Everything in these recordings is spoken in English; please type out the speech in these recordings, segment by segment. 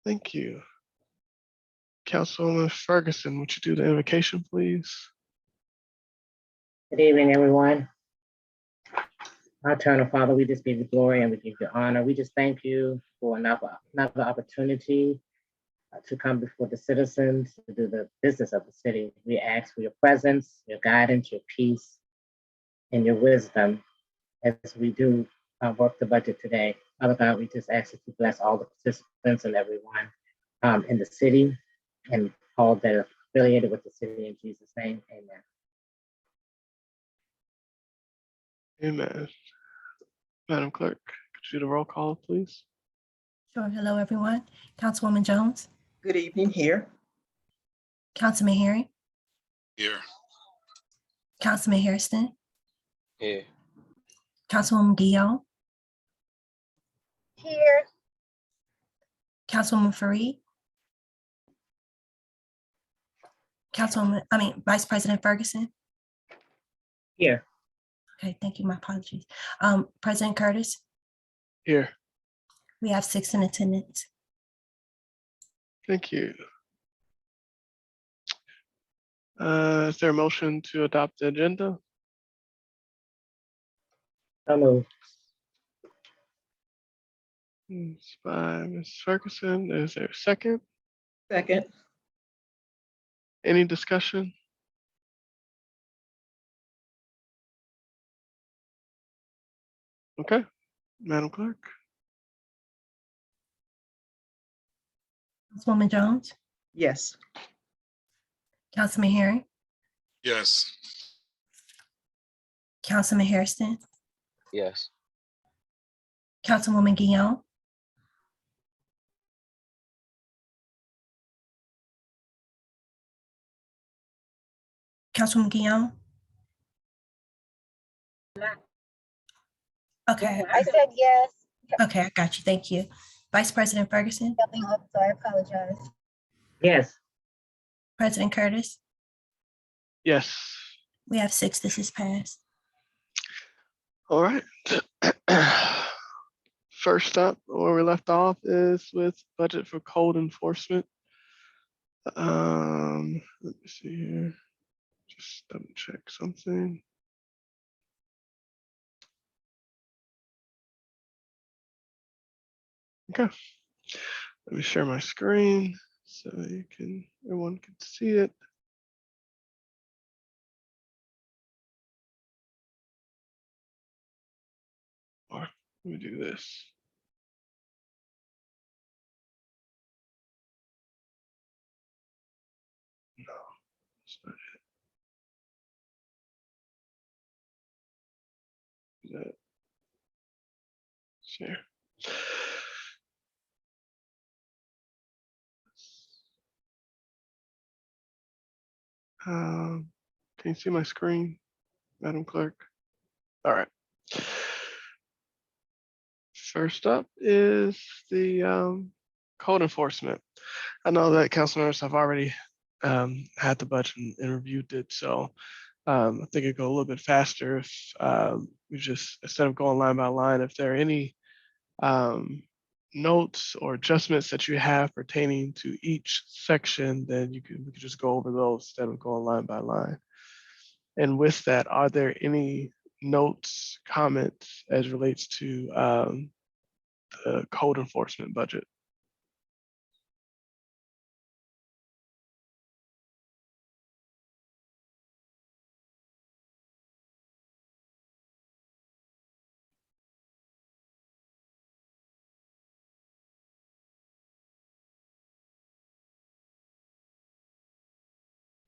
Thank you. Councilwoman Ferguson, would you do the invocation, please? Good evening, everyone. Our eternal Father, we just give you glory and we give you honor. We just thank you for another opportunity to come before the citizens to do the business of the city. We ask for your presence, your guidance, your peace, and your wisdom as we do work the budget today. Father God, we just ask that you bless all the participants and everyone in the city and all that are affiliated with the city. In Jesus' name, amen. Amen. Madam Clerk, could you do the roll call, please? Sure. Hello, everyone. Councilwoman Jones, Good evening here. Councilman Herring, Here. Councilman Hairston, Here. Councilwoman Guillaume, Here. Councilwoman Fareed, Vice President Ferguson. Here. Okay, thank you. My apologies. President Curtis, Here. we have 6 in attendance. Thank you. Is there a motion to adopt the agenda? So moved. It's by Ms. Ferguson. Is there a second? Second. Any discussion? Okay, Madam Clerk. Councilwoman Jones, Yes. Councilman Herring, Yes. Councilman Hairston, Yes. Councilwoman Guillaume, Councilwoman Guillaume. Okay, I said yes. okay, I got you. Thank you. Vice President Ferguson, Nothing up, so I apologize. Yes. President Curtis, Yes. we have 6. This is passed. All right. First up, where we left off is with budget for code enforcement. Let me see here. Just double check something. Okay. Let me share my screen so everyone can see it. Or let me do this. No, that's not it. Is that share? Can you see my screen, Madam Clerk? All right. First up is the code enforcement. I know that council members have already had the budget and reviewed it, so I think it'd go a little bit faster if we just, instead of going line by line, if there are any notes or adjustments that you have pertaining to each section, then we could just go over those instead of going line by line. And with that, are there any notes, comments as relates to the code enforcement budget?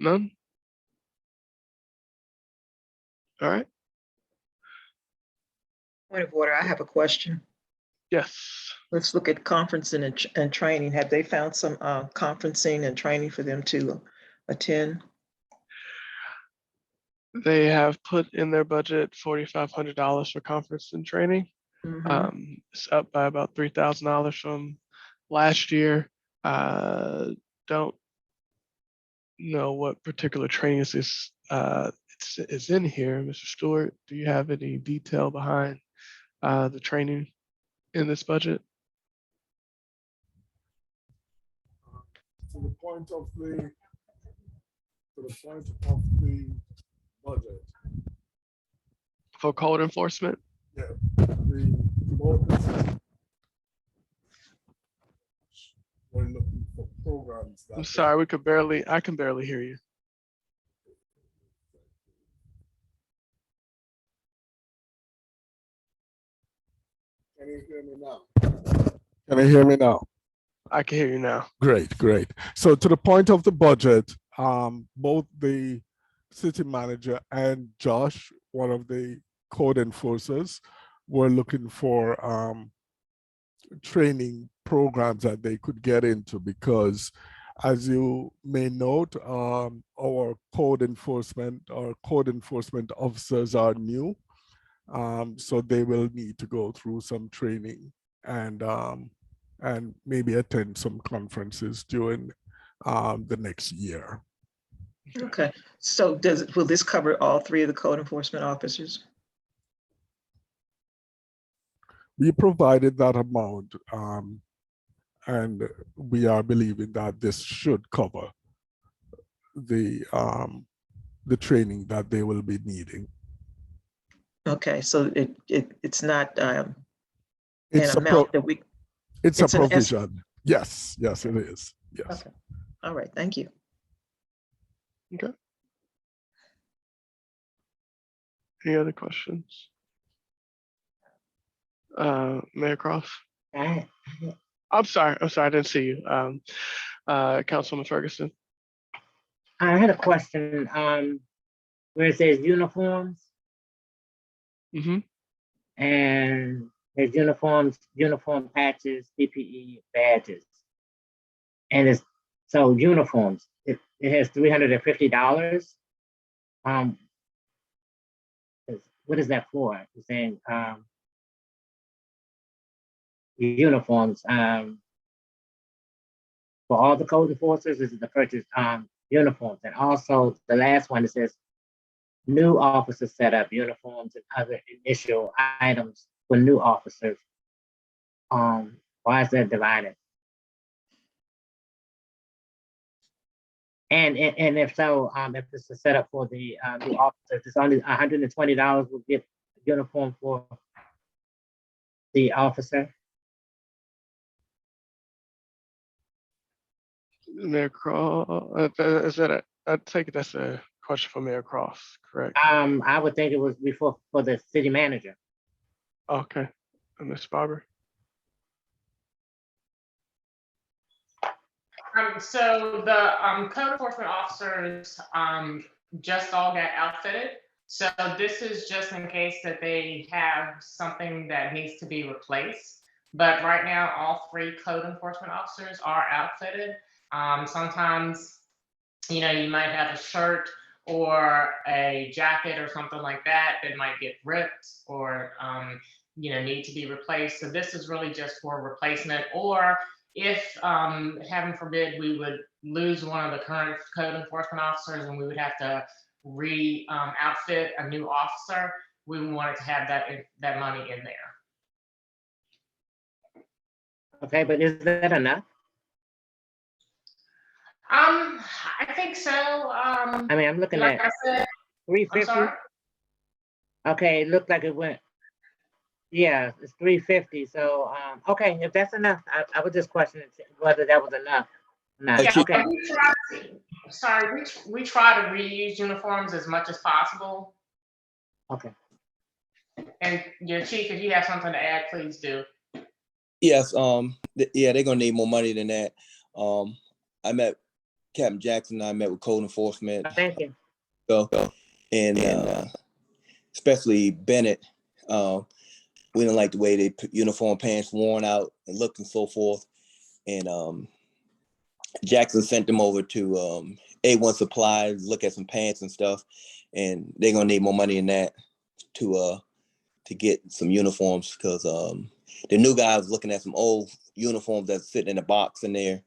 None? All right. Point of order, I have a question. Yes. Let's look at conferencing and training. Have they found some conferencing and training for them to attend? They have put in their budget $4,500 for conference and training. Mhm. It's up by about $3,000 from last year. Don't know what particular training is in here. Mr. Stewart, do you have any detail behind the training in this budget? to the point of the budget. For code enforcement? Yeah, the board is- we're looking for programs. I'm sorry, I can barely hear you. Can you hear me now? Can you hear me now? I can hear you now. Great, great. So to the point of the budget, both the city manager and Josh, one of the code enforcers, were looking for training programs that they could get into because, as you may note, our code enforcement officers are new. So they will need to go through some training and maybe attend some conferences during the next year. Okay, so will this cover all three of the code enforcement officers? We provided that amount, and we are believing that this should cover the training that they will be needing. Okay, so it's not an It's a amount that we, it's a it's an es- provision. Yes, yes, it is. Yes. okay, all right, thank you. Any other questions? Mayor Cross? I I'm sorry, I didn't see you. Councilwoman Ferguson? had a question, where it says uniforms Mm-hmm. and there's uniform patches, PPE badges. And it's, so uniforms, it has $350. What is that for? It's saying, uniforms, for all the code enforcers, this is the purchase, uniforms. And also the last one, it says new officer setup, uniforms and other initial items for new officers. Why is that divided? And if so, if it's a setup for the new officers, it's only $120 will get a uniform for the officer. Mayor Cross, I take it that's a question for Mayor Cross, correct? I would think it was before for the city manager. Okay, and Ms. Barber? So the code enforcement officers just all got outfitted. So this is just in case that they have something that needs to be replaced. But right now, all three code enforcement officers are outfitted. Sometimes, you might have a shirt or a jacket or something like that that might get ripped or, need to be replaced. So this is really just for replacement, or if, heaven forbid, we would lose one of the current code enforcement officers and we would have to outfit a new officer, we wanted to have that money in there. Okay, but is that enough? I think so. I mean, I'm looking Like at I said, I'm 350. sorry. Okay, it looked like it went. Yeah, it's 350. So, okay, if that's enough, I would just question whether that was enough. Not Yeah, okay. we try to reuse uniforms as much as possible. Okay. And your chief, if you have something to add, please do. Yes, yeah, they're gonna need more money than that. I met Captain Jackson, I met with code enforcement. Thank you. And especially Bennett, we didn't like the way they put uniform pants worn out and looked and so forth. And Jackson sent them over to A1 Supplies, look at some pants and stuff, and they're gonna need more money than that to get some uniforms, because the new guy was looking at some old uniforms that's sitting in a box in there,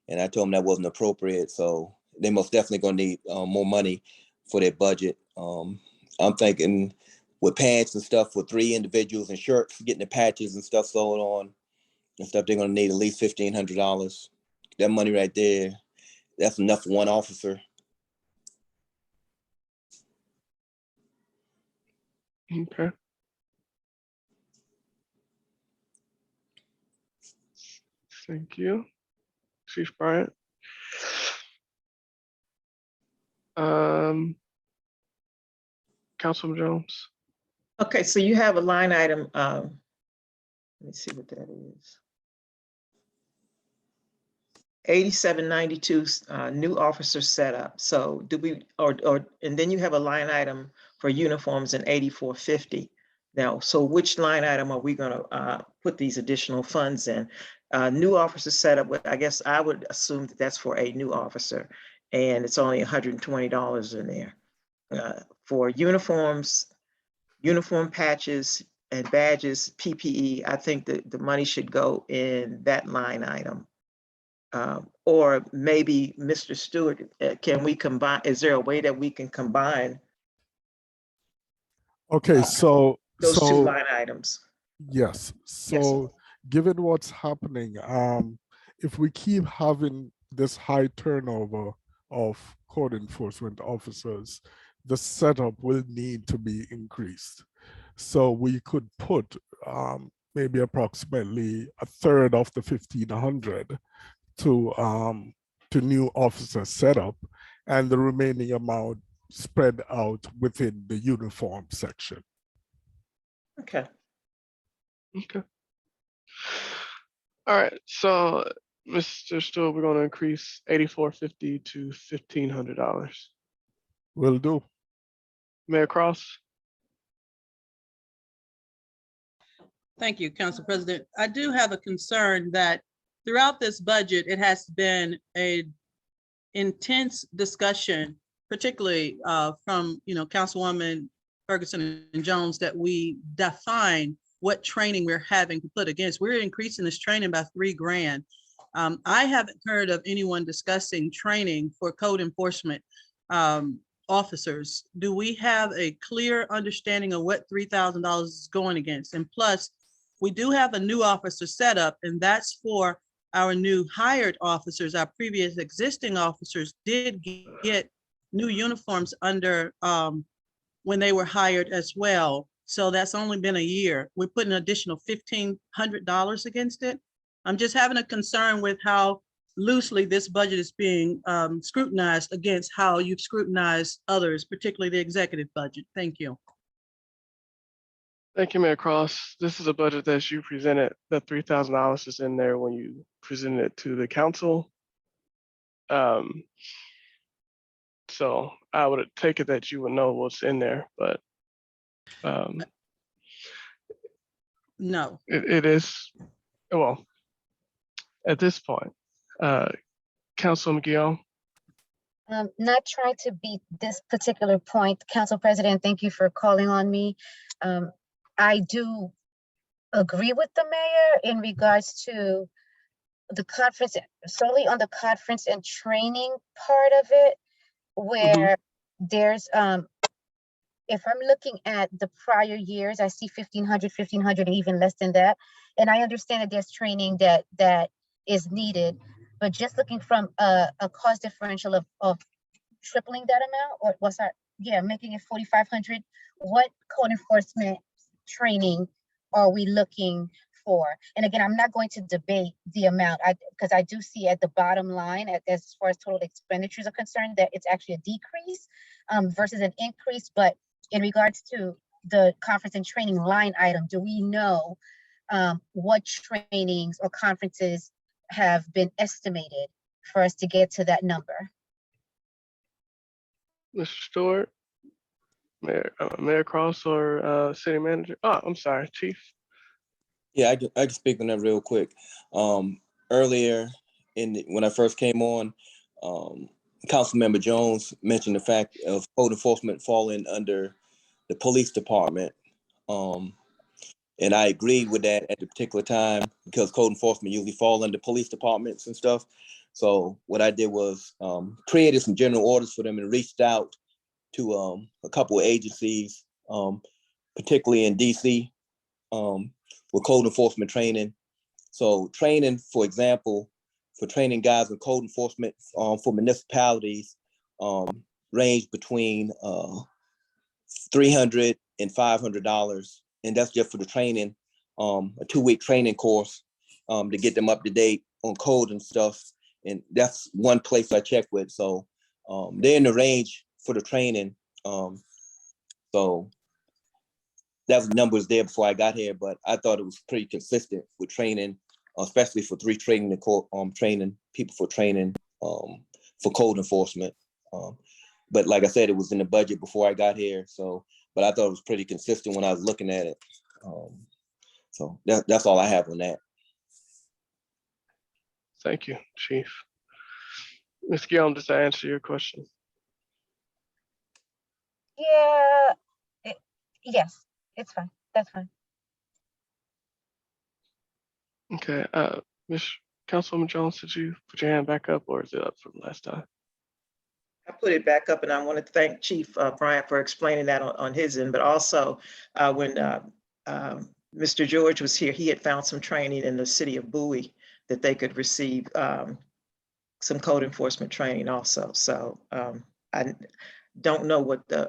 and I told him that wasn't appropriate. So they most definitely gonna need more money for their budget. I'm thinking with pants and stuff for 3 individuals and shirts, getting the patches and stuff sewed on and stuff, they're gonna need at least $1,500. That money right there, that's enough for one officer. Okay. Thank you, Chief Bryant. Councilman Jones. Okay, so you have a line item, let me see what that is. 8792, new officer setup. So do we, and then you have a line item for uniforms in 8450. Now, so which line item are we gonna put these additional funds in? New officer setup, I guess I would assume that that's for a new officer, and it's only $120 in there. For uniforms, uniform patches and badges, PPE, I think that the money should go in that line item. Or maybe Mr. Stewart, can we combine, is there a way that we can combine Okay, so those two line items? yes. So given what's happening, if we keep having this high turnover of code enforcement officers, the setup will need to be increased. So we could put maybe approximately a third of the 1,500 to new officer setup, and the remaining amount spread out within the uniform section. Okay. Okay. All right, so Mr. Stewart, we're going to increase 8450 to $1,500. Will do. Mayor Cross. Thank you, Council President. I do have a concern that throughout this budget, it has been a intense discussion, particularly from Councilwoman Ferguson and Jones, that we define what training we're having to put against. We're increasing this training by $3 grand. I haven't heard of anyone discussing training for code enforcement officers. Do we have a clear understanding of what $3,000 is going against? And plus, we do have a new officer setup, and that's for our new hired officers. Our previous existing officers did get new uniforms under when they were hired as well. So that's only been a year. We're putting an additional $1,500 against it. I'm just having a concern with how loosely this budget is being scrutinized against how you've scrutinized others, particularly the executive budget. Thank you. Thank you, Mayor Cross. This is a budget that you presented. The $3,000 is in there when you presented it to the council. So I would take it that you would know what's in there, but no, it is, well, at this point, Councilman Guillaume. Not trying to beat this particular point, Council President, thank you for calling on me. I do agree with the mayor in regards to the conference, solely on the conference and training part of it, where there's, if I'm looking at the prior years, I see 1,500, even less than that. And I understand that there's training that is needed, but just looking from a cost differential of tripling that amount, or what's that? Yeah, making it 4,500. What code enforcement training are we looking for? And again, I'm not going to debate the amount, because I do see at the bottom line, as far as total expenditures are concerned, that it's actually a decrease versus an increase. But in regards to the conference and training line item, do we know what trainings or conferences have been estimated for us to get to that number? Mr. Stewart, Mayor Cross, or City Manager? Oh, I'm sorry, Chief. Yeah, I can speak on that real quick. Earlier, when I first came on, Councilmember Jones mentioned the fact of code enforcement falling under the police department. And I agreed with that at the particular time, because code enforcement usually fall under police departments and stuff. So what I did was created some general orders for them and reached out to a couple of agencies, particularly in DC, with code enforcement training. So training, for example, for training guys in code enforcement for municipalities range between $300 and $500, and that's just for the training, a 2-week training course to get them up to date on code and stuff. And that's one place I check with. So they're in the range for the training. So that was numbers there before I got here, but I thought it was pretty consistent with training, especially for training people for training for code enforcement. But like I said, it was in the budget before I got here. So, but I thought it was pretty consistent when I was looking at it. So that's all I have on that. Thank you, Chief. Ms. Guillaume, does that answer your question? Yeah, yes, it's fine. That's fine. Okay, Councilwoman Jones, did you put your hand back up, or is it up from last time? I put it back up, and I want to thank Chief Bryant for explaining that on his end, but also when Mr. George was here, he had found some training in the city of Bowie that they could receive some code enforcement training also. So I don't know what the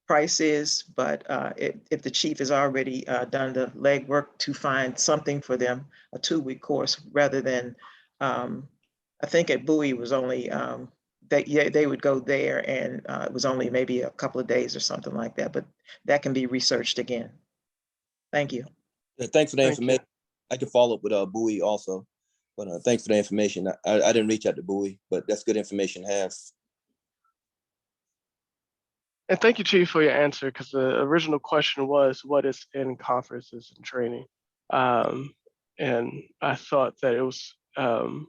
price is, but if the chief has already done the legwork to find something for them, a 2-week course, rather than, I think at Bowie was only, they would go there and it was only maybe a couple of days or something like that, but that can be researched again. Thank you. Yeah, thanks for the Thank you. information. I can follow up with Bowie also, but thanks for the information. I didn't reach out to Bowie, but that's good information to have. And thank you, Chief, for your answer, because the original question was, what is in conferences and training? And I thought that it was, thought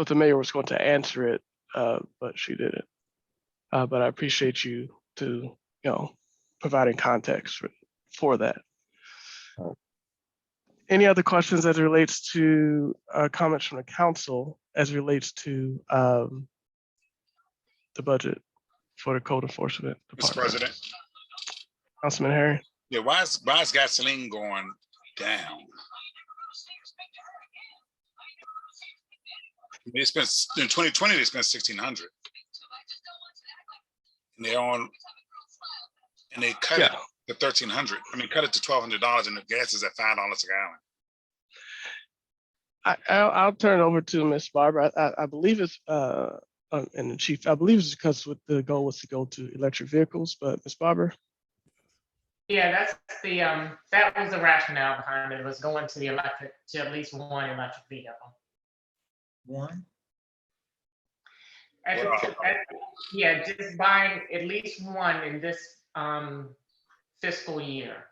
the mayor was going to answer it, but she didn't. But I appreciate you providing context for that. Any other questions as it relates to comments from the council as it relates to the budget for the code enforcement Mr. department? President, Councilman Harry? yeah, why is gasoline going down? They spent in 2020, they spent $1,600. And they're on, and they cut it to $1,300. I mean, cut it to $1,200, and the gas is at $5 a gallon. I'll turn it over to Ms. Barbara. I believe it's and the chief, I believe it's because the goal was to go to electric vehicles, but Ms. Barbara? Yeah, that's the, that was the rationale behind it, was going to the electric, to at least one electric vehicle. One? Yeah, just buying at least one in this fiscal year.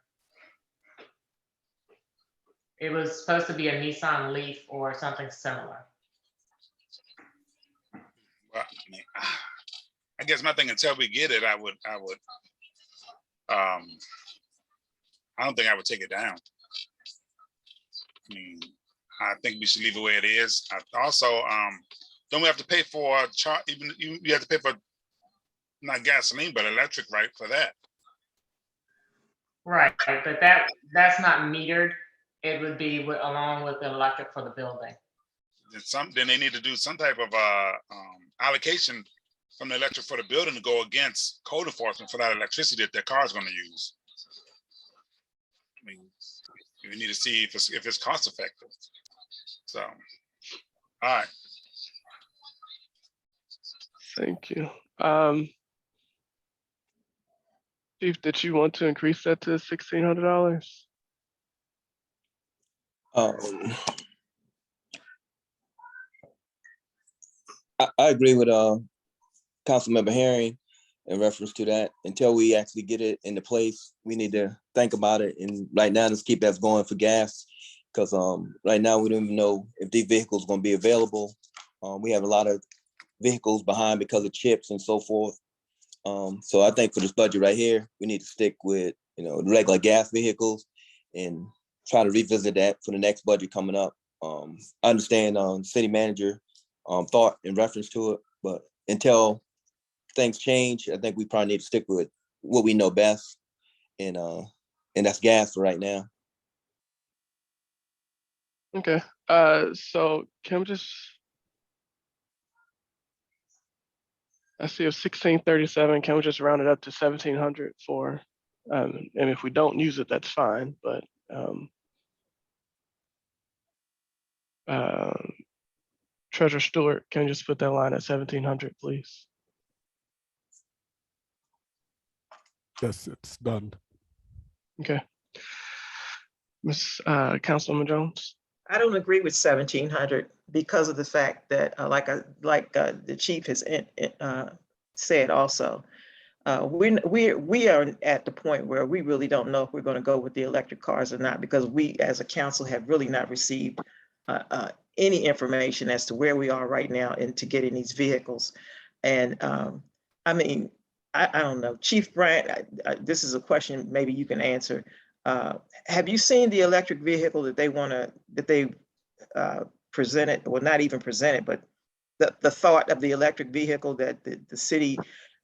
It was supposed to be a Nissan Leaf or something similar. Well, I guess my thing, until we get it, I don't think I would take it down. I mean, I think we should leave it where it is. Also, don't we have to pay for even you have to pay for not gasoline but electric, right? For that, right? But that's not metered. It would be along with the electric for the building. Then they need to do some type of allocation from the electric for the building to go against code enforcement for that electricity that their car is going to use. I mean, we need to see if it's cost effective. So, all right. Thank you. Chief, did you want to increase that to $1,600? I agree with Councilmember Herring in reference to that. Until we actually get it into place, we need to think about it. And right now, let's keep that going for gas, because right now we don't even know if these vehicles are going to be available. We have a lot of vehicles behind because of chips and so forth. So I think for this budget right here, we need to stick with the regular gas vehicles and try to revisit that for the next budget coming up. I understand city manager thought in reference to it, but until things change, I think we probably need to stick with what we know best, and that's gas for right now. Okay, so can we just, I see a 1637, can we just round it up to 1700 for, and if we don't use it, that's fine, but, uh, Treasurer Stewart, can you just put that line at 1700, please? Yes, it's done. Okay. Councilwoman Jones? I don't agree with 1,700 because of the fact that, like the chief has said also, we are at the point where we really don't know if we're going to go with the electric cars or not, because we as a council have really not received any information as to where we are right now into getting these vehicles. And I mean, I don't know, Chief Bryant, this is a question maybe you can answer. Have you seen the electric vehicle that they presented, well, not even presented, but the thought of the electric vehicle that the city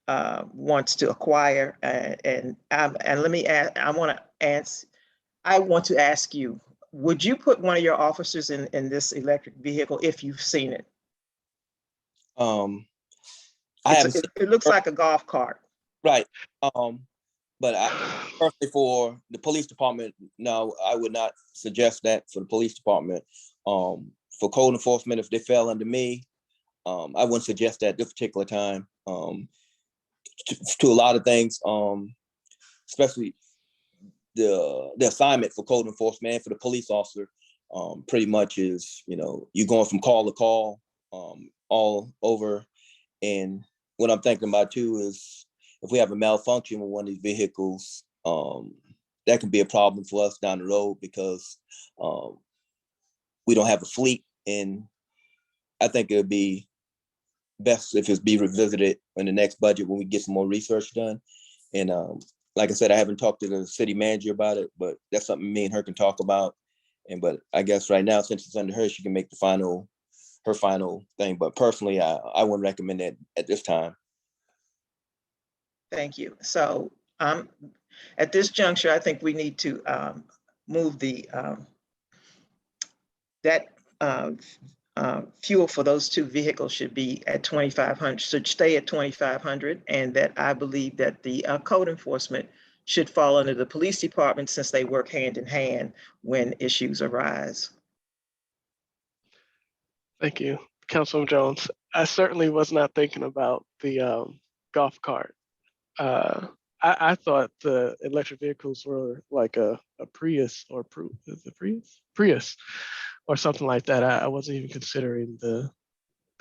wants to acquire? And let me ask, I want to ask you, would you put one of your officers in this electric vehicle if you've seen it? I haven't seen It looks like a golf cart. right. But I personally, for the police department, no, I would not suggest that for the police department. For code enforcement, if they fell under me, I wouldn't suggest that this particular time. To a lot of things, especially the assignment for code enforcement and for the police officer, pretty much is, you're going from call to call, all over. And what I'm thinking about too is if we have a malfunction with one of these vehicles, that can be a problem for us down the road because we don't have a fleet. And I think it would be best if it's be revisited in the next budget when we get some more research done. And like I said, I haven't talked to the city manager about it, but that's something me and her can talk about. But I guess right now, since it's under her, she can make her final thing. But personally, I wouldn't recommend that at this time. Thank you. So at this juncture, I think we need to move that fuel for those two vehicles should be at 2,500, should stay at 2,500, and that I believe that the code enforcement should fall under the police department since they work hand in hand when issues arise. Thank you, Councilwoman Jones. I certainly was not thinking about the golf cart. I thought the electric vehicles were like a Prius or is it Prius or something like that. I wasn't even considering the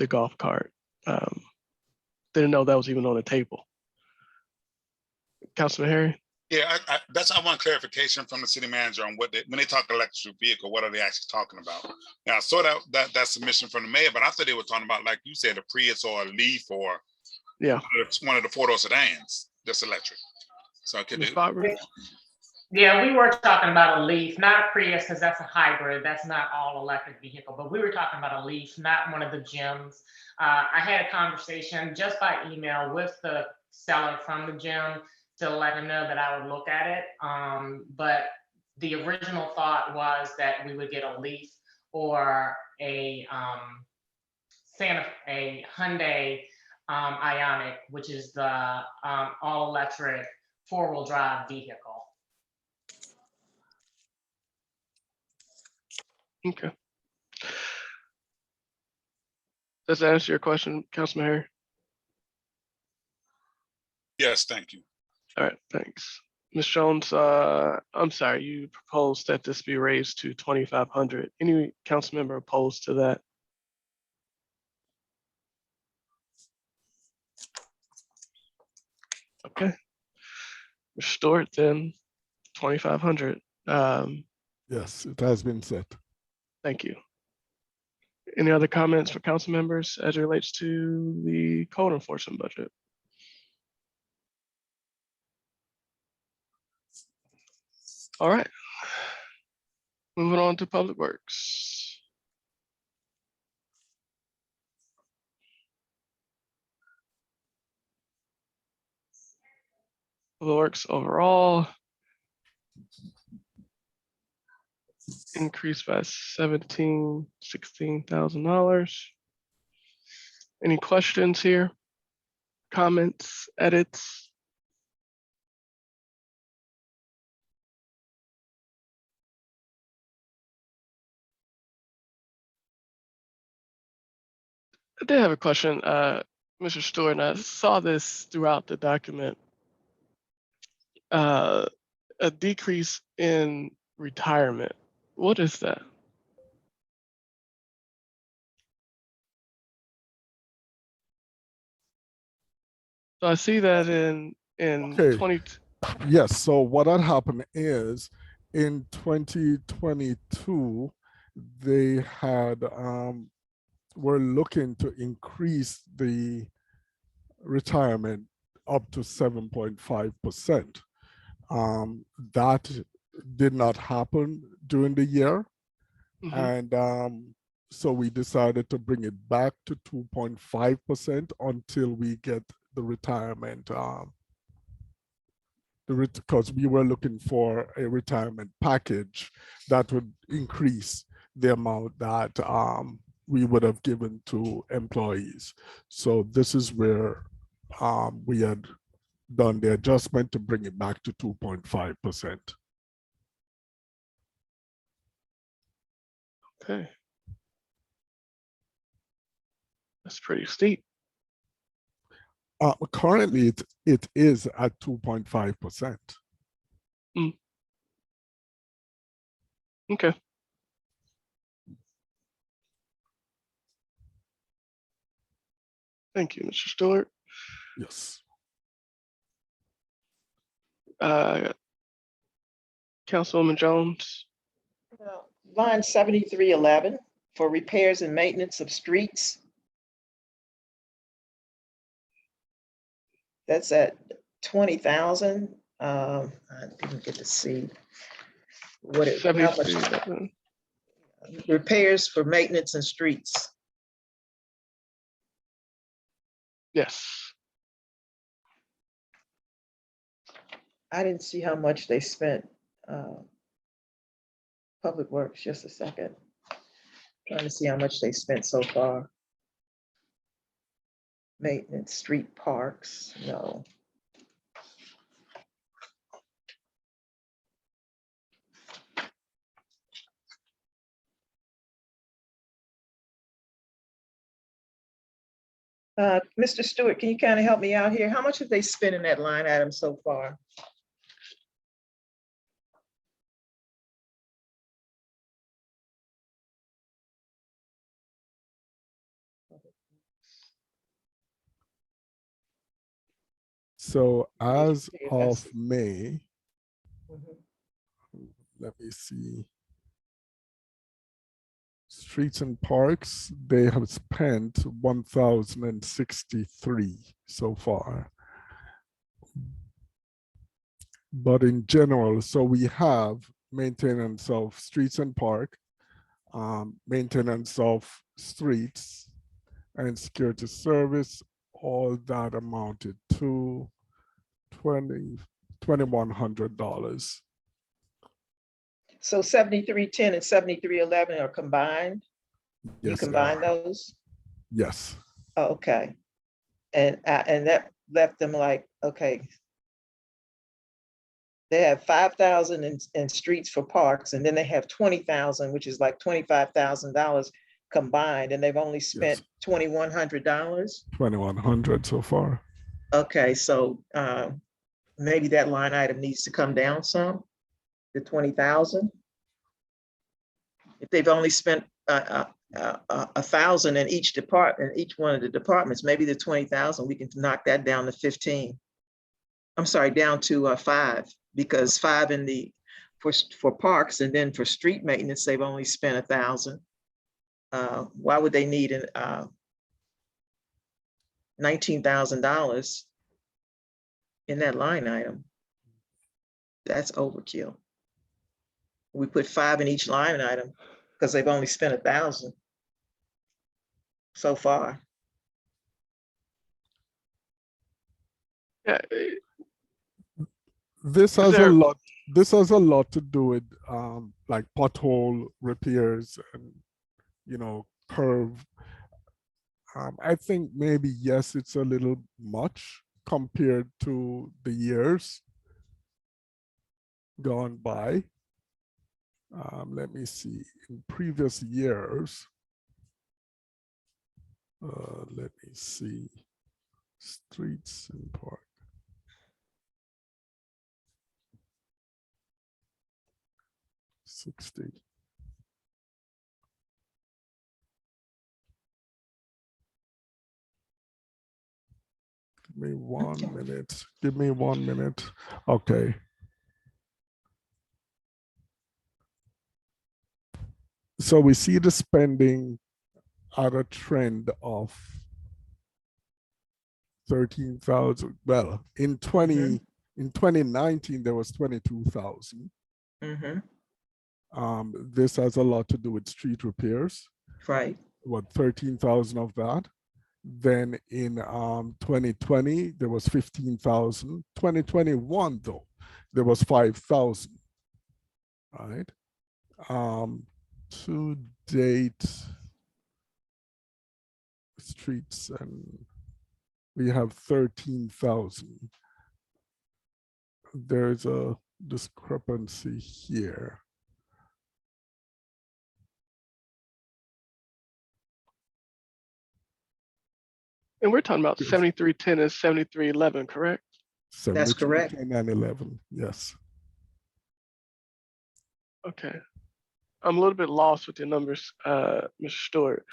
golf cart. Didn't know that was even on the table. Councilman Harry? Yeah, I want clarification from the city manager on when they talk electric vehicle, what are they actually talking about? Now, I saw that submission from the mayor, but I thought they were talking about, like you said, a Prius or a Leaf or Yeah, one of the four-door sedans that's electric. So it could Ms. be. Barber? Yeah, we were talking about a Leaf, not a Prius, because that's a hybrid. That's not all electric vehicle, but we were talking about a Leaf, not one of the gyms. I had a conversation just by email with the seller from the gym to let him know that I would look at it. But the original thought was that we would get a Leaf or a Hyundai Ioniq, which is the all-electric four-wheel drive vehicle. Okay. Does that answer your question, Councilman Harry? Yes, thank you. All right, thanks. Ms. Jones, I'm sorry, you proposed that this be raised to 2,500. Any council member opposed to that? Okay. Restore it then, 2,500. Yes, it has been set. Thank you. Any other comments for council members as it relates to the code enforcement budget? All right. Moving on to Public Works. Public Works overall. increased by $16,000. Any questions here? Comments, edits? I did have a question, Mr. Stewart, and I saw this throughout the document. A decrease in retirement. What is that? So I see that in Okay. 20. Yes, so what had happened is in 2022, they had were looking to increase the retirement up to 7.5%. That did not happen during the year. Mhm. And so we decided to bring it back to 2.5% until we get the retirement because we were looking for a retirement package that would increase the amount that we would have given to employees. So this is where we had done the adjustment to bring it back to 2.5%. Okay. That's pretty steep. Currently, it is at 2.5%. Okay. Thank you, Mr. Stewart. Yes. Councilwoman Jones. Line 7311 for repairs and maintenance of streets. That's at 20,000. I didn't get to see what it, how much 73. repairs for maintenance and streets. Yes. I didn't see how much they spent. Public Works, just a second. Trying to see how much they spent so far. Maintenance, street parks, no. Mr. Stewart, can you kind of help me out here? How much have they spent in that line item so far? So as Okay, of that's- May, Mhm. let me see. Streets and parks, they have spent 1,063 so far. But in general, so we have maintenance of streets and park, maintenance of streets and security service, all that amounted to $2,100. So 7310 and 7311 are combined? You Yes, they combine are. those? Yes, Oh, okay. And that left them like, okay. They have 5,000 in streets for parks, and then they have 20,000, which is like $25,000 combined, and they've only spent $2,100. 2,100 so far. Okay, so maybe that line item needs to come down some, the 20,000. If they've only spent 1,000 in each department, each one of the departments, maybe the 20,000, we can knock that down to 15. I'm sorry, down to 5, because 5 in the for parks, and then for street maintenance, they've only spent 1,000. Why would they need $19,000 in that line item? That's overkill. We put 5 in each line item because they've only spent 1,000 so far. Yeah. This has a there- lot this has a lot to do with like pothole repairs and, you know, curve. I think maybe, yes, it's a little much compared to the years gone by. Let me see, in previous years, let me see, streets and park. $60. Give me 1 minute. Give me 1 minute. Okay. So we see the spending at a trend of 13,000. Well, in 2019 there was 22,000. Mm-hmm. This has a lot to do with street repairs. Right. What, 13,000 of that? Then in 2020 there was 15,000. 2021 though there was 5,000. Right. To date, streets, and we have 13,000. There's a discrepancy here. And we're talking about Yes. 7310 and 7311, correct? That's 73, correct. 10, and 11. Yes. Okay. I'm a little bit lost with your numbers, Mr. Stewart.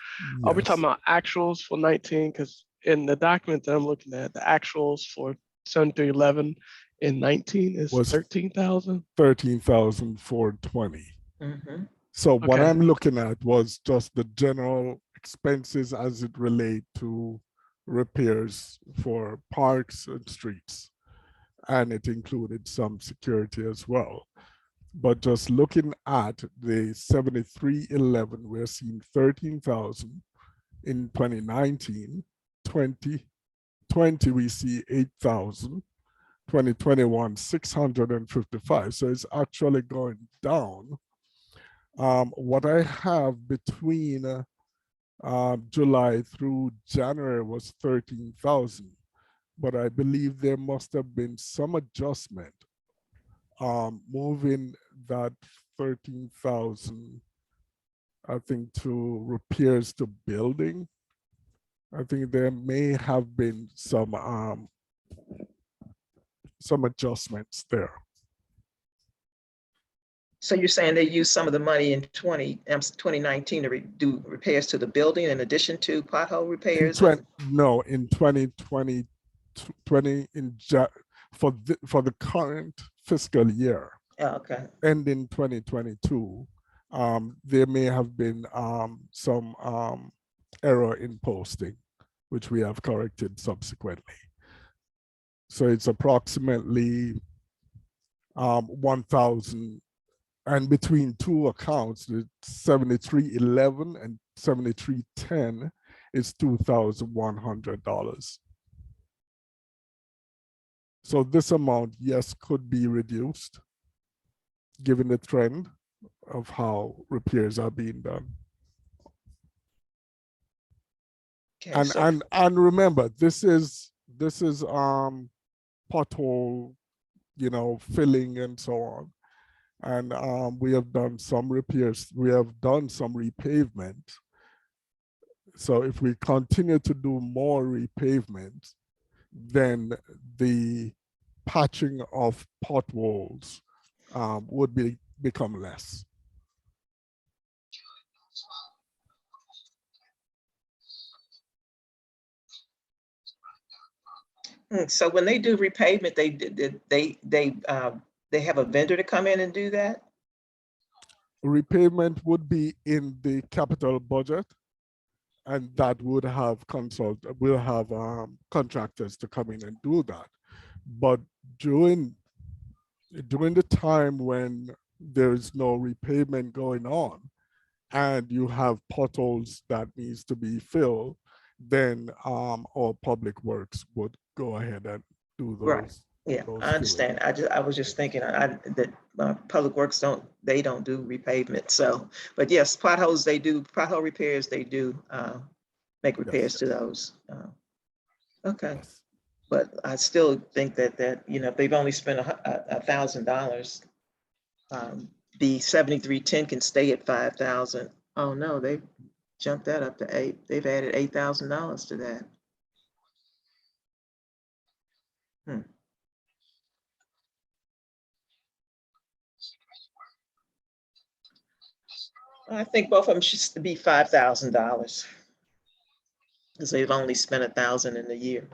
Are we Yes. talking about actuals for 19? Because in the document that I'm looking at, the actuals for 7311 in 19 is Was 13,000. 13,000 for 20. Mm-hmm. So what Okay. I'm looking at was just the general expenses as it relate to repairs for parks and streets. And it included some security as well. But just looking at the 7311, we're seeing 13,000 in 2019, 2020, we see 8,000, 2021, 655. So it's actually going down. What I have between July through January was 13,000, but I believe there must have been some adjustment moving that 13,000, I think, to repairs to building. I think there may have been some adjustments there. So you're saying they used some of the money in 2019 to do repairs to the building in addition to pothole repairs? No, in 2020, for the current fiscal year, Okay. ending 2022, there may have been some error in posting, which we have corrected subsequently. So it's approximately 1,000, and between two accounts, the 7311 and 7310 is $2,100. So this amount, yes, could be reduced given the trend of how repairs are being done. Okay, so And remember, this is pothole, filling and so on. And we have done some repairs. We have done some repavement. So if we continue to do more repavement, then the patching of potholes would become less. So when they do repavement, they have a vendor to come in and do that? Repayment would be in the capital budget, and that would have contractors to come in and do that. But during the time when there is no repayment going on and you have potholes that needs to be filled, then our public works would go ahead and do those Right. Yeah, those I two. understand. I was just thinking that Public Works don't do repavement. So, but yes, potholes, they do, pothole repairs, they do make repairs to those. Okay, Yes. but I still think that if they've only spent $1,000, the 7310 can stay at 5,000. Oh no, they jumped that up to 8. They've added $8,000 to that. I think both of them should be $5,000 because they've only spent 1,000 in a year.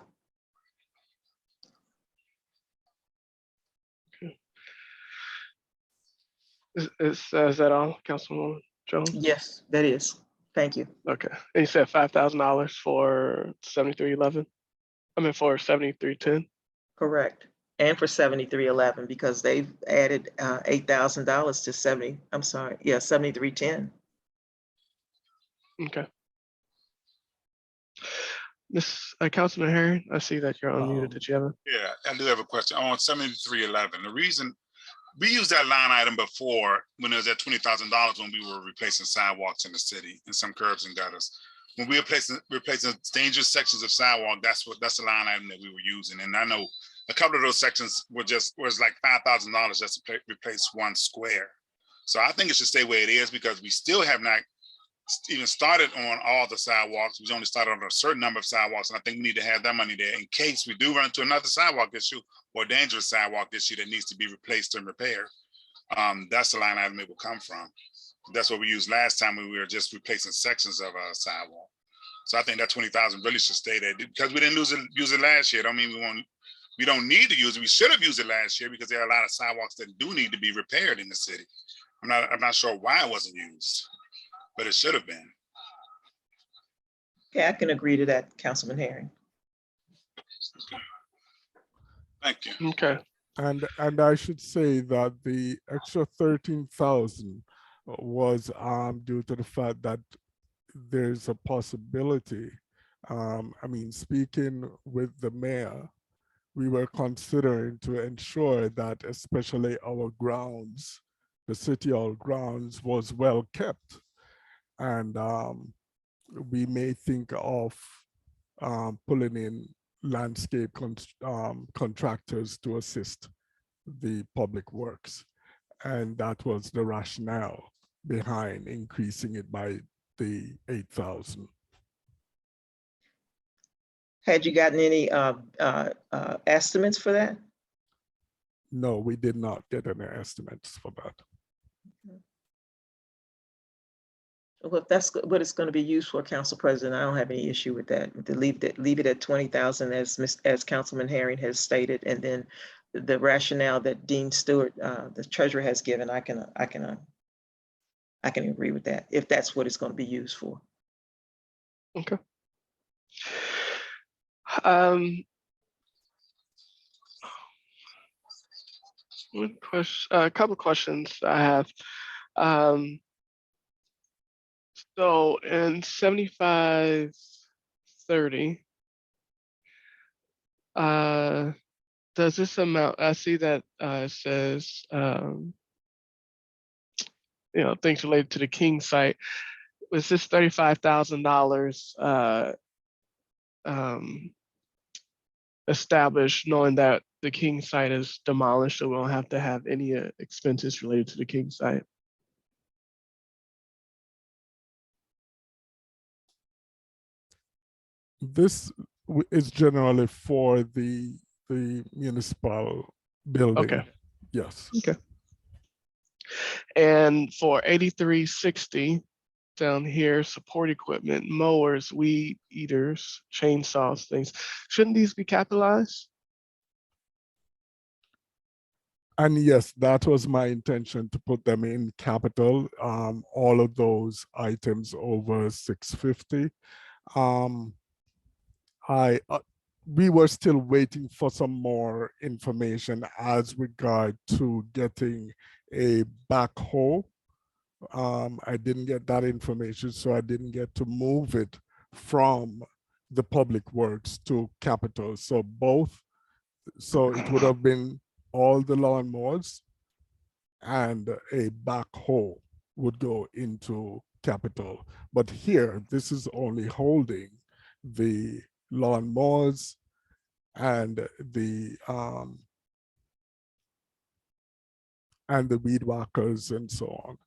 Is that all, Councilwoman Jones? Yes, that is. Thank you. Okay. And you said $5,000 for 7311? I mean, for 7310? Correct. And for 7311 because they've added $8,000 to 7310. Okay. Councilman Herring, I see that you're unmuted. Did you have a? Yeah, I do have a question on 7311. The reason we used that line item before when it was at $20,000 when we were replacing sidewalks in the city and some curbs and gutters. When we were replacing dangerous sections of sidewalk, that's the line item that we were using. And I know a couple of those sections was like $5,000 just to replace one square. So I think it should stay where it is because we still have not even started on all the sidewalks. We only started on a certain number of sidewalks, and I think we need to have that money there in case we do run into another sidewalk issue or dangerous sidewalk issue that needs to be replaced and repaired. That's the line item it will come from. That's what we used last time when we were just replacing sections of a sidewalk. So I think that 20,000 really should stay there because we didn't use it last year. I don't mean we don't need to use it. We should have used it last year because there are a lot of sidewalks that do need to be repaired in the city. I'm not sure why it wasn't used, but it should have been. Okay, I can agree to that, Councilman Herring. Thank you. Okay. And I should say that the extra 13,000 was due to the fact that there's a possibility. I mean, speaking with the mayor, we were considering to ensure that especially our grounds, the city hall grounds, was well kept. And we may think of pulling in landscape contractors to assist the public works. And that was the rationale behind increasing it by the 8,000. Had you gotten any estimates for that? No, we did not get any estimates for that. Well, if that's what it's going to be used for, Council President, I don't have any issue with that. To leave it at 20,000 as Councilman Herring has stated, and then the rationale that Dean Stewart, the treasurer, has given, I can agree with that if that's what it's going to be used for. Okay. One question, a couple of questions I have. So in 7530, does this amount? I see that it says, things related to the King site. Was this $35,000 established, knowing that the King site is demolished, so we don't have to have any expenses related to the King site? This is generally for the municipal building. Okay. Yes. Okay. And for 8360 down here, support equipment, mowers, weed eaters, chainsaws, things, shouldn't these be capitalized? And yes, that was my intention, to put them in capital, all of those items over 650. We were still waiting for some more information as regard to getting a backhoe. I didn't get that information, so I didn't get to move it from the public works to capital. So both So it would have been all the lawnmowers and a backhoe would go into capital. But here, this is only holding the lawnmowers and the weed whackers and so on.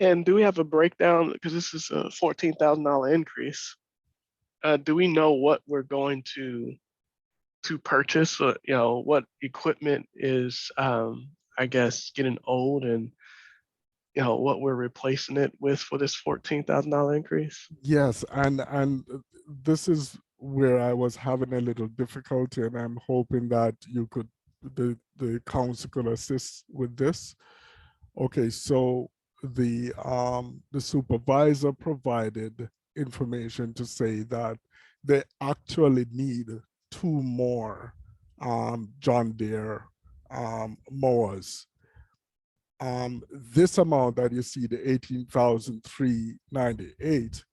And do we have a breakdown, because this is a $14,000 increase? Do we know what we're going to purchase? You know, what equipment is, I guess, getting old, and you know what we're replacing it with for this $14,000 increase? Yes, and this is where I was having a little difficulty, and I'm hoping that you could, the council could assist with this. Okay, so the supervisor provided information to say that they actually need 2 more John Deere mowers. This amount that you see, the 18,398,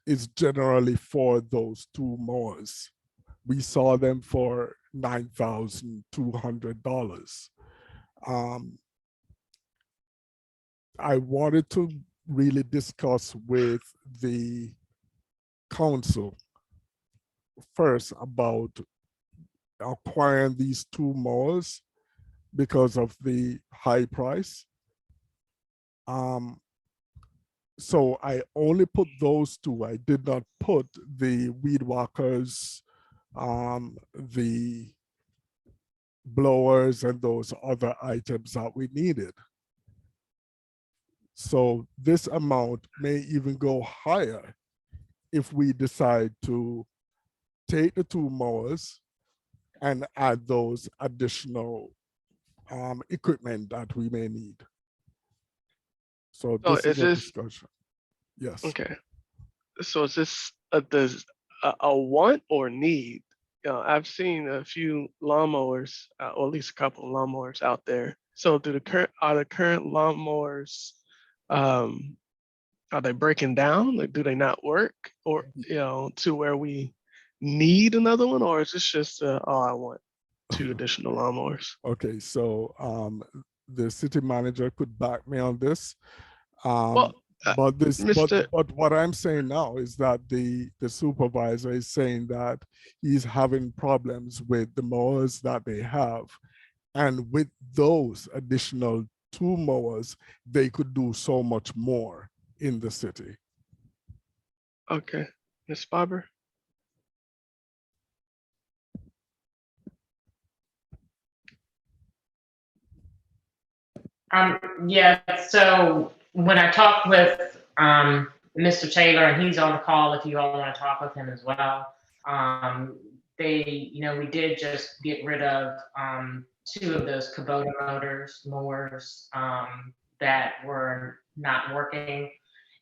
is generally for those 2 mowers. We saw them for $9,200. I wanted to really discuss with the council first about acquiring these 2 mowers because of the high price. So I only put those 2. I did not put the weed whackers, the blowers, and those other items that we needed. So this amount may even go higher if we decide to take the 2 mowers and add those additional equipment that we may need. So So this is is a this discussion. Yes. okay? So is this a want or need? You know, I've seen a few lawnmowers, or at least a couple of lawnmowers out there. So are the current lawnmowers, are they breaking down? Like, do they not work, or you know, to where we need another one, or is this just oh, I want 2 additional lawnmowers? Okay, so the city manager could back me on this. Well, But Mr. but what I'm saying now is that the supervisor is saying that he's having problems with the mowers that they have, and with those additional 2 mowers, they could do so much more in the city. Okay, Ms. Barber. Yeah, so when I talked with Mr. Taylor, and he's on the call if you all want to talk with him as well. You know, we did just get rid of 2 of those Kubota mowers that were not working.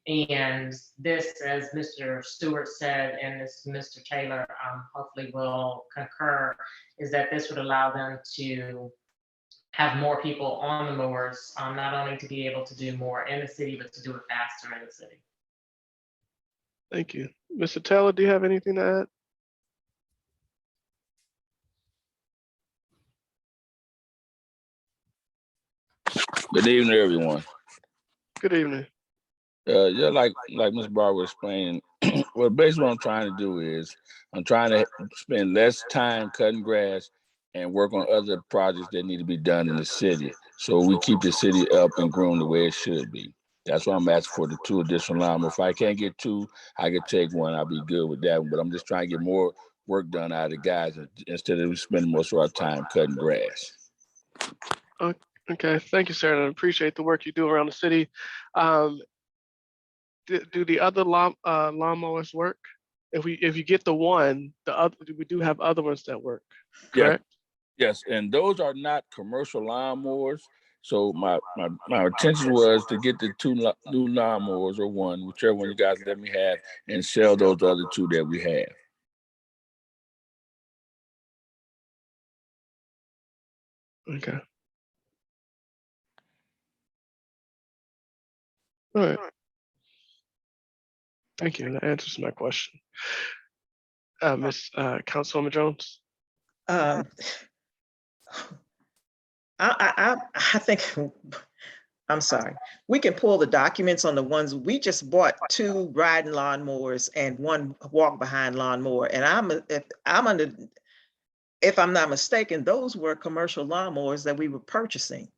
And this, as Mr. Stewart said, and this Mr. Taylor hopefully will concur, is that this would allow them to have more people on the mowers, not only to be able to do more in the city, but to do it faster in the city. Thank you. Mr. Taylor, do you have anything to add? Good evening, everyone. Good evening. Yeah, like Ms. Barber explained, well, basically what I'm trying to do is I'm trying to spend less time cutting grass and work on other projects that need to be done in the city, so we keep the city up and growing the way it should be. That's why I'm asking for the 2 additional lawnmowers. If I can't get 2, I could take 1. I'll be good with that one. But I'm just trying to get more work done out of the guys instead of spending most of our time cutting grass. Okay, thank you, sir. And I appreciate the work you do around the city. Do the other lawnmowers work? If you get the 1, the other, we do have other ones that work, correct? Yes, and those are not commercial lawnmowers. So my intention was to get the 2 new lawnmowers, or 1, whichever one you guys let me have, and sell those other 2 that we have. Okay. All right. Thank you. That answers my question. Councilwoman Jones? Um, I think, I'm sorry. We can pull the documents on the ones, we just bought 2 riding lawnmowers and 1 walk behind lawnmower. And if I'm not mistaken, those were commercial lawnmowers that we were purchasing.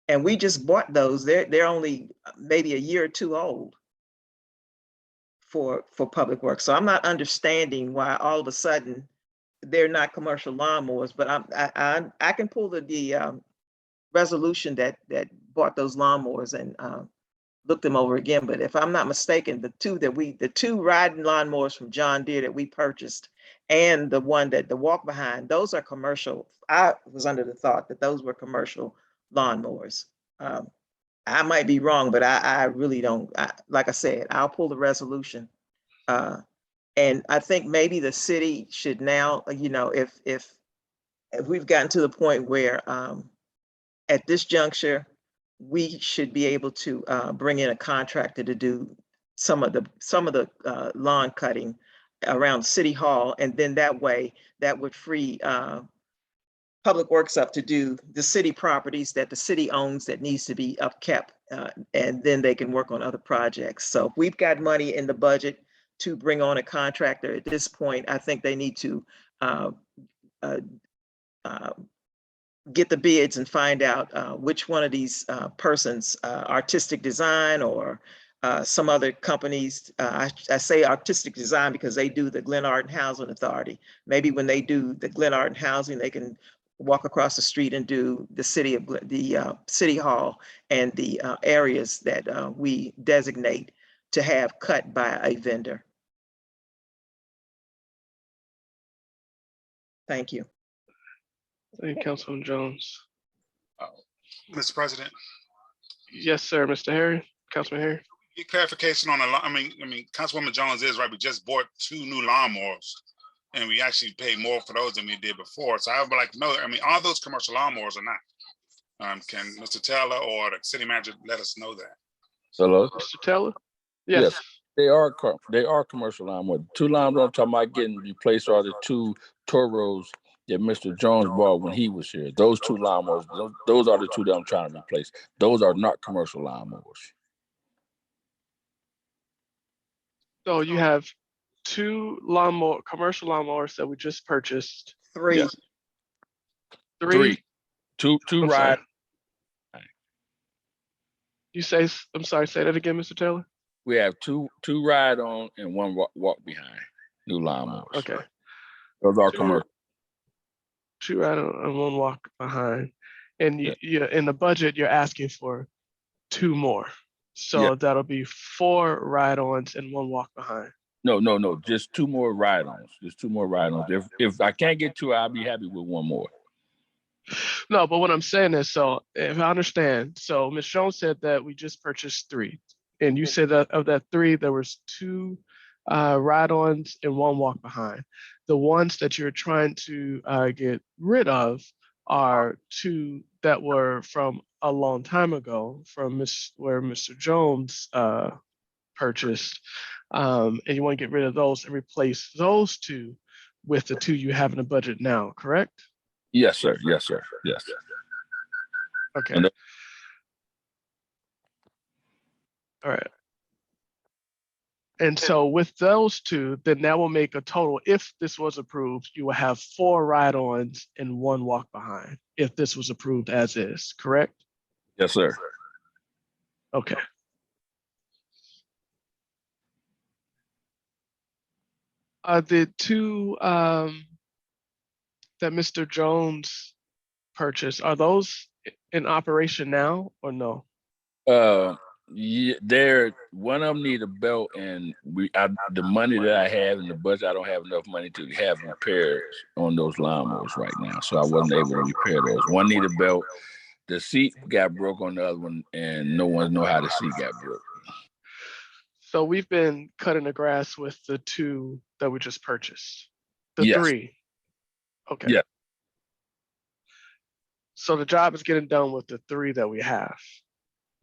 And we just bought those. They're only maybe a year or 2 old for Public Works. So I'm not understanding why all of a sudden they're not commercial lawnmowers, but I can pull the resolution that bought those lawnmowers and look them over again. But if I'm not mistaken, the 2 riding lawnmowers from John Deere that we purchased and the one that the walk behind, those are commercial. I was under the thought that those were commercial lawnmowers. I might be wrong, but I really don't. Like I said, I'll pull the resolution. And I think maybe the city should now, if we've gotten to the point where at this juncture, we should be able to bring in a contractor to do some of the lawn cutting around City Hall, and then that way that would free Public Works up to do the city properties that the city owns that needs to be upkept, and then they can work on other projects. So we've got money in the budget to bring on a contractor. At this point, I think they need to get the bids and find out which one of these persons, Artistic Design or some other companies. I say Artistic Design because they do the Glenarden Housing Authority. Maybe when they do the Glenarden Housing, they can walk across the street and do the City Hall and the areas that we designate to have cut by a vendor. Thank you. Thank you, Councilwoman Jones. Mr. President, Yes, sir, Mr. Harry, Councilman Harry. get clarification on I mean, Councilwoman Jones is right. We just bought 2 new lawnmowers, and we actually paid more for those than we did before. So I would like to know, are those commercial lawnmowers or not? Can Mr. Taylor or the city manager let us know that? Hello? Mr. Taylor? Yes. They are commercial lawnmowers. 2 lawnmowers I'm talking about getting replaced are the 2 Toros that Mr. Jones bought when he was here. Those 2 lawnmowers, those are the 2 that I'm trying to replace. Those are not commercial lawnmowers. So you have 2 commercial lawnmowers that we just purchased. 3. Yes. 3. 2 I'm ride. sorry. I'm sorry, say that again, Mr. Taylor? We have 2 ride on and 1 walk behind. New lawnmowers. Okay. Those are 2 commercial. 2 ride on and 1 walk behind. And you in the budget, you're asking for 2 more. So that'll be 4 ride-ons and 1 walk behind. No. Just 2 more ride-ons. Just 2 more ride-ons. If I can't get 2, I'll be happy with 1 more. No, but what I'm saying is, so if I understand, so Ms. Jones said that we just purchased 3, and you said that of that 3, there was 2 ride-ons and 1 walk behind. The ones that you're trying to get rid of are 2 that were from a long time ago, from where Mr. Jones purchased, and you want to get rid of those and replace those 2 with the 2 you have in the budget now, correct? Yes, sir. Yes. Okay. And All right. And so with those 2, then that will make a total, if this was approved, you will have 4 ride-ons and 1 walk behind, if this was approved as is, correct? Yes, sir. Okay. The 2 that Mr. Jones purchased, are those in operation now or no? Yeah, one of them need a belt, and the money that I have in the budget, I don't have enough money to have repairs on those lawnmowers right now, so I wasn't able to repair those. One need a belt. The seat got broke on the other one, and no one know how the seat got broke. So we've been cutting the grass with the 2 that we just purchased. The Yes. 3. Okay. Yeah. So the job is getting done with the 3 that we have.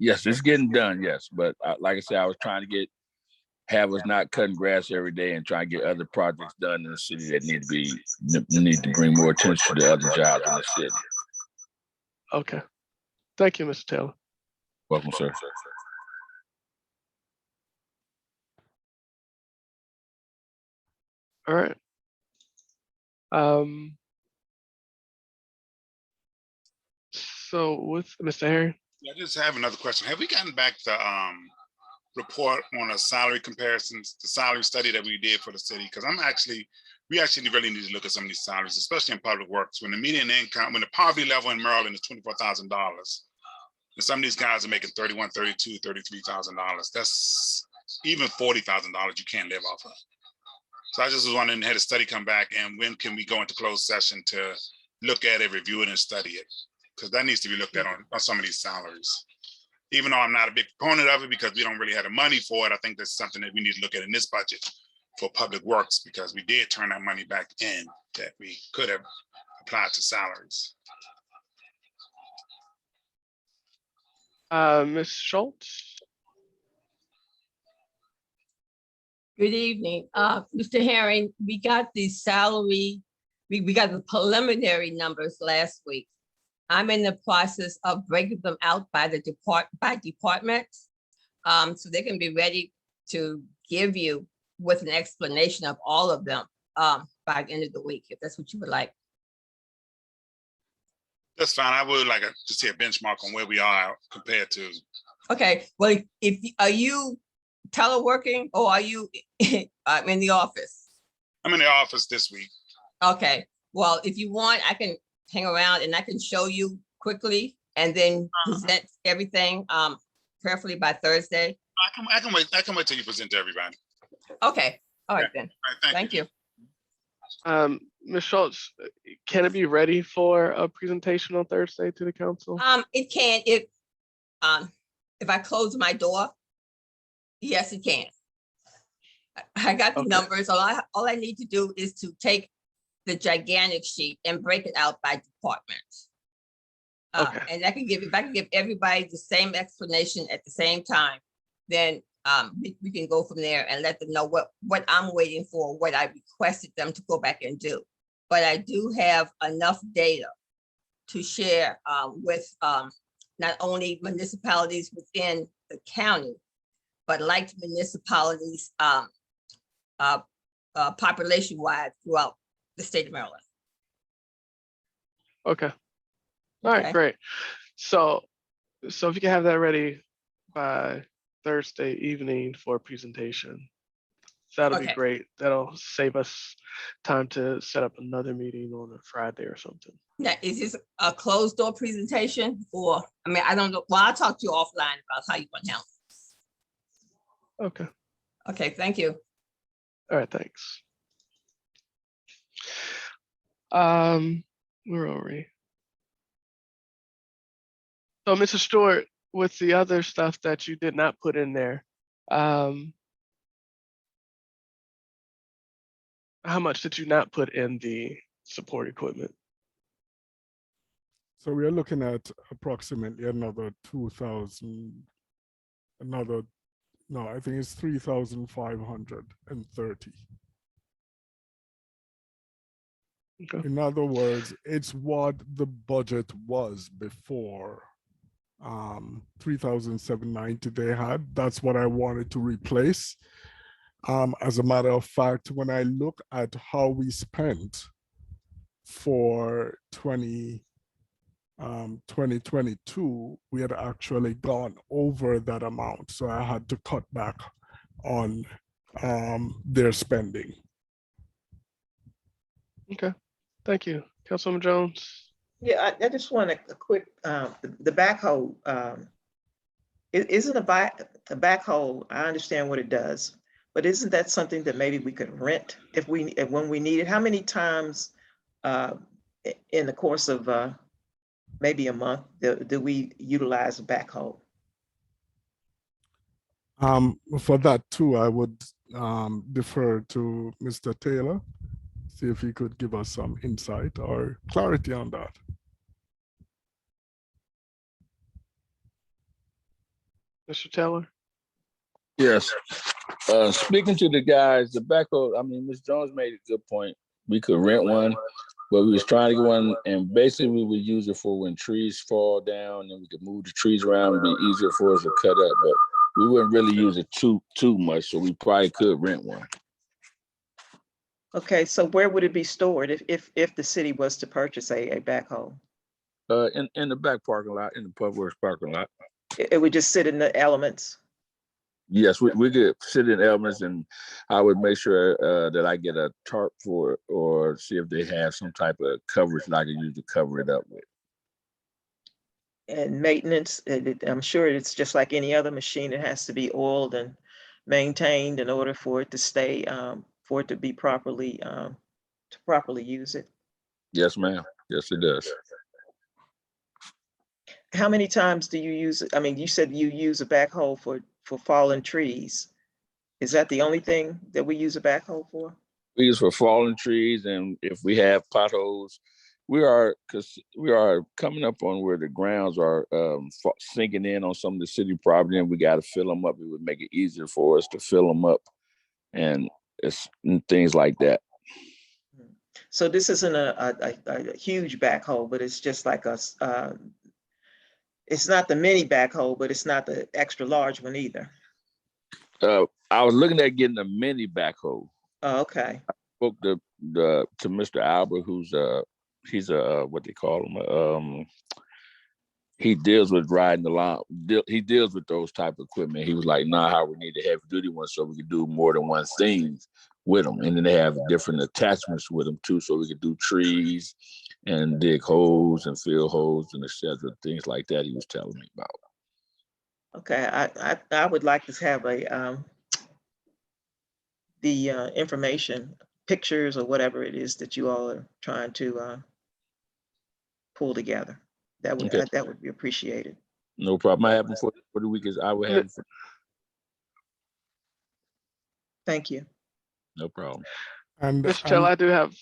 Yes, it's getting done. Yes, but like I said, I was trying to have us not cutting grass every day and try to get other projects done in the city that need to bring more attention to other jobs in the city. Okay. Thank you, Mr. Taylor. Welcome, sir. All right. So with Mr. Harry, I just have another question. Have we gotten back the report on a salary comparisons, the salary study that we did for the city? Because we actually really need to look at some of these salaries, especially in public works. When the median income, when the poverty level in Maryland is $24,000, and some of these guys are making $31,000, $32,000, $33,000. That's even $40,000 you can't live off of. So I just was wondering, had a study come back, and when can we go into closed session to look at it, review it, and study it? Because that needs to be looked at on some of these salaries. Even though I'm not a big proponent of it because we don't really have the money for it, I think that's something that we need to look at in this budget for public works, because we did turn that money back in that we could have applied to salaries. Ms. Schultz. Good evening. Mr. Herring, we got the salary, we got the preliminary numbers last week. I'm in the process of breaking them out by departments. So they can be ready to give you with an explanation of all of them by the end of the week, if that's what you would like. That's fine. I would like to see a benchmark on where we are compared to. Okay, well, are you teleworking or are you in the office? I'm in the office this week. Okay, well, if you want, I can hang around and I can show you quickly and then present everything, preferably by Thursday. I can wait till you present to everybody. Okay, all right then. All right, Thank you. Ms. Schultz, can it be ready for a presentation on Thursday to the council? It can, if I close my door, yes, it can. I got the Okay. numbers. All I need to do is to take the gigantic sheet and break it out by department. Okay. And if I can give everybody the same explanation at the same time, then we can go from there and let them know what I'm waiting for, what I requested them to go back and do. But I do have enough data to share with not only municipalities within the county, but like municipalities population-wide throughout the state of Maryland. Okay. All right, Okay. great. So if you can have that ready by Thursday evening for a presentation, that'll be Okay. great. That'll save us time to set up another meeting on a Friday or something. Now, is this a closed door presentation or, I don't know. Well, I'll talk to you offline about how you want to handle it. Okay. Okay, thank you. All right, thanks. Where are we? So, Mr. Stewart, with the other stuff that you did not put in there, how much did you not put in the support equipment? So we are looking at approximately another 2,000, no, I think it's 3,530. Okay. In other words, it's what the budget was before 3,790 they had. That's what I wanted to replace. As a matter of fact, when I look at how we spent for 2022, we had actually gone over that amount. So I had to cut back on their spending. Okay, thank you. Councilwoman Jones. Yeah, I just want a quick, the backhoe, isn't a backhoe, I understand what it does, but isn't that something that maybe we could rent when we need it? How many times in the course of maybe a month do we utilize a backhoe? For that too, I would defer to Mr. Taylor, see if he could give us some insight or clarity on that. Mr. Taylor. Yes. Speaking to the guys, the backhoe, I mean, Ms. Jones made a good point. We could rent one, but we was trying to get one, and basically we would use it for when trees fall down, and we could move the trees around. It'd be easier for us to cut up, but we wouldn't really use it too much, so we probably could rent one. Okay, so where would it be stored if the city was to purchase a backhoe? In the back parking lot, in the Public Works parking lot. It would just sit in the elements? Yes, we could sit in elements, and I would make sure that I get a tarp for it, or see if they have some type of coverage that I can use to cover it up with. And maintenance, I'm sure it's just like any other machine. It has to be oiled and maintained in order for it to stay, for it to be properly, to properly use it. Yes, ma'am. Yes, it does. How many times do you use it? I mean, you said you use a backhoe for fallen trees. Is that the only thing that we use a backhoe for? We use for fallen trees, and if we have potholes, we are coming up on where the grounds are sinking in on some of the city property, and we got to fill them up. It would make it easier for us to fill them up, and things like that. So this isn't a huge backhoe, but it's just like it's not the mini backhoe, but it's not the extra large one either. I was looking at getting a mini backhoe. Oh, okay. I spoke to Mr. Albert, who's he's a what they call him. He deals with riding the line. He deals with those type of equipment. He was like, "Nah, how we need a heavy duty one so we could do more than one thing with them, and then they have different attachments with them too, so we could do trees and dig holes and fill holes and etc. Things like that." He was telling me about. Okay, I would like to have the information, pictures or whatever it is that you all are trying to pull together. That would Okay. that would be appreciated. No problem. I have them for the week. I will have them for. Thank you. No problem. And, Mr. Taylor, I do have,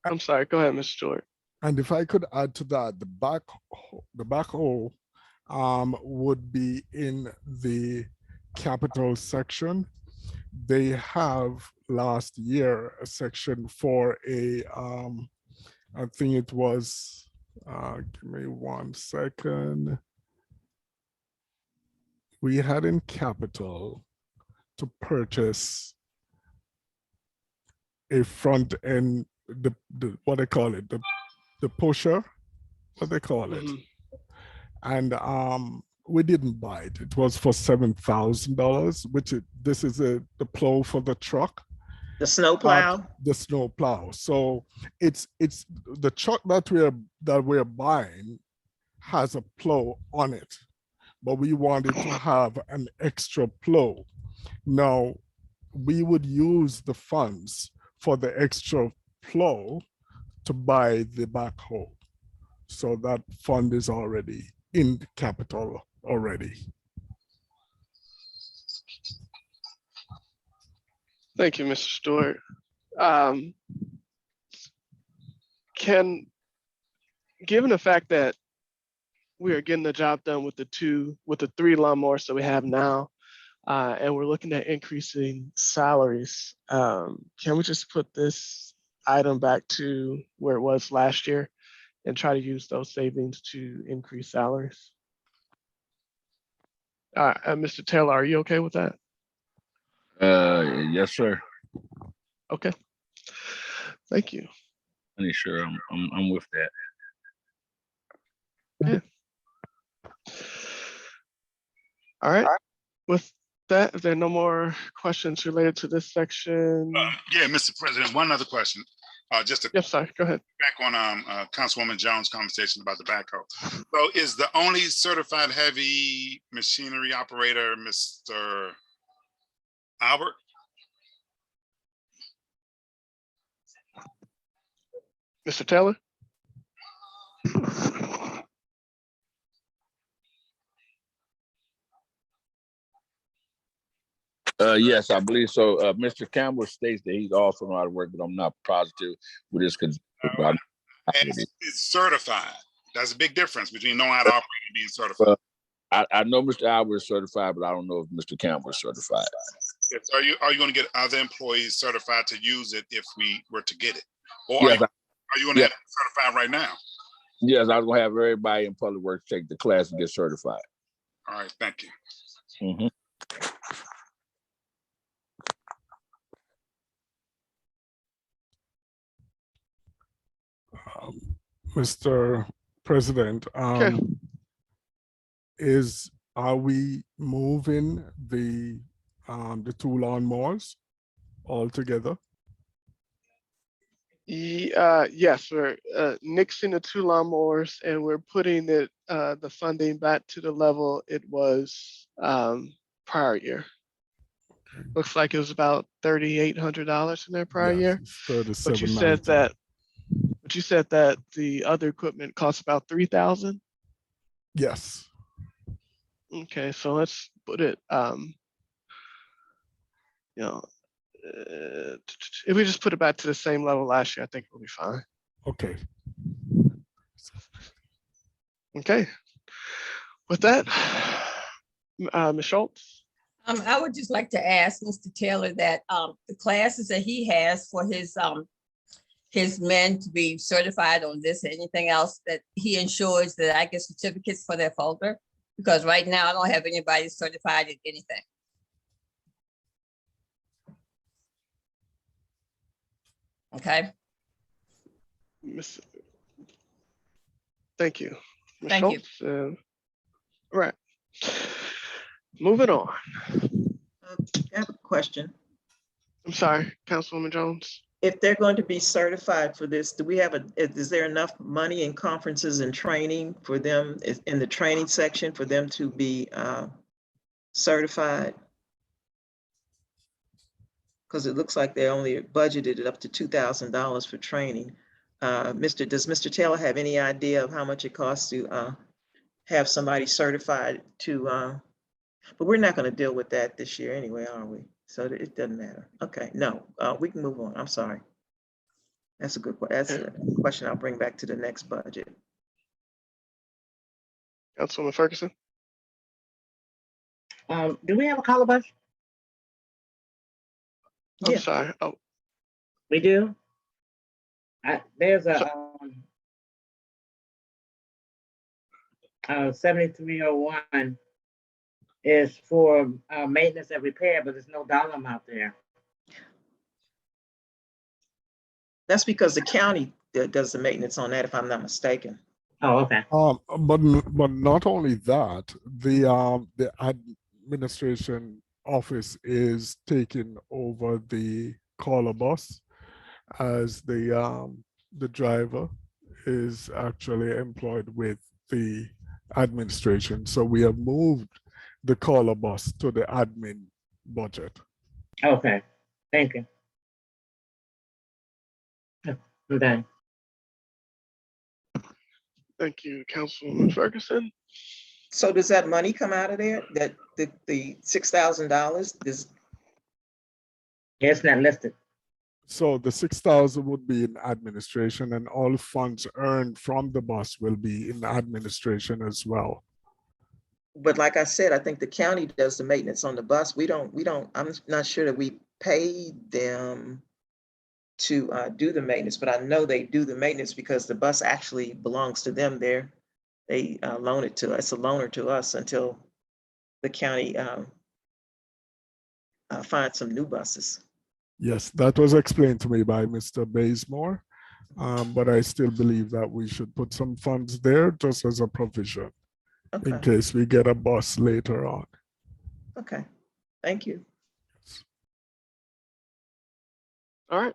I'm sorry, go ahead, Mr. Stewart. and if I could add to that, the backhoe would be in the capital section. They have last year a section for a, I think it was, give me 1 second. We had in capital to purchase a front end, the what they call it, the pusher, what they call it. Mhm. And we didn't buy it. It was for $7,000, which this is the plow for the truck. The snow plow? The snow plow. So it's the truck that we're buying has a plow on it, but we wanted to have an extra plow. Now we would use the funds for the extra plow to buy the backhoe. So that fund is already in the capital already. Thank you, Mr. Stewart. Given the fact that we are getting the job done with the 3 lawnmowers that we have now, and we're looking at increasing salaries, can we just put this item back to where it was last year and try to use those savings to increase salaries? Mr. Taylor, are you okay with that? Yes, sir. Okay. Thank you. Pretty sure I'm with that. All right. With that, if there are no more questions related to this section. Yeah, Mr. President, one other question. Just to Yes, sir. Go ahead. back on Councilwoman Jones' conversation about the backhoe. So is the only certified heavy machinery operator Mr. Albert? Mr. Taylor? Yes, I believe so. Mr. Campbell states that he's also know how to work, but I'm not positive with this because And it's certified. That's a big difference between knowing how to operate and being certified. I know Mr. Albert is certified, but I don't know if Mr. Campbell is certified. Yes, are you gonna get other employees certified to use it if we were to get it? Or Yes, are you gonna yeah. have it certified right now? yes, I was gonna have everybody in Public Works take the class and get certified. All right, thank you. Mhm. Mr. President, Okay. are we moving the two lawnmowers altogether? Yes, we're nixing the two lawnmowers and we're putting it, the funding back to the level it was prior year. Looks like it was about $3,800 in there prior Yes, year. it's But you 3790. said that the other equipment costs about 3,000. Yes. Okay, so let's put it, you know, if we just put it back to the same level last year, I think it'll be fine. Okay. Okay. With that, Ms. Schultz. I would just like to ask Mr. Taylor that the classes that he has for his men to be certified on this or anything else, that he ensures that I get certificates for their folder, because right now I don't have anybody certified in anything. Okay, Thank you. Ms. Thank you. Schultz, right. Moving on. I have a question. I'm sorry, Councilwoman Jones. If they're going to be certified for this, do we have is there enough money in conferences and training for them, in the training section, for them to be certified? Because it looks like they only budgeted it up to $2,000 for training. Does Mr. Taylor have any idea of how much it costs to have somebody certified to, but we're not going to deal with that this year anyway, are we? So it doesn't matter. Okay, no, we can move on. I'm sorry. That's a question I'll bring back to the next budget. Councilwoman Ferguson. Do we have a calabash? I'm Yeah. sorry. Oh, We do? There's a 7301 is for maintenance and repair, but there's no dollar amount there. That's because the county does the maintenance on that, if I'm not mistaken. Oh, okay. But not only that, the administration office is taking over the caller bus, as the driver is actually employed with the administration. So we have moved the caller bus to the admin budget. Okay, thank you. I'm done. thank you, Councilwoman Ferguson. So does that money come out of there? That the $6,000 is? It's not listed. So the 6,000 would be in administration, and all funds earned from the bus will be in administration as well. But like I said, I think the county does the maintenance on the bus. We don't, I'm not sure that we pay them to do the maintenance, but I know they do the maintenance because the bus actually belongs to them there. They loan it to us, a loaner to us until the county finds some new buses. Yes, that was explained to me by Mr. Bazemore, but I still believe that we should put some funds there just as a provision in Okay, case we get a bus later on. okay, thank you. All right.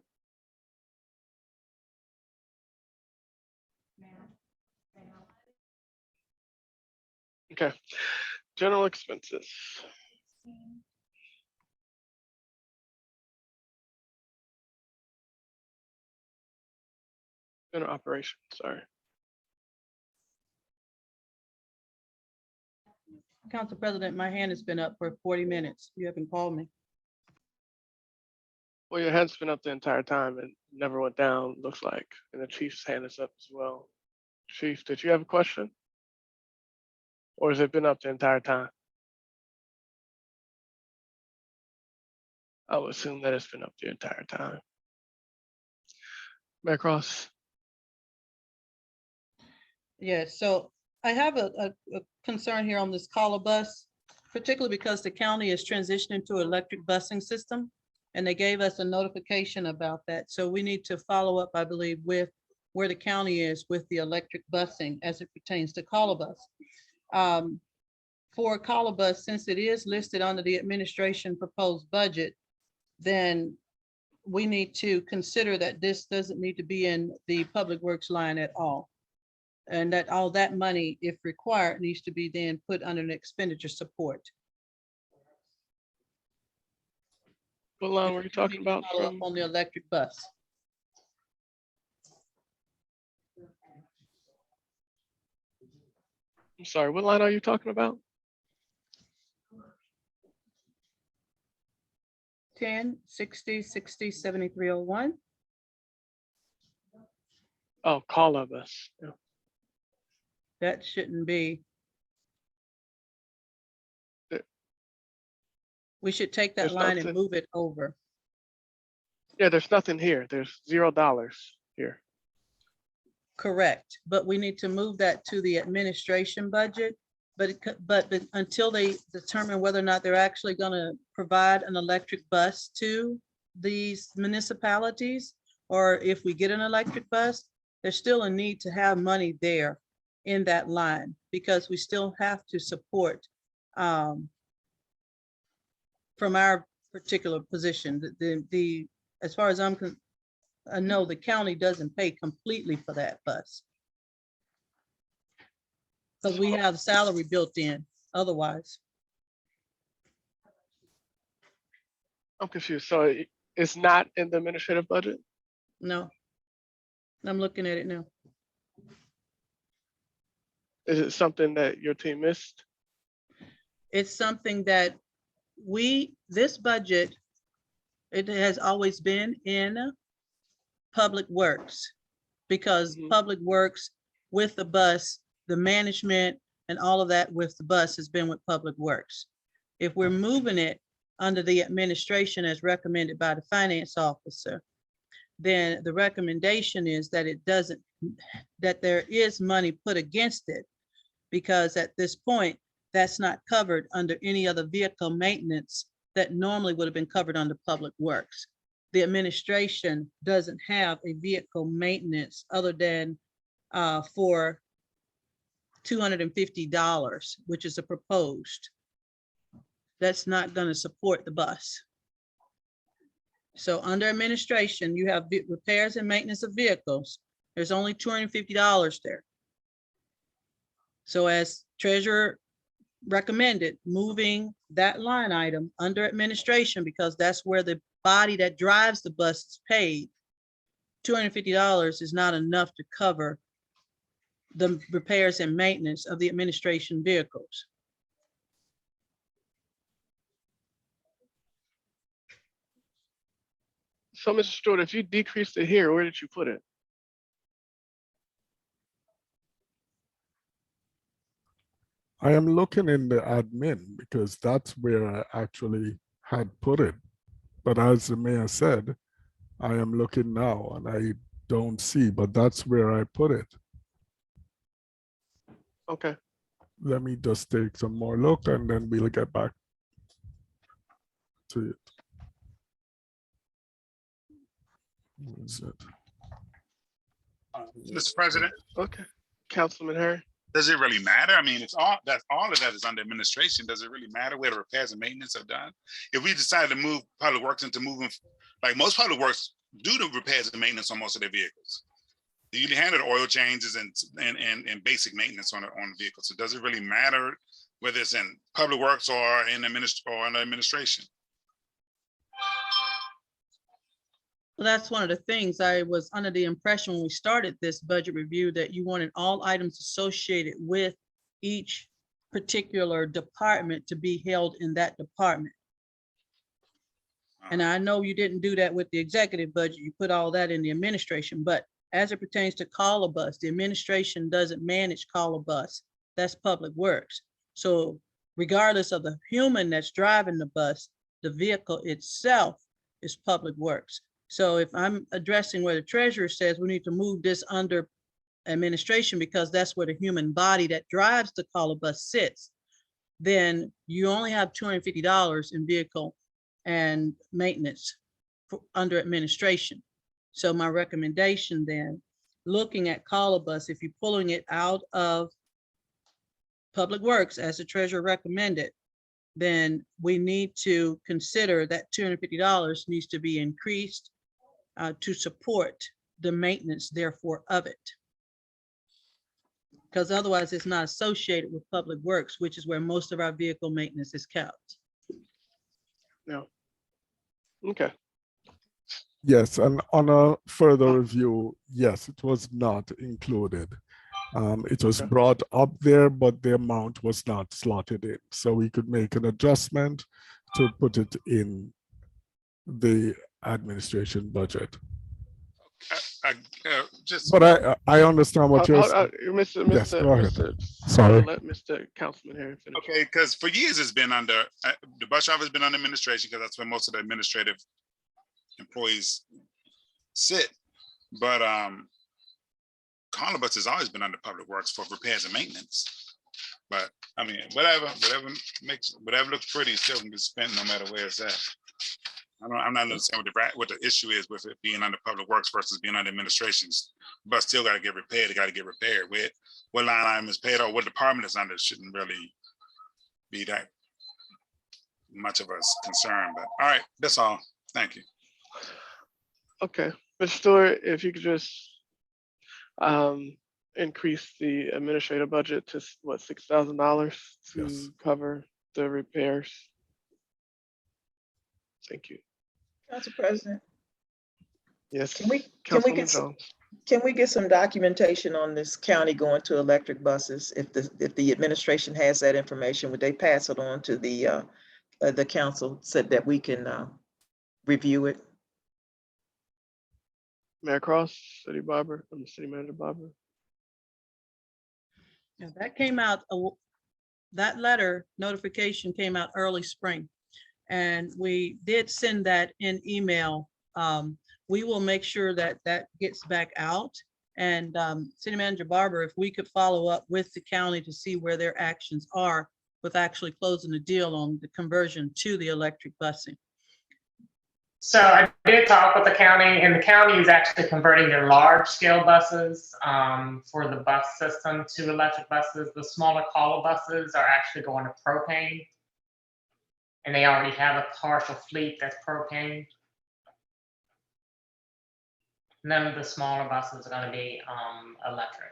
Okay. General expenses. General operations, sorry. Council President, my hand has been up for 40 minutes. You haven't called me. Well, your hand's been up the entire time and never went down, looks like. And the chief's hand is up as well. Chief, did you have a question? Or has it been up the entire time? I would assume that it's been up the entire time. Mayor Cross? Yes, so I have a concern here on this caller bus, particularly because the county is transitioning to electric busing system. And they gave us a notification about that. So we need to follow up, I believe, with where the county is with the electric busing as it pertains to caller bus. For caller bus, since it is listed under the administration proposed budget, then we need to consider that this doesn't need to be in the public works line at all. And that all that money, if required, needs to be then put under an expenditure support. What line were you talking about? Follow up From? on the electric bus. I'm sorry, what line are you talking about? 10, 60, 60, 7301. Oh, call of us. Yeah. That shouldn't be. We should take that There's line and nothing. move it over. Yeah, there's nothing here. There's $0 here. Correct, but we need to move that to the administration budget. But until they determine whether or not they're actually gonna provide an electric bus to these municipalities, or if we get an electric bus, there's still a need to have money there in that line, because we still have to support from our particular position, as far as I know the county doesn't pay completely for that bus. Because we have salary built in otherwise. I'm confused. So it's not in the administrative budget? No. I'm looking at it now. Is it something that your team missed? It's something that this budget, it has always been in Public Works, because Public Works with the bus, the management and all of that with the bus has been with Public Works. If we're moving it under the administration as recommended by the finance officer, then the recommendation is that that there is money put against it, because at this point, that's not covered under any other vehicle maintenance that normally would have been covered under Public Works. The administration doesn't have a vehicle maintenance other than for $250, which is a proposed. That's not going to support the bus. So under administration, you have repairs and maintenance of vehicles. There's only $250 there. So as treasurer recommended, moving that line item under administration, because that's where the body that drives the bus is paid, $250 is not enough to cover the repairs and maintenance of the administration vehicles. So Mr. Stewart, if you decreased it here, where did you put it? I am looking in the admin because that's where I actually had put it. But as the mayor said, I am looking now and I don't see, but that's where I put it. Okay. Let me just take some more look and then we'll get back to it. Where is it? Mr. President, Okay. Councilman Harry? does it really matter? I mean, all of that is under administration. Does it really matter where the repairs and maintenance are done? If we decide to move Public Works into moving, like most Public Works do the repairs and maintenance on most of their vehicles. They usually handle the oil changes and basic maintenance on the vehicle. So does it really matter whether it's in Public Works or in administration? Well, that's one of the things. I was under the impression when we started this budget review that you wanted all items associated with each particular department to be held in that department. And I know you didn't do that with the executive budget. You put all that in the administration, but as it pertains to Caller Bus, the administration doesn't manage Caller Bus. That's Public Works. So regardless of the human that's driving the bus, The vehicle itself is Public Works. So if I'm addressing where the treasurer says we need to move this under administration because that's where the human body that drives the caller bus sits, then you only have $250 in vehicle and maintenance under administration. So my recommendation then, looking at caller bus, if you're pulling it out of Public Works as the treasurer recommended, then we need to consider that $250 needs to be increased to support the maintenance therefore of it. Because otherwise it's not associated with Public Works, which is where most of our vehicle maintenance is kept. No. Okay. Yes, and on a further review, yes, it was not included. It was Okay. brought up there, but the amount was not slotted in. So we could make an adjustment to put it in the administration budget. Just, But I understand what you're saying. Mr. Yes, go ahead. Mr. Sorry. Let Mr. Councilman Harry finish. okay, because for years it's been under, the bus shop has been under administration because that's where most of the administrative employees sit. But Caller Bus has always been under Public Works for repairs and maintenance. But I mean, whatever looks pretty still can be spent no matter where it's at. I'm not understanding what the issue is with it being under Public Works versus being under administrations. But still got to get repaired. It got to get repaired. With what line item is paid or what department is under shouldn't really be that much of a concern. But all right, that's all. Thank you. Okay, Mr. Stewart, if you could just increase the administrative budget to what, $6,000 to Yes. cover the repairs. Thank you. Council President, Yes, can we Councilwoman get Jones. can we get some documentation on this county going to electric buses? If the administration has that information, would they pass it on to the council so that we can review it? Mayor Cross, City Barber, I'm City Manager Barber. Yeah, that came out, that letter notification came out early spring. And we did send that in email. We will make sure that that gets back out. And City Manager Barber, if we could follow up with the county to see where their actions are with actually closing the deal on the conversion to the electric busing. So I did talk with the county, and the county is actually converting their large scale buses for the bus system to electric buses. The smaller caller buses are actually going to propane. And they already have a partial fleet that's propane. None of the smaller buses are going to be electric.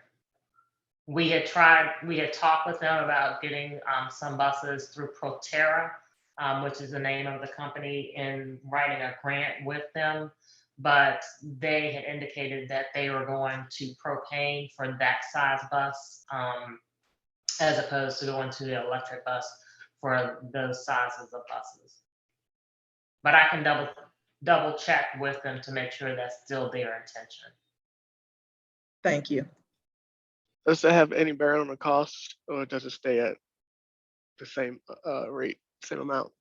We had talked with them about getting some buses through Proterra, which is the name of the company, and writing a grant with them. But they had indicated that they were going to propane for that size bus, as opposed to going to the electric bus for those sizes of buses. But I can double check with them to make sure that's still their intention. Thank you. Does it have any bearing on the cost, or does it stay at the same rate, same amount?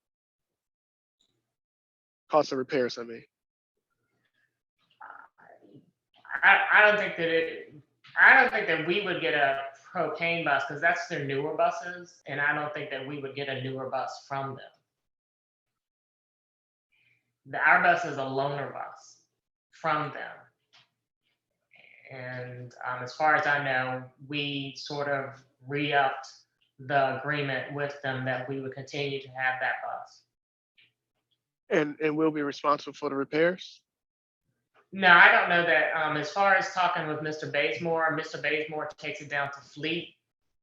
Cost of repairs, I mean. I don't think that we would get a propane bus, because that's their newer buses, and I don't think that we would get a newer bus from them. Our bus is a loaner bus from them. And as far as I know, we sort of re-upped the agreement with them that we would continue to have that bus. And we'll be responsible for the repairs? No, I don't know that. As far as talking with Mr. Bazemore takes it down to Fleet.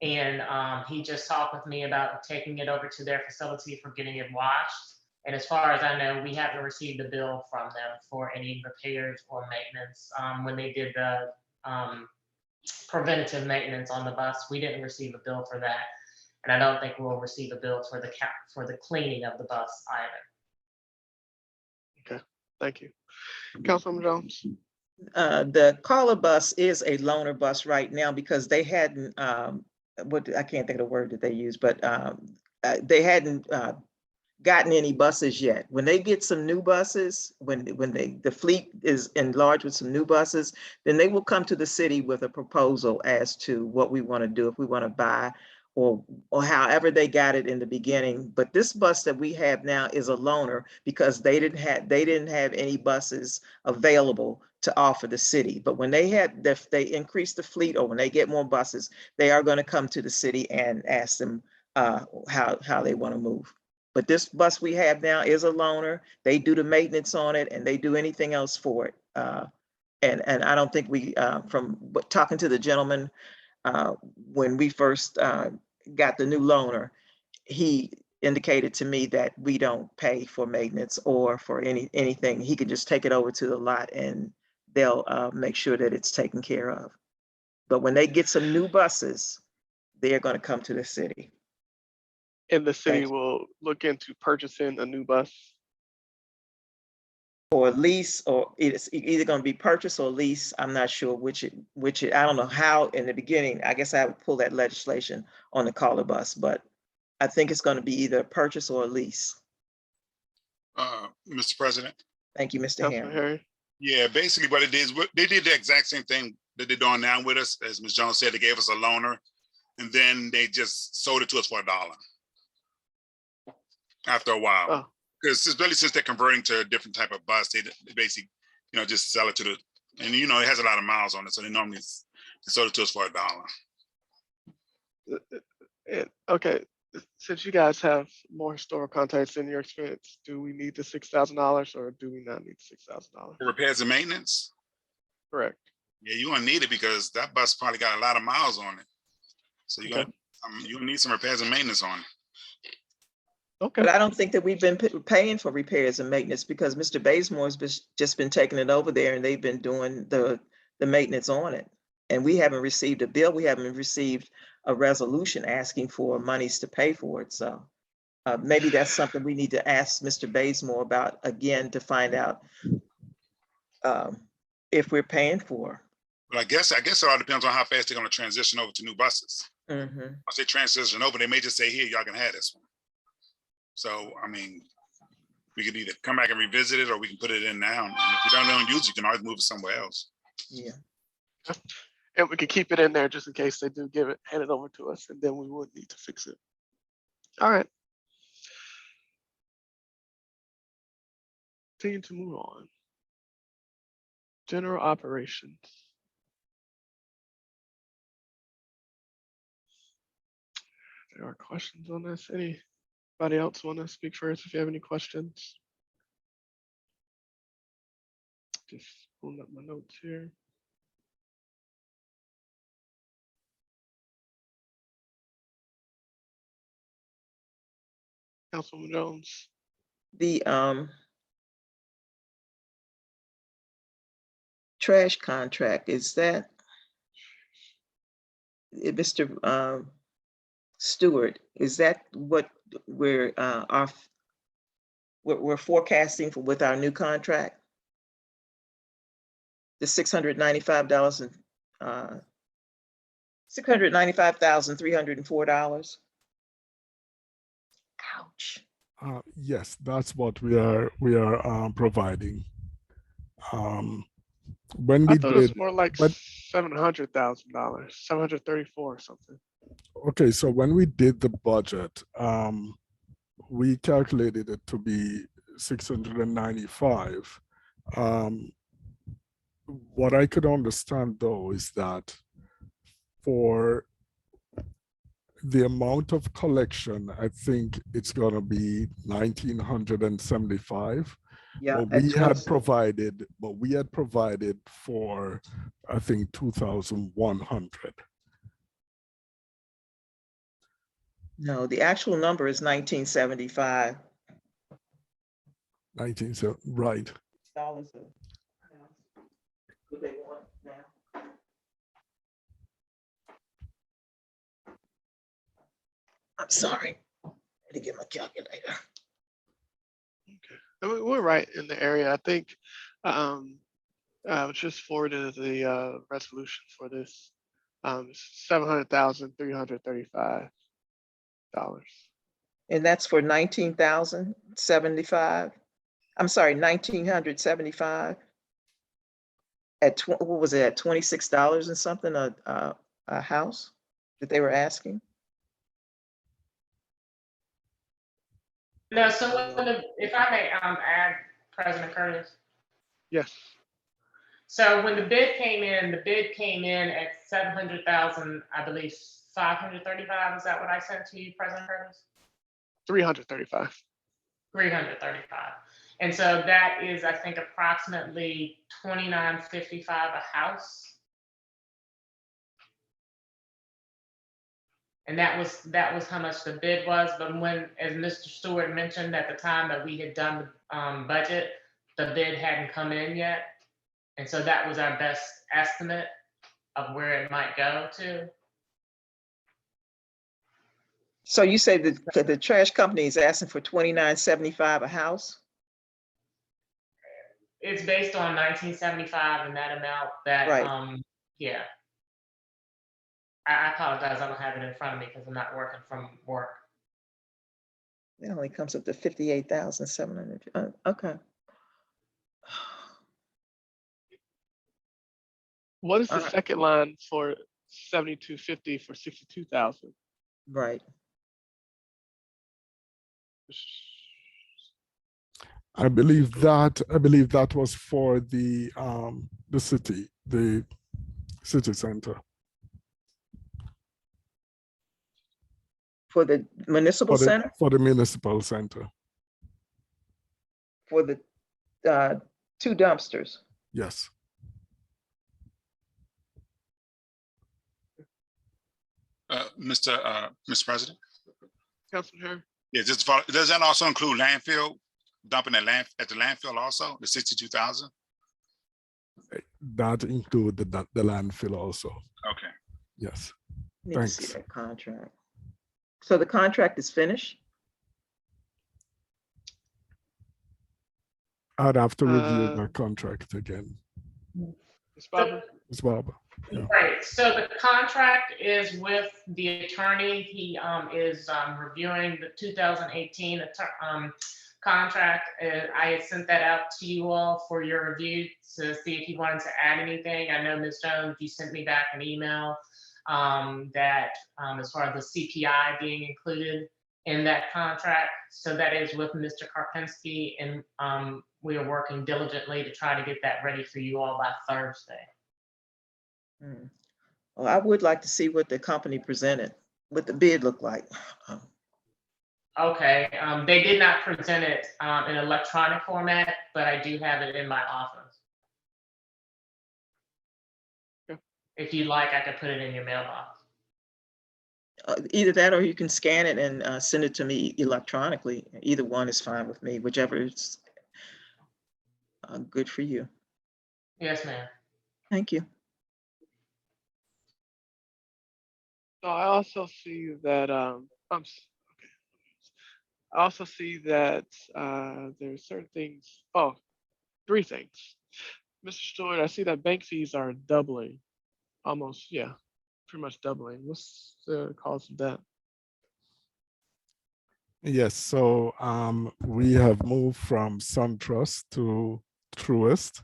And he just talked with me about taking it over to their facility for getting it washed. And as far as I know, we haven't received a bill from them for any repairs or maintenance. When they did the preventative maintenance on the bus, we didn't receive a bill for that. And I don't think we'll receive a bill for the cleaning of the bus either. Okay, thank you. Councilwoman Jones? The caller bus is a loaner bus right now because they hadn't, I can't think of the word that they use, but they hadn't gotten any buses yet. When they get some new buses, when the fleet is enlarged with some new buses, then they will come to the city with a proposal as to what we want to do, if we want to buy or however they got it in the beginning. But this bus that we have now is a loaner because they didn't have any buses available to offer the city. But when they increase the fleet, or when they get more buses, they are going to come to the city and ask them how they want to move. But this bus we have now is a loaner. They do the maintenance on it and they do anything else for it. And I don't think we, from talking to the gentleman, when we first got the new loaner, he indicated to me that we don't pay for maintenance or for anything. He could just take it over to the lot and they'll make sure that it's taken care of. But when they get some new buses, they're going to come to the city. And the city Thank you. will look into purchasing a new bus. Or lease, or it's either going to be purchase or lease. I'm not sure which I don't know how in the beginning. I guess I would pull that legislation on the caller bus, but I think it's going to be either a purchase or a lease. Mr. President. Thank you, Mr. Councilman Hammond. Harry. Yeah, basically what it is, they did the exact same thing that they're doing now with us. As Ms. Jones said, they gave us a loaner and then they just sold it to us for $1 after a while. Oh. Because especially since they're converting to a different type of bus, they basically, just sell it to and it has a lot of miles on it. So they normally sold it to us for $1. Okay, since you guys have more historical context in your experience, do we need the $6,000 or do we not need $6,000? Repairs and maintenance? Correct. Yeah, you're gonna need it because that bus probably got a lot of miles on it. So you're Okay. gonna need some repairs and maintenance on it. Okay. But I don't think that we've been paying for repairs and maintenance because Mr. Bazemore's just been taking it over there and they've been doing the maintenance on it. And we haven't received a bill. We haven't received a resolution asking for monies to pay for it. So maybe that's something we need to ask Mr. Bazemore about again to find out if we're paying for. But I guess it all depends on how fast they're gonna transition over to new buses. Mm-hmm. Once they transition over, they may just say, here, y'all can have this one. So, I mean, we could either come back and revisit it or we can put it in now. And if you don't use it, you can always move it somewhere else. Yeah. And we could keep it in there just in case they do hand it over to us, and then we would need to fix it. All right. Continue to move on. General operations. There are questions on this. Anybody else want to speak first if you have any questions? Just pulling up my notes here. Councilwoman Jones. The trash contract, is that Mr. Stewart, is that what we're forecasting for with our new contract? The $695 and $695,304. Ouch. Yes, that's what we are providing. When I we thought it was did, more like $700,000, 734 or something. okay, so when we did the budget, we calculated it to be 695. What I could understand though is that for the amount of collection, I think it's gonna be 1,975. Yeah. But we had provided for, I think, 2,100. No, the actual number is 1975. 19, so right. Dollars. What they want now. I'm sorry. I had to get my calculator. I mean, we're right in the area. I think I was just forwarded the resolution for this. $700,335. And that's for 19,075. I'm sorry, 1,975. At what was it, at $26 and something a house that they were asking? No, so if I may add, President Curtis. Yes, So when the bid came in at 700,000, I believe 535. Is that what I sent to you, President Curtis? 335. 335. And so that is, I think, approximately $29.55 a house. And that was how much the bid was. But when, as Mr. Stewart mentioned at the time that we had done the budget, the bid hadn't come in yet. And so that was our best estimate of where it might go to. So you say that the trash company is asking for $29.75 a house? It's based on 1975 and that amount that, Right. yeah. I apologize, I don't have it in front of me because I'm not working from work. It only comes up to 58,700. Okay. What is the Alright. second line for 7250 for 62,000? Right. I believe that was for the city center. For the municipal center, For the municipal center. for the 2 dumpsters. Yes. Mr. President? Councilman Harris? Yeah, just to follow, does that also include landfill, dumping at the landfill also, the 62,000? That include the landfill also. Okay. Yes. Need to see Thanks. that contract. So the contract is finished? I'd have to review Uh, the contract again. Ms. Barber? Ms. Barber. Yeah. Right, so the contract is with the attorney. He is reviewing the 2018 contract. I had sent that out to you all for your review to see if you wanted to add anything. I know, Ms. Jones, you sent me back an email that as far as the CPI being included in that contract. So that is with Mr. Karpinski, and we are working diligently to try to get that ready for you all by Thursday. Well, I would like to see what the company presented, what the bid looked like. Okay, they did not present it in electronic format, but I do have it in my office. Okay. If you'd like, I could put it in your mailbox. Either that or you can scan it and send it to me electronically. Either one is fine with me, whichever is good for you. Yes, ma'am. Thank you. So I also see that okay. I also see that there's certain things. Oh, 3 things. Mr. Stewart, I see that bank fees are doubling, almost, yeah, pretty much doubling. What's the cause of that? Yes, so we have moved from SunTrust to Truist,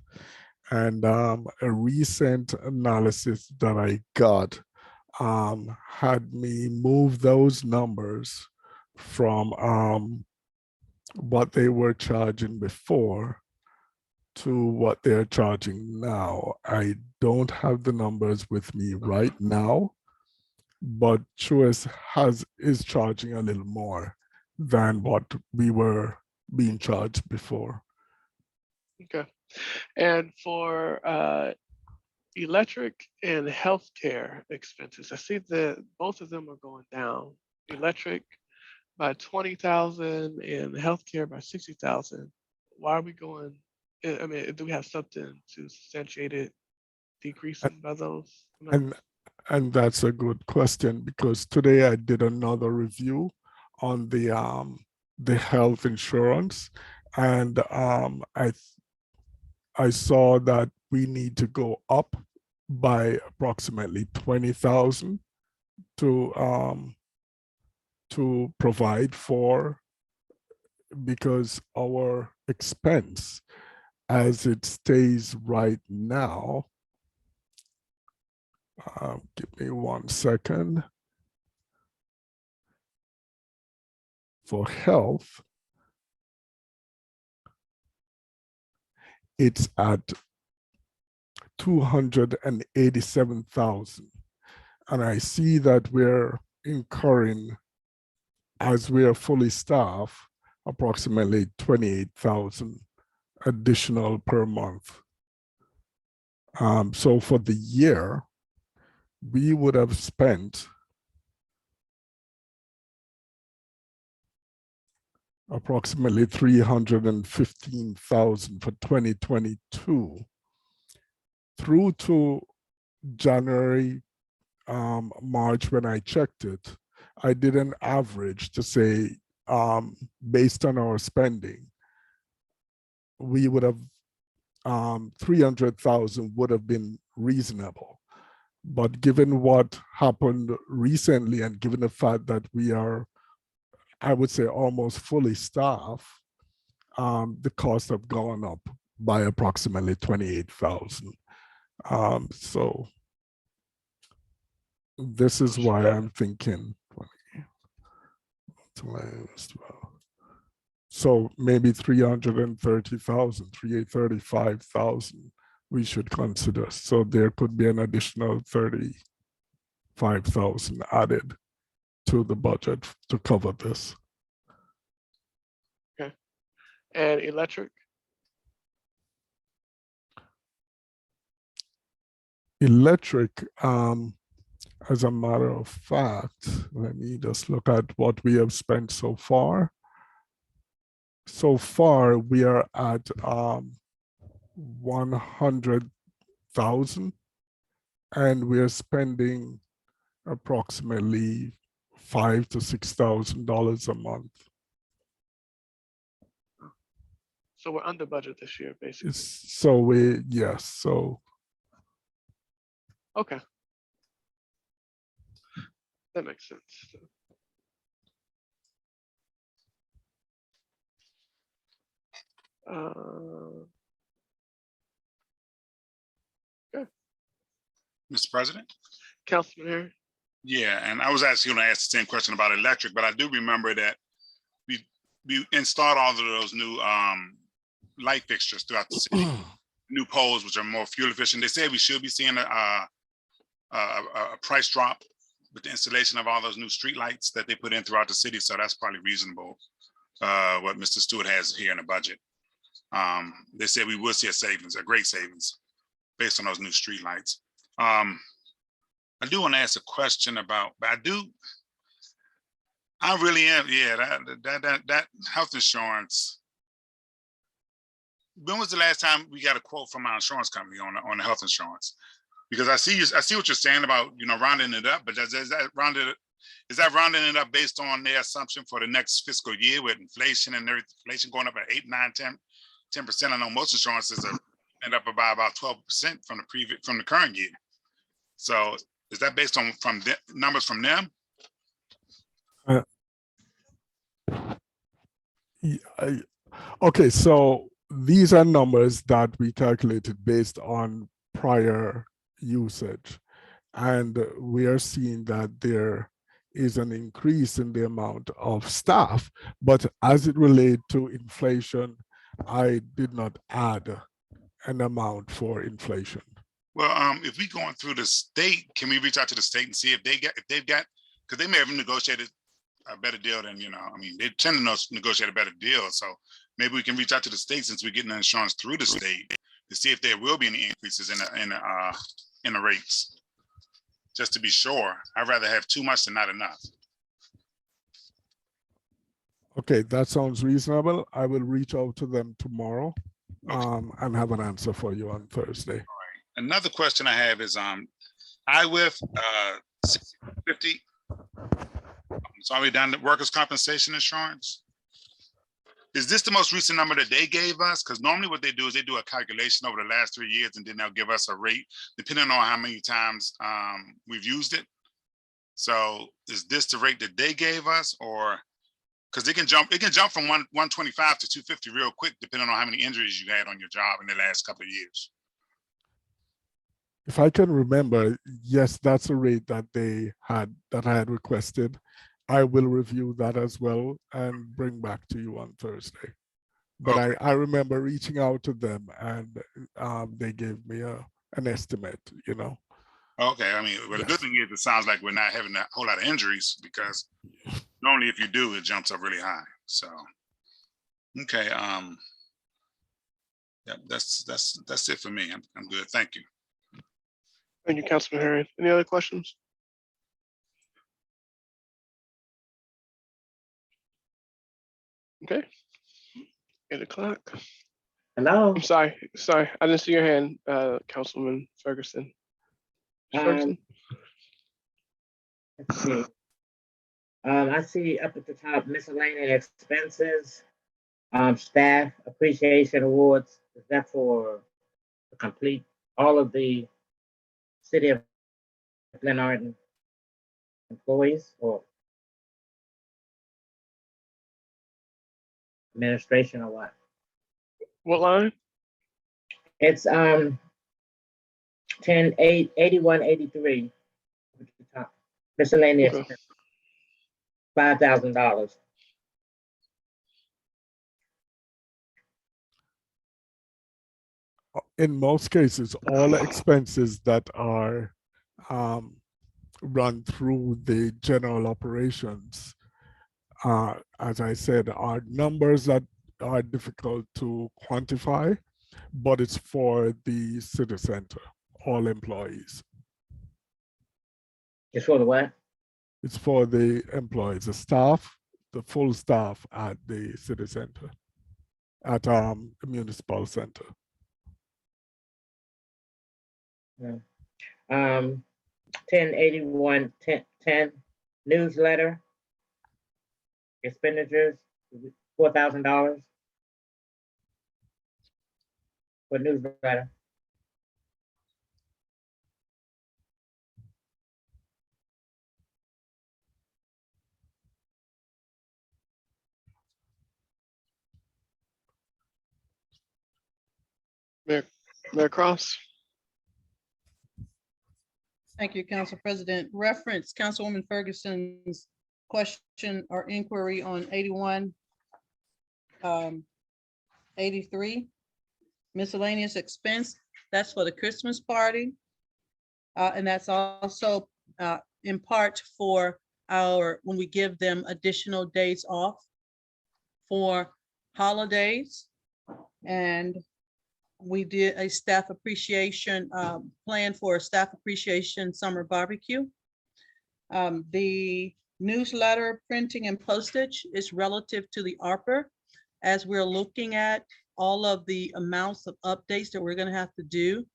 and a recent analysis that I got had me move those numbers from what they were charging before to what they're charging now. I don't have the numbers with me right now, but Truist is charging a little more than what we were being charged before. Okay. And for electric and healthcare expenses, I see that both of them are going down. Electric by 20,000 and healthcare by 60,000. Why are we going? I mean, do we have something to substantiate it decreasing by those amounts? And that's a good question, because today I did another review on the health insurance, and I saw that we need to go up by approximately 20,000 to to provide for, because our expense as it stays right now, give me 1 second. For health, it's at 287,000. And I see that we're incurring, as we are fully staffed, approximately 28,000 additional per month. So for the year, we would have spent approximately 315,000 for 2022 through to January, March. When I checked it, I did an average to say, based on our spending, we would have 300,000 would have been reasonable. But given what happened recently, and given the fact that we are, I would say, almost fully staffed, the costs have gone up by approximately 28,000. So this is why I'm thinking 20 times 12. So maybe 330,000, 335,000 we should consider. So there could be an additional 35,000 added to the budget to cover this. Okay. And electric? Electric, as a matter of fact, let me just look at what we have spent so far. So far, we are at 100,000, and we are spending approximately $5,000 to $6,000 a month. So we're under budget this year, basically. So we, yes, so. Okay. That makes sense. Okay. Mr. President? Councilman Harris? Yeah, and I was actually going to ask the same question about electric, but I do remember that we installed all of those new light fixtures throughout the city, new poles, which are more fuel efficient. They said we should be seeing a price drop with the installation of all those new street lights that they put in throughout the city. So that's probably reasonable, what Mr. Stewart has here in the budget. They said we will see a savings, a great savings, based on those new street lights. I do want to ask a question about, but I really am, yeah, that health insurance. When was the last time we got a quote from our insurance company on the health insurance? Because I see what you're saying about, rounding it up, but is that rounding it up based on their assumption for the next fiscal year with inflation and everything, inflation going up at 8, 9, 10%? I know most insurances end up by about 12% from the current year. So is that based on numbers from them? Okay, so these are numbers that we calculated based on prior usage, and we are seeing that there is an increase in the amount of staff, but as it relates to inflation, I did not add an amount for inflation. Well, if we going through the state, can we reach out to the state and see if they've got, because they may have negotiated a better deal than, they tend to negotiate a better deal. So maybe we can reach out to the state, since we're getting the insurance through the state, to see if there will be any increases in the rates. Just to be sure. I'd rather have too much than not enough. Okay, that sounds reasonable. I will reach out to them tomorrow, and have an answer for you on Thursday. Another question I have is IWIF 650. It's already done the workers' compensation insurance. Is this the most recent number that they gave us? Because normally what they do is they do a calculation over the last 3 years, and then they'll give us a rate depending on how many times we've used it. So is this the rate that they gave us, or because it can jump from 125 to 250 real quick, depending on how many injuries you had on your job in the last couple of years. If I can remember, yes, that's a rate that I had requested. I will review that as well and bring back to you on Thursday. But Okay. I remember reaching out to them, and they gave me an estimate, Okay, I mean, but the good Yes. thing is it sounds like we're not having a whole lot of injuries, because normally if you do, it jumps up really high. So, okay, yeah, that's it for me. I'm good. Thank you. Thank you, Councilman Harris. Any other questions? Okay. 8 o'clock. Hello? I'm sorry. I didn't see your hand, Councilman Ferguson. Ferguson? Let's see. I see up at the top miscellaneous expenses, staff appreciation awards. Is that for the complete, all of the city of Glenarden employees or administration or what? What line? It's 8183 at the top. Miscellaneous Okay. expenses, $5,000. In most cases, all expenses that are run through the general operations, as I said, are numbers that are difficult to quantify, but it's for the city center, all employees. It's for the what? It's for the employees, the staff, the full staff at the city center, at the municipal center. 1081 10 newsletter expenditures, $4,000 for newsletter. Mayor Cross? Thank you, Council President. Reference Councilwoman Ferguson's question or inquiry on 81, 83 miscellaneous expense. That's for the Christmas party. And that's also in part for when we give them additional days off for holidays. And we did a staff appreciation plan for a staff appreciation summer barbecue. The newsletter printing and postage is relative to the ARPA, as we're looking at all of the amounts of updates that we're going to have to do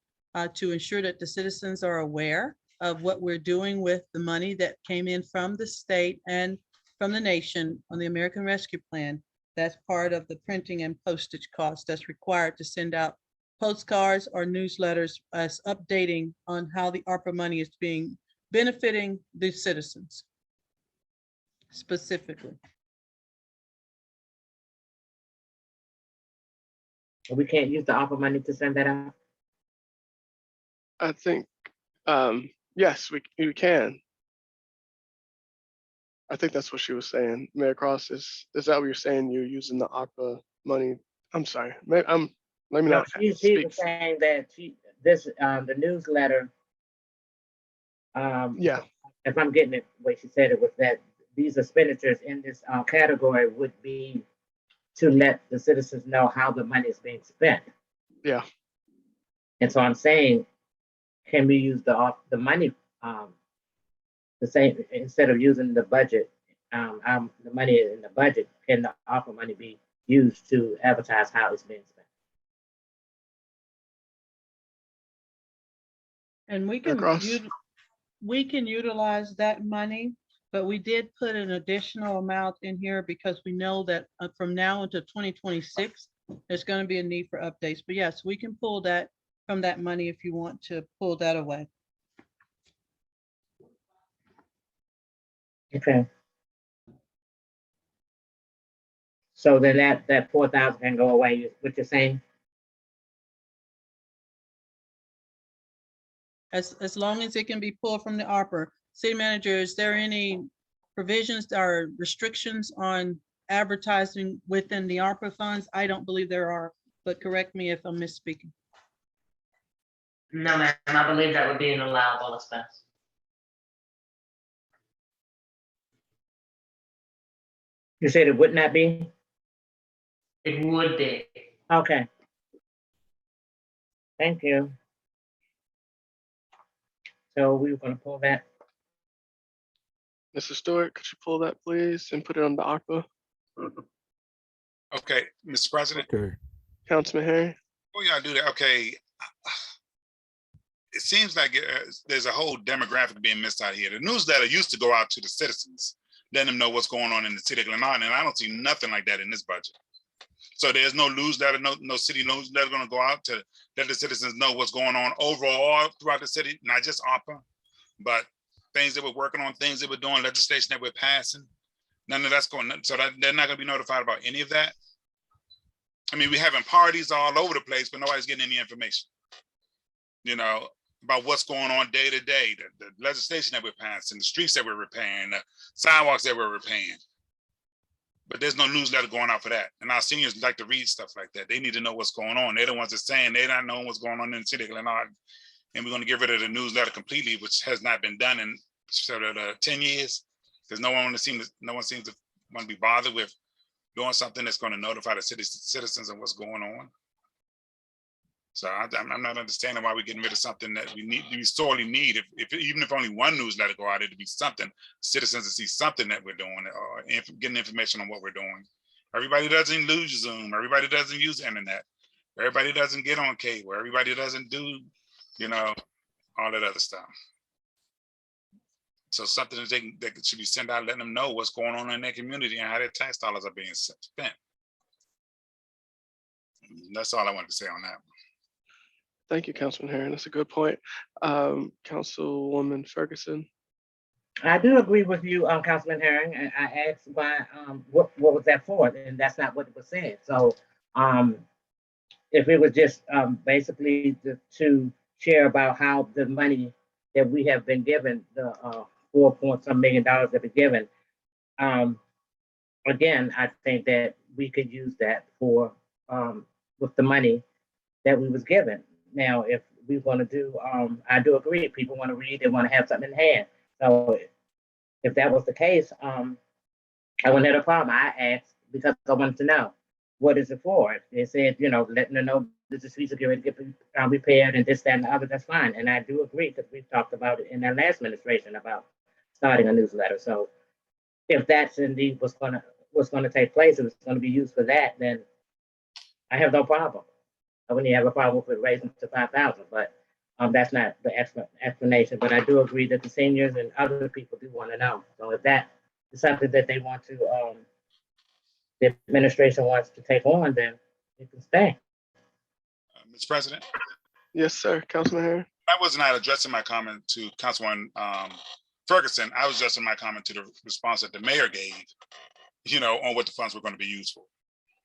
to ensure that the citizens are aware of what we're doing with the money that came in from the state and from the nation on the American Rescue Plan. That's part of the printing and postage cost that's required to send out postcards or newsletters as updating on how the ARPA money is benefiting the citizens specifically. We can't use the ARPA money to send that out? I think, yes, we can. I think that's what she was saying. Mayor Cross, is that what you're saying? You're using the ARPA money? I'm sorry. Let me No, not she speak. was saying that the newsletter, Yeah, if I'm getting it, the way she said it was that these expenditures in this category would be to let the citizens know how the money is being spent. yeah. And so I'm saying, can we use the money the same, instead of using the budget, the money in the budget, can the ARPA money be used to advertise how it's being spent? And we Mayor Cross? can utilize that money, but we did put an additional amount in here because we know that from now until 2026, there's going to be a need for updates. But yes, we can pull that from that money if you want to pull that away. Okay. So then that 4,000 can go away, what you're saying? As long as it can be pulled from the ARPA. City manager, is there any provisions or restrictions on advertising within the ARPA funds? I don't believe there are, but correct me if I'm misspeaking. No, ma'am, I believe that would be an allowable expense. You said it would not be? It would be. Okay. Thank you. So we were gonna pull that. Mr. Stewart, could you pull that, please, and put it on the ARPA? Okay, Mr. President, Okay. Councilman Harry? before y'all do that, okay. It seems like there's a whole demographic being missed out here. The newsletter used to go out to the citizens, letting them know what's going on in the city of Glenarden, and I don't see nothing like that in this budget. So there's no newsletter, no city newsletter gonna go out to let the citizens know what's going on overall throughout the city, not just ARPA, but things that we're working on, things that we're doing, legislation that we're passing. None of that's going, so that they're not gonna be notified about any of that. I mean, we're having parties all over the place, but nobody's getting any information, you know, about what's going on day to day, the legislation that we're passing, the streets that we're repairing, the sidewalks that we're repairing. But there's no newsletter going out for that. And our seniors like to read stuff like that. They need to know what's going on. They're the ones that's saying they're not knowing what's going on in the city of Glenarden. And we're going to get rid of the newsletter completely, which has not been done in sort of 10 years. Because no one seems to want to be bothered with doing something that's going to notify the citizens of what's going on. So I'm not understanding why we're getting rid of something that we sorely need. Even if only one newsletter go out, it'd be something citizens to see something that we're doing or getting information on what we're doing. Everybody doesn't use Zoom. Everybody doesn't use internet. Everybody doesn't get on cable. Everybody doesn't do, you know, all that other stuff. So something that should be sent out, letting them know what's going on in their community and how their tax dollars are being spent. That's all I wanted to say on that. Thank you, Councilman Harry. That's a good point. Councilwoman Ferguson? I do agree with you, Councilman Herring, and I asked why, what was that for? And that's not what it was said. So, if it was just basically to share about how the money that we have been given, the $4 million that we're given, again, I think that we could use that for with the money that we was given. Now, if we want to do, I do agree, people want to read, they want to have something in hand. So if that was the case, I wouldn't have a problem. I asked because I wanted to know, what is it for? They said, you know, letting them know that the streets are going to get repaired and this, that, and the other, that's fine. And I do agree because we've talked about it in our last administration about starting a newsletter. So if that's indeed what's going to take place, if it's going to be used for that, then I have no problem. I wouldn't have a problem with raising to 5,000, but that's not the explanation. But I do agree that the seniors and other people do want to know. So if that is something that they want to, the administration wants to take on, then it can stay. Mr. President? Yes, sir. Councilman Harry? I was not addressing my comment to Councilwoman Ferguson. I was addressing my comment to the response that the mayor gave, you know, on what the funds were going to be used for.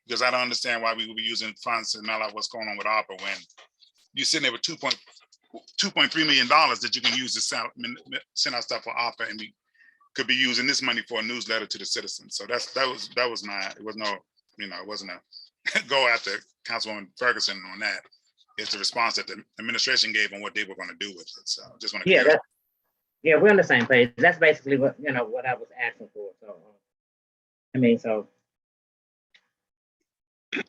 Because I don't understand why we would be using funds to mail out what's going on with ARPA when you're sitting there with $2.3 million that you can use to send out stuff for ARPA, and we could be using this money for a newsletter to the citizens. So that was my, it was no, you know, it wasn't a go after Councilwoman Ferguson on that. It's the response that the administration gave on what they were going to do with it. So just want to yeah, we're on the same page. That's basically what, you know, what I was asking for. So I mean, so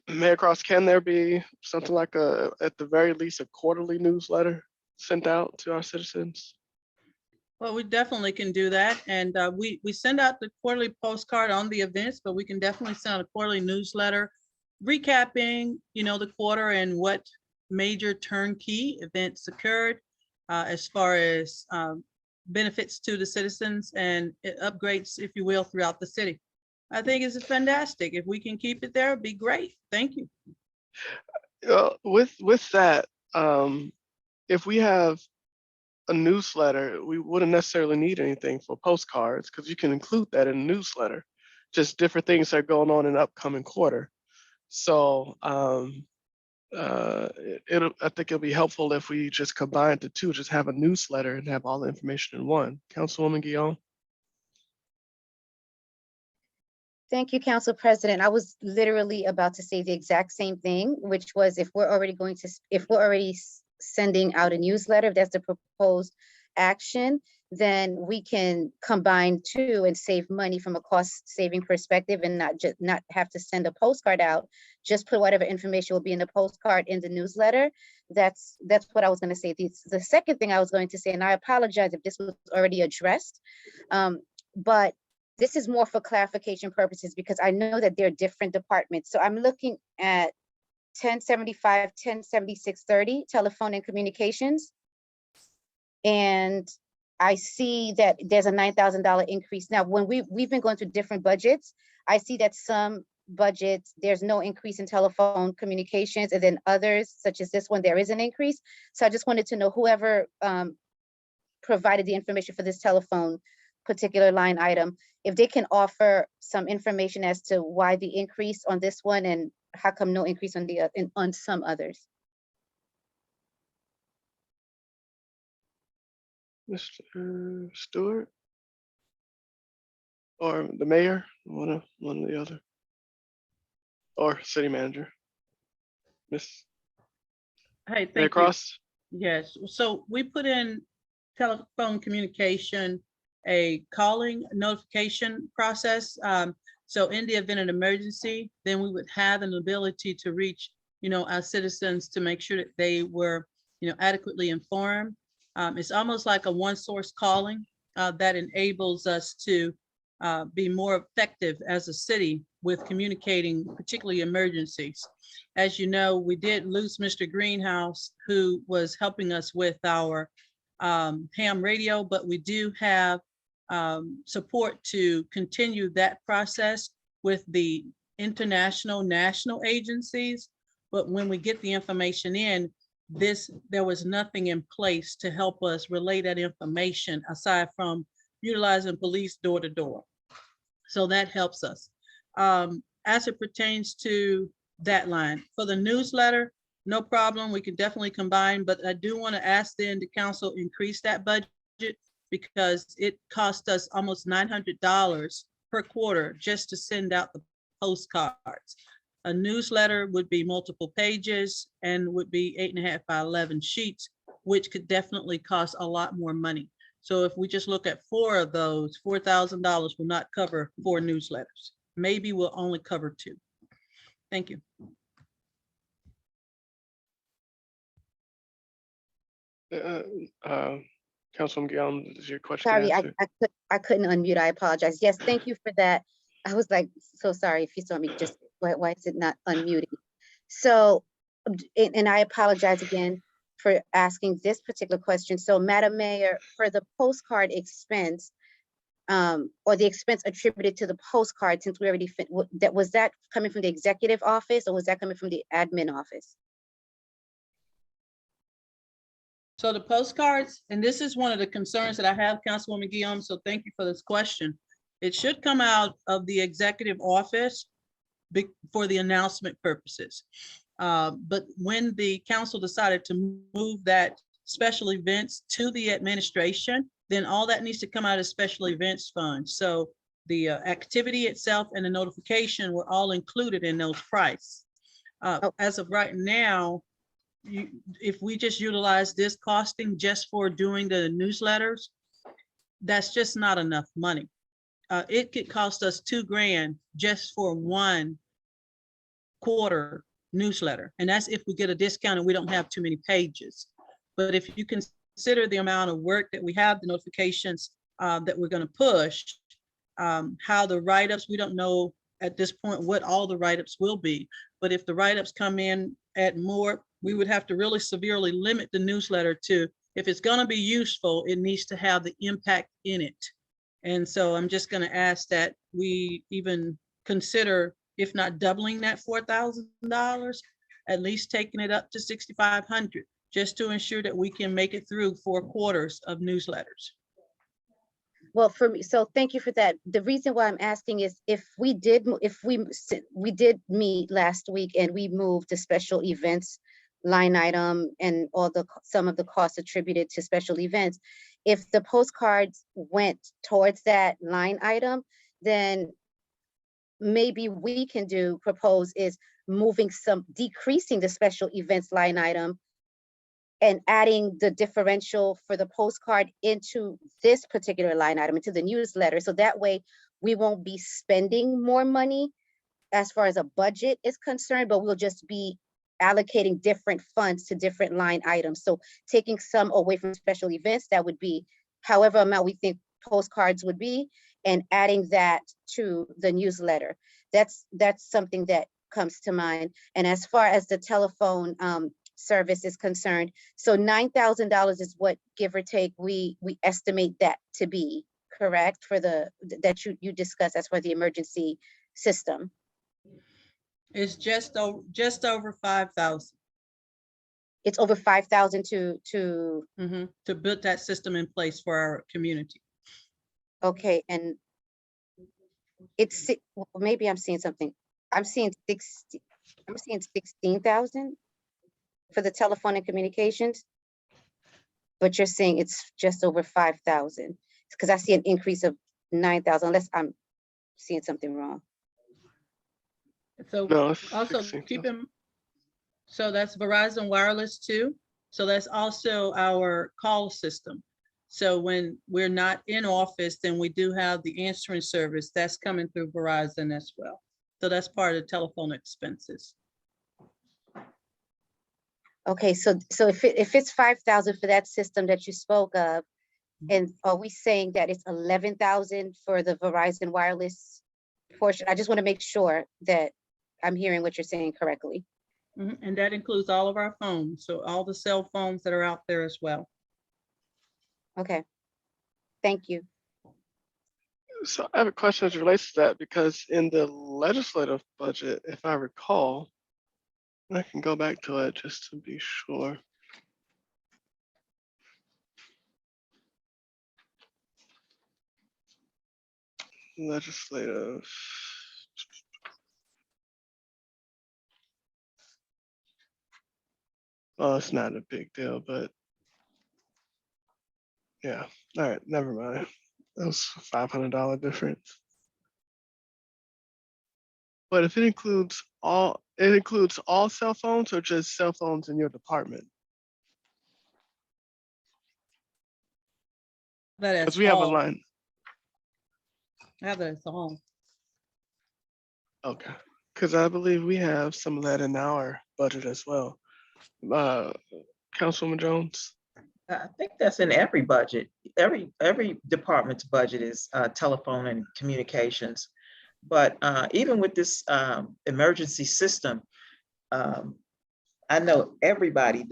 Mayor Cross, can there be something like at the very least, a quarterly newsletter sent out to our citizens? Well, we definitely can do that. And we send out the quarterly postcard on the events, but we can definitely send out a quarterly newsletter recapping, you know, the quarter and what major turnkey events occurred as far as benefits to the citizens and upgrades, if you will, throughout the city. I think it's fantastic. If we can keep it there, it'd be great. Thank you. With that, if we have a newsletter, we wouldn't necessarily need anything for postcards because you can include that in a newsletter, just different things that are going on in the upcoming quarter. So I think it'll be helpful if we just combine the two, just have a newsletter and have all the information in one. Councilwoman Guillaume? Thank you, Council President. I was literally about to say the exact same thing, which was if we're already sending out a newsletter, if that's the proposed action, then we can combine two and save money from a cost saving perspective and not have to send a postcard out. Just put whatever information will be in the postcard in the newsletter. That's what I was going to say. The second thing I was going to say, and I apologize if this was already addressed, but this is more for clarification purposes because I know that there are different departments. So I'm looking at 1075, 107630, telephone and communications. And I see that there's a $9,000 increase. Now, when we've been going through different budgets, I see that some budgets, there's no increase in telephone communications, and then others, such as this one, there is an increase. So I just wanted to know whoever provided the information for this telephone particular line item, if they can offer some information as to why the increase on this one and how come no increase on on some others. Mr. Stewart? Or the mayor, one or the other? Or city manager? Miss Hey, Mayor thank you. Cross? Yes, so we put in telephone communication, a calling notification process. So in the event of an emergency, then we would have an ability to reach, our citizens to make sure that they were, adequately informed. It's almost like a one source calling that enables us to be more effective as a city with communicating, particularly emergencies. As you know, we did lose Mr. Greenhouse, who was helping us with our ham radio, but we do have support to continue that process with the international, national agencies. But when we get the information in, there was nothing in place to help us relay that information aside from utilizing police door to door. So that helps us. As it pertains to that line, for the newsletter, no problem, we can definitely combine, but I do want to ask then the council increase that budget because it cost us almost $900 per quarter just to send out the postcards. A newsletter would be multiple pages and would be 8.5 by 11 sheets, which could definitely cost a lot more money. So if we just look at 4 of those, $4,000 will not cover 4 newsletters. Maybe we'll only cover 2. Thank you. Councilwoman Guillaume, is your question Sorry, answered? I couldn't unmute. I apologize. Yes, thank you for that. I was like, so sorry if you saw me just, why is it not unmuting? So, and I apologize again for asking this particular question. So Madam Mayor, for the postcard expense, or the expense attributed to the postcard, since we already, was that coming from the executive office or was that coming from the admin office? So the postcards, and this is one of the concerns that I have, Councilwoman Guillaume, so thank you for this question. It should come out of the executive office for the announcement purposes. But when the council decided to move that special events to the administration, then all that needs to come out of special events fund. So the activity itself and the notification were all included in those prices. As of right now, if we just utilize this costing just for doing the newsletters, that's just not enough money. It could cost us $2 grand just for 1 quarter newsletter. And that's if we get a discount and we don't have too many pages. But if you consider the amount of work that we have, the notifications that we're going to push, how the write-ups, we don't know at this point what all the write-ups will be. But if the write-ups come in at more, we would have to really severely limit the newsletter to, if it's going to be useful, it needs to have the impact in it. And so I'm just going to ask that we even consider, if not doubling that $4,000, at least taking it up to $6,500, just to ensure that we can make it through 4 quarters of newsletters. Well, for me, so thank you for that. The reason why I'm asking is if we did meet last week and we moved the special events line item and some of the costs attributed to special events, if the postcards went towards that line item, then maybe we can propose is decreasing the special events line item and adding the differential for the postcard into this particular line item, into the newsletter. So that way we won't be spending more money as far as a budget is concerned, but we'll just be allocating different funds to different line items. So taking some away from special events, that would be however amount we think postcards would be, and adding that to the newsletter. That's something that comes to mind. And as far as the telephone service is concerned, so $9,000 is what, give or take, we estimate that to be, correct, for that you discussed as for the emergency system. It's just over 5,000 It's over 5,000 to to build that system in place for our community. okay, and it's maybe I'm seeing something. I'm seeing 16,000 for the telephone and communications, but you're saying it's just over 5,000 because I see an increase of 9,000, unless I'm seeing something wrong. So No, it's also 16,000. so that's Verizon Wireless too. So that's also our call system. So when we're not in office, then we do have the answering service that's coming through Verizon as well. So that's part of the telephone expenses. Okay, so if it's 5,000 for that system that you spoke of, and are we saying that it's 11,000 for the Verizon Wireless portion? I just want to make sure that I'm hearing what you're saying correctly. And that includes all of our phones. So all the cell phones that are out there as well. Okay, thank you. So I have a question as it relates to that, because in the legislative budget, if I recall, I can go back to it just to be sure. Legislative. Oh, it's not a big deal, but yeah. All right, never mind. That was a $500 difference. But if it includes all cell phones or just cell phones in your department? That is Because we have a all. line. I have that as all. Okay, because I believe we have some of that in our budget as well. Councilwoman Jones? I think that's in every budget. Every department's budget is telephone and communications. But even with this emergency system, I know everybody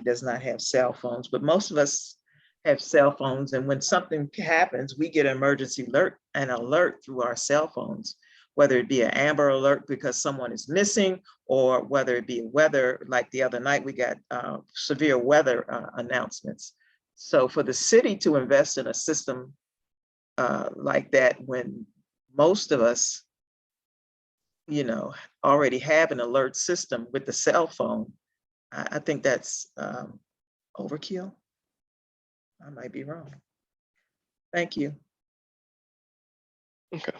does not have cell phones, but most of us have cell phones. And when something happens, we get an emergency alert through our cell phones, whether it be an Amber Alert because someone is missing, or whether it be weather, like the other night, we got severe weather announcements. So for the city to invest in a system like that, when most of us, already have an alert system with the cell phone, I think that's overkill. I might be wrong. Thank you. Okay.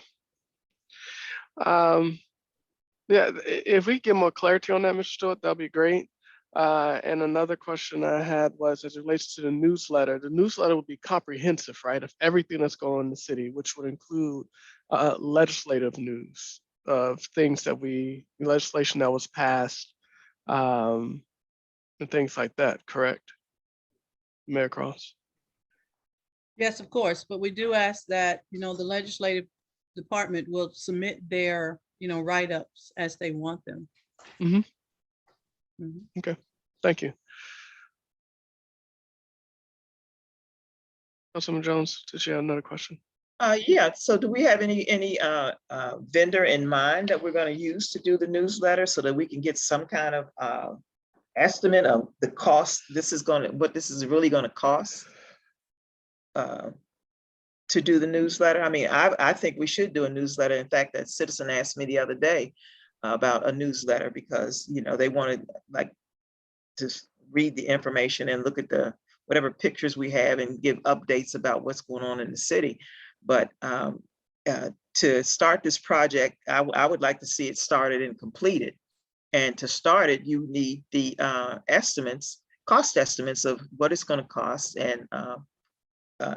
Yeah, if we get more clarity on that, Mr. Stewart, that'll be great. And another question I had was, as it relates to the newsletter will be comprehensive, right? Of everything that's going on in the city, which would include legislative news of things legislation that was passed, and things like that, correct? Mayor Cross? Yes, of course, but we do ask that, the legislative department will submit their, write-ups as they want them. Okay, thank you. Councilman Jones, did you have another question? Yeah, so do we have any vendor in mind that we're going to use to do the newsletter so that we can get some kind of estimate of the cost what this is really gonna cost to do the newsletter? I mean, I think we should do a newsletter. In fact, that citizen asked me the other day about a newsletter because, you know, they wanted like to read the information and look at the whatever pictures we have and give updates about what's going on in the city. But to start this project, I would like to see it started and completed. And to start it, you need the cost estimates of what it's going to cost, and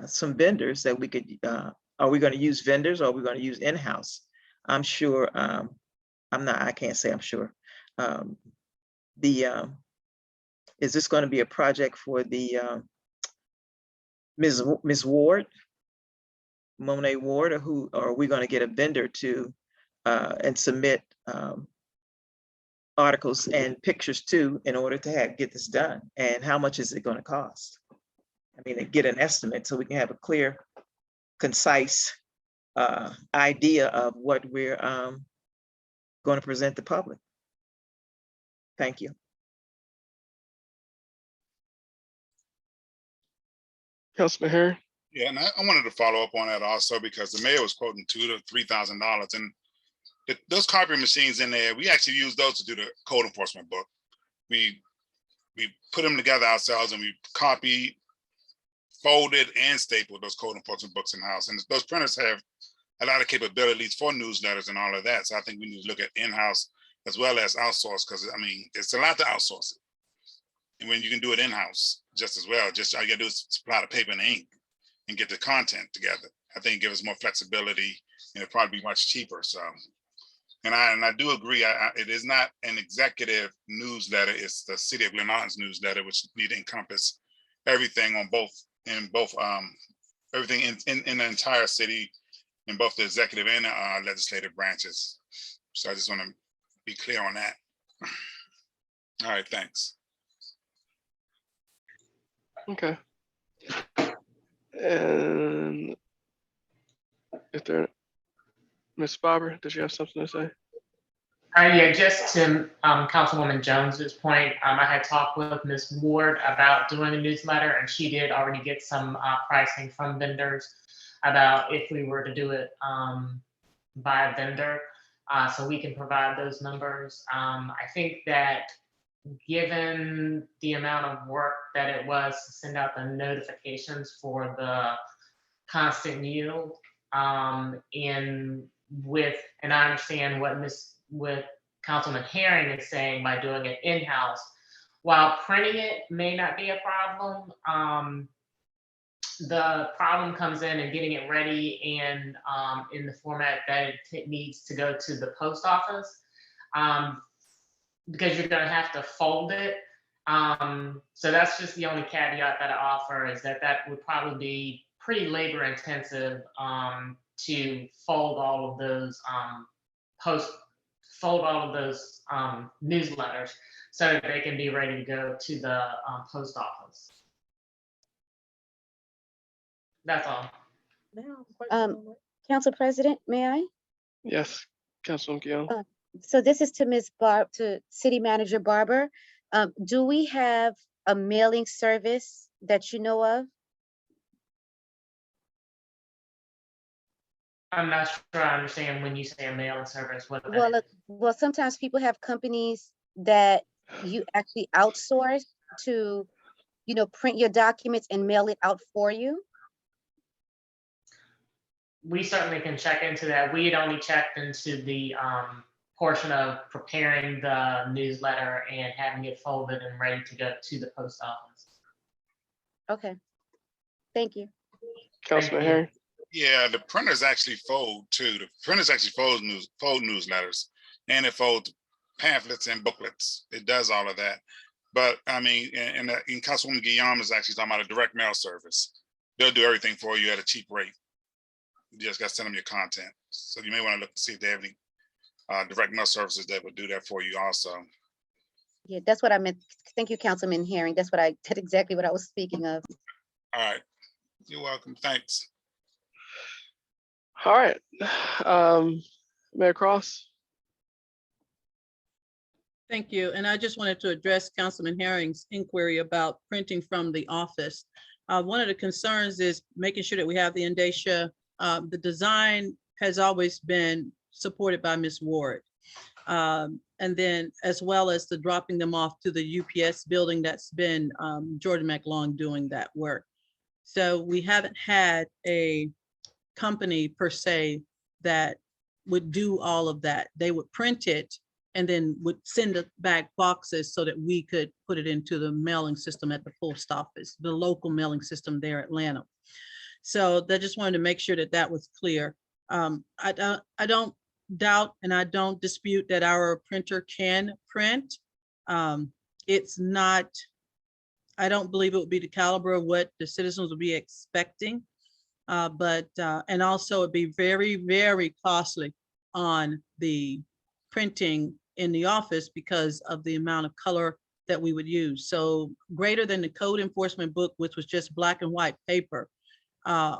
some vendors that we could, are we going to use vendors or are we going to use in-house? I'm sure, I can't say I'm sure. Is this going to be a project for the Ms. Ward, Monet Ward, or are we going to get a vendor to and submit articles and pictures too in order to get this done? And how much is it going to cost? I mean, get an estimate so we can have a clear, concise idea of what we're going to present the public. Thank you. Councilman Harry? Yeah, and I wanted to follow up on that also because the mayor was quoting $2,000 to $3,000, and those copy machines in there, we actually use those to do the code enforcement book. We put them together ourselves and we copied, folded, and stapled those code enforcement books in house. And those printers have a lot of capabilities for newsletters and all of that. So I think we need to look at in-house as well as outsource, because I mean, it's a lot to outsource it. And when you can do it in-house just as well, just all you gotta do is supply the paper and ink and get the content together. I think it gives us more flexibility and it'll probably be much cheaper. So, and I do agree, it is not an executive newsletter, it's the City of Glen Island's newsletter, which need to encompass everything on everything in the entire city, in both the executive and the legislative branches. So I just want to be clear on that. All right, thanks. Okay. And if there, Ms. Barber, did you have something to say? Yeah, just to Councilwoman Jones's point, I had talked with Ms. Ward about doing a newsletter, and she did already get some pricing from vendors about if we were to do it by a vendor. So we can provide those numbers. I think that given the amount of work that it was to send out the notifications for the constant yield, and I understand what Councilman Herring is saying by doing it in-house. While printing it may not be a problem, the problem comes in and getting it ready and in the format that it needs to go to the post office, because you're going to have to fold it. So that's just the only caveat that I offer, is that would probably be pretty labor intensive to fold all of those newsletters so that they can be ready to go to the post office. That's all. Council President, may I? Yes, Councilwoman Guillaume. So this is to City Manager Barber. Do we have a mailing service that you know of? I'm not sure I understand when you say a mailing service. What Well, well, sometimes people have companies that you actually outsource to, print your documents and mail it out for you. We certainly can check into that. We had only checked into the portion of preparing the newsletter and having it folded and ready to go to the post office. Okay, thank you. Councilman Harry? Yeah, the printers actually fold too. The printers actually fold newsletters, and it folds pamphlets and booklets. It does all of that. But I mean, in Councilwoman Guillaume is actually talking about a direct mail service. They'll do everything for you at a cheap rate. You just got to send them your content. So you may want to look to see if they have any direct mail services that would do that for you also. Yeah, that's what I meant. Thank you, Councilman Herring. That's exactly what I was speaking of. All right, you're welcome. Thanks. All right. Mayor Cross? Thank you. And I just wanted to address Councilman Herring's inquiry about printing from the office. One of the concerns is making sure that we have the indicia. The design has always been supported by Ms. Ward. And then as well as the dropping them off to the UPS building, that's been Jordan McLong doing that work. So we haven't had a company per se that would do all of that. They would print it and then would send it back boxes so that we could put it into the mailing system at the post office, the local mailing system there at Atlanta. So I just wanted to make sure that that was clear. I don't doubt and I don't dispute that our printer can print. It's not, I don't believe it would be the caliber of what the citizens would be expecting. And also it'd be very, very costly on the printing in the office because of the amount of color that we would use. So greater than the code enforcement book, which was just black and white paper. I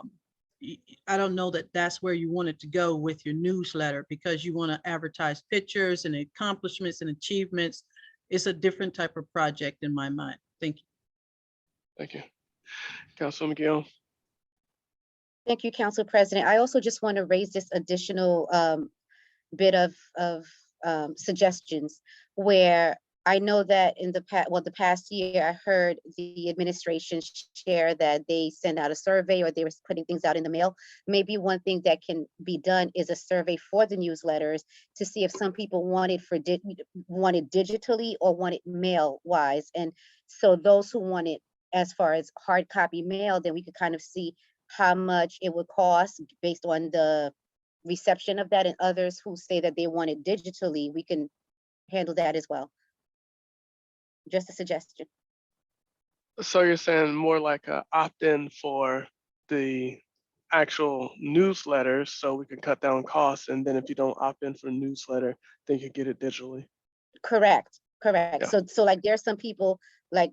don't know that that's where you want it to go with your newsletter because you want to advertise pictures and accomplishments and achievements. It's a different type of project in my mind. Thank you. Thank you. Councilwoman Guillaume. Thank you, Council President. I also just want to raise this additional bit of suggestions where I know that in the past year, I heard the administration share that they send out a survey or they were putting things out in the mail. Maybe one thing that can be done is a survey for the newsletters to see if some people want it digitally or want it mail wise. And so those who want it as far as hard copy mail, then we could kind of see how much it would cost based on the reception of that, and others who say that they want it digitally, we can handle that as well. Just a suggestion. So you're saying more like a opt-in for the actual newsletters so we can cut down costs, and then if you don't opt in for a newsletter, then you get it digitally. Correct, correct. Yeah. So like there are some people like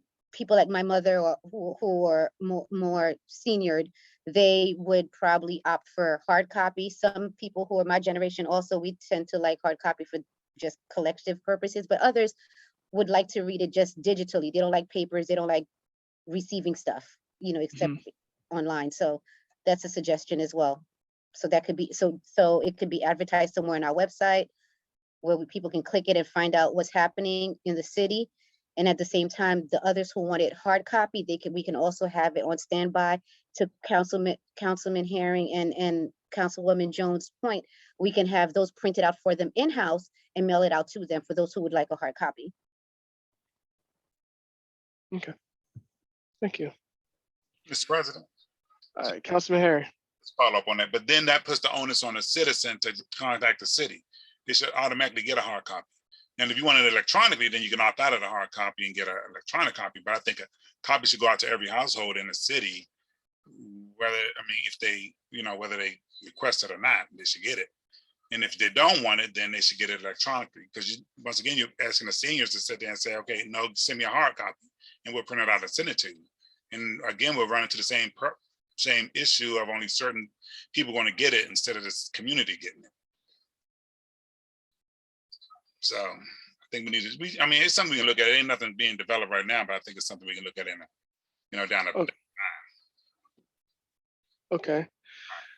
my mother or who are more seniored, they would probably opt for hard copy. Some people who are my generation also, we tend to like hard copy for just collective purposes, but others would like to read it just digitally. They don't like papers, they don't like receiving stuff, except online. So that's a suggestion as well. So that could be, so it could be advertised somewhere on our website where people can click it and find out what's happening in the city. And at the same time, the others who want it hard copy, we can also have it on standby. To Councilman Herring and Councilwoman Jones' point, we can have those printed out for them in-house and mail it out to them for those who would like a hard copy. Okay. Thank you. Mr. President, All right, Councilman Herring. let's follow up on that. But then that puts the onus on the citizen to contact the city. They should automatically get a hard copy. And if you want it electronically, then you can opt out of the hard copy and get an electronic copy. But I think a copy should go out to every household in the city, if they, whether they request it or not, they should get it. And if they don't want it, then they should get it electronically. Because once again, you're asking the seniors to sit there and say, okay, no, send me a hard copy and we'll print it out and send it to you. And again, we'll run into the same issue of only certain people going to get it instead of this community getting it. So I think we need to, it's something we can look at. It ain't nothing being developed right now, but I think it's something we can look at down the line. Okay.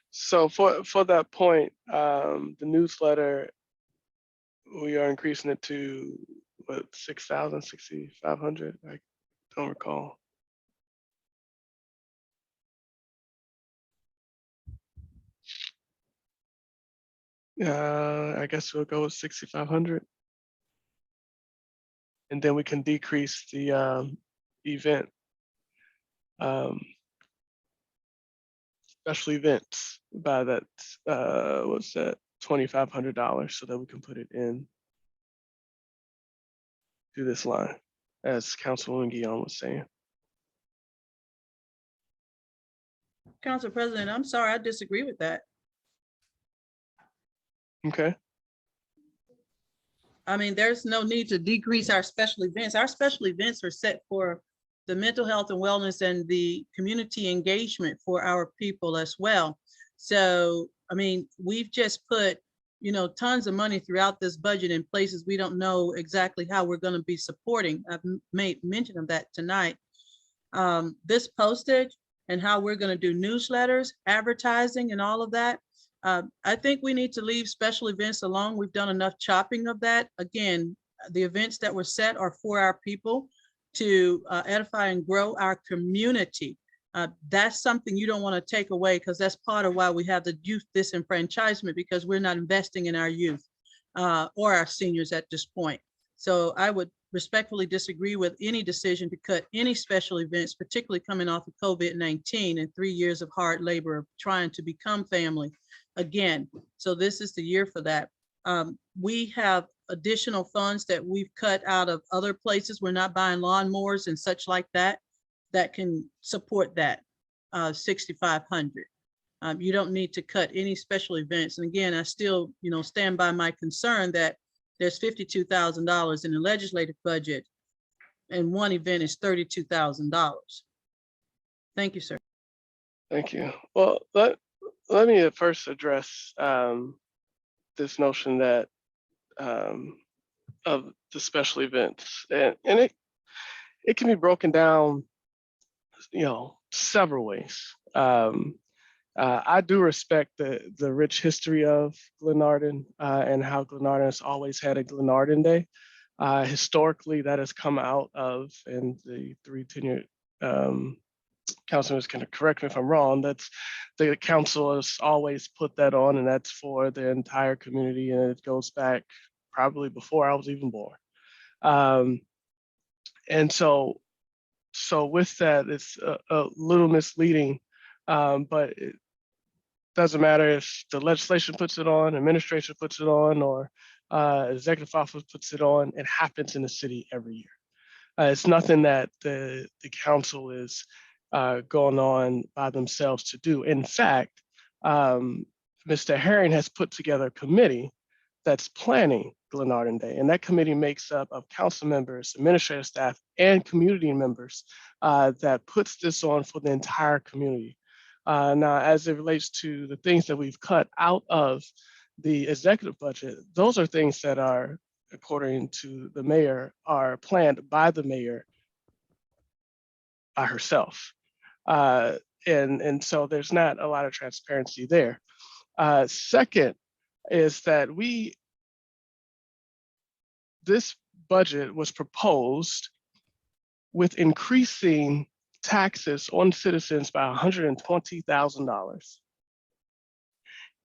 So for that point, the newsletter, we are increasing it to what, 6,000, 6,500? I don't recall. I guess we'll go with 6,500. And then we can decrease the event, special events by that, what's that, $2,500 so that we can put it in to this line, as Councilwoman Guillaume was saying. Council President, I'm sorry, I disagree with that. Okay. There's no need to decrease our special events. Our special events are set for the mental health and wellness and the community engagement for our people as well. So, we've just put, you know, tons of money throughout this budget in places we don't know exactly how we're going to be supporting. I've made mention of that tonight. This postage and how we're going to do newsletters, advertising and all of that. I think we need to leave special events alone. We've done enough chopping of that. Again, the events that were set are for our people to edify and grow our community. That's something you don't want to take away, because that's part of why we have the youth disenfranchisement, because we're not investing in our youth or our seniors at this point. So I would respectfully disagree with any decision to cut any special events, particularly coming off of COVID-19 and 3 years of hard labor of trying to become family again. So this is the year for that. We have additional funds that we've cut out of other places. We're not buying lawnmowers and such like that, that can support that 6,500. You don't need to cut any special events. And again, I still, you know, stand by my concern that there's $52,000 in the legislative budget and one event is $32,000. Thank you, sir. Thank you. Well, let me at first address this notion that of the special events, and it can be broken down, you know, several ways. I do respect the rich history of Glenarden and how Glenarden has always had a Glenarden Day. Historically, that has come out of, and the 3 tenured councilmen can correct me if I'm wrong, that's the council has always put that on, and that's for the entire community, and it goes back probably before I was even born. And so with that, it's a little misleading, but it doesn't matter if the legislation puts it on, administration puts it on, or executive office puts it on. It happens in the city every year. It's nothing that the council is going on by themselves to do. In fact, Mr. Herring has put together a committee that's planning Glenarden Day, and that committee makes up of council members, administrative staff, and community members that puts this on for the entire community. Now, as it relates to the things that we've cut out of the executive budget, those are things that are, according to the mayor, are planned by the mayor herself. And so there's not a lot of transparency there. Second is that this budget was proposed with increasing taxes on citizens by $120,000.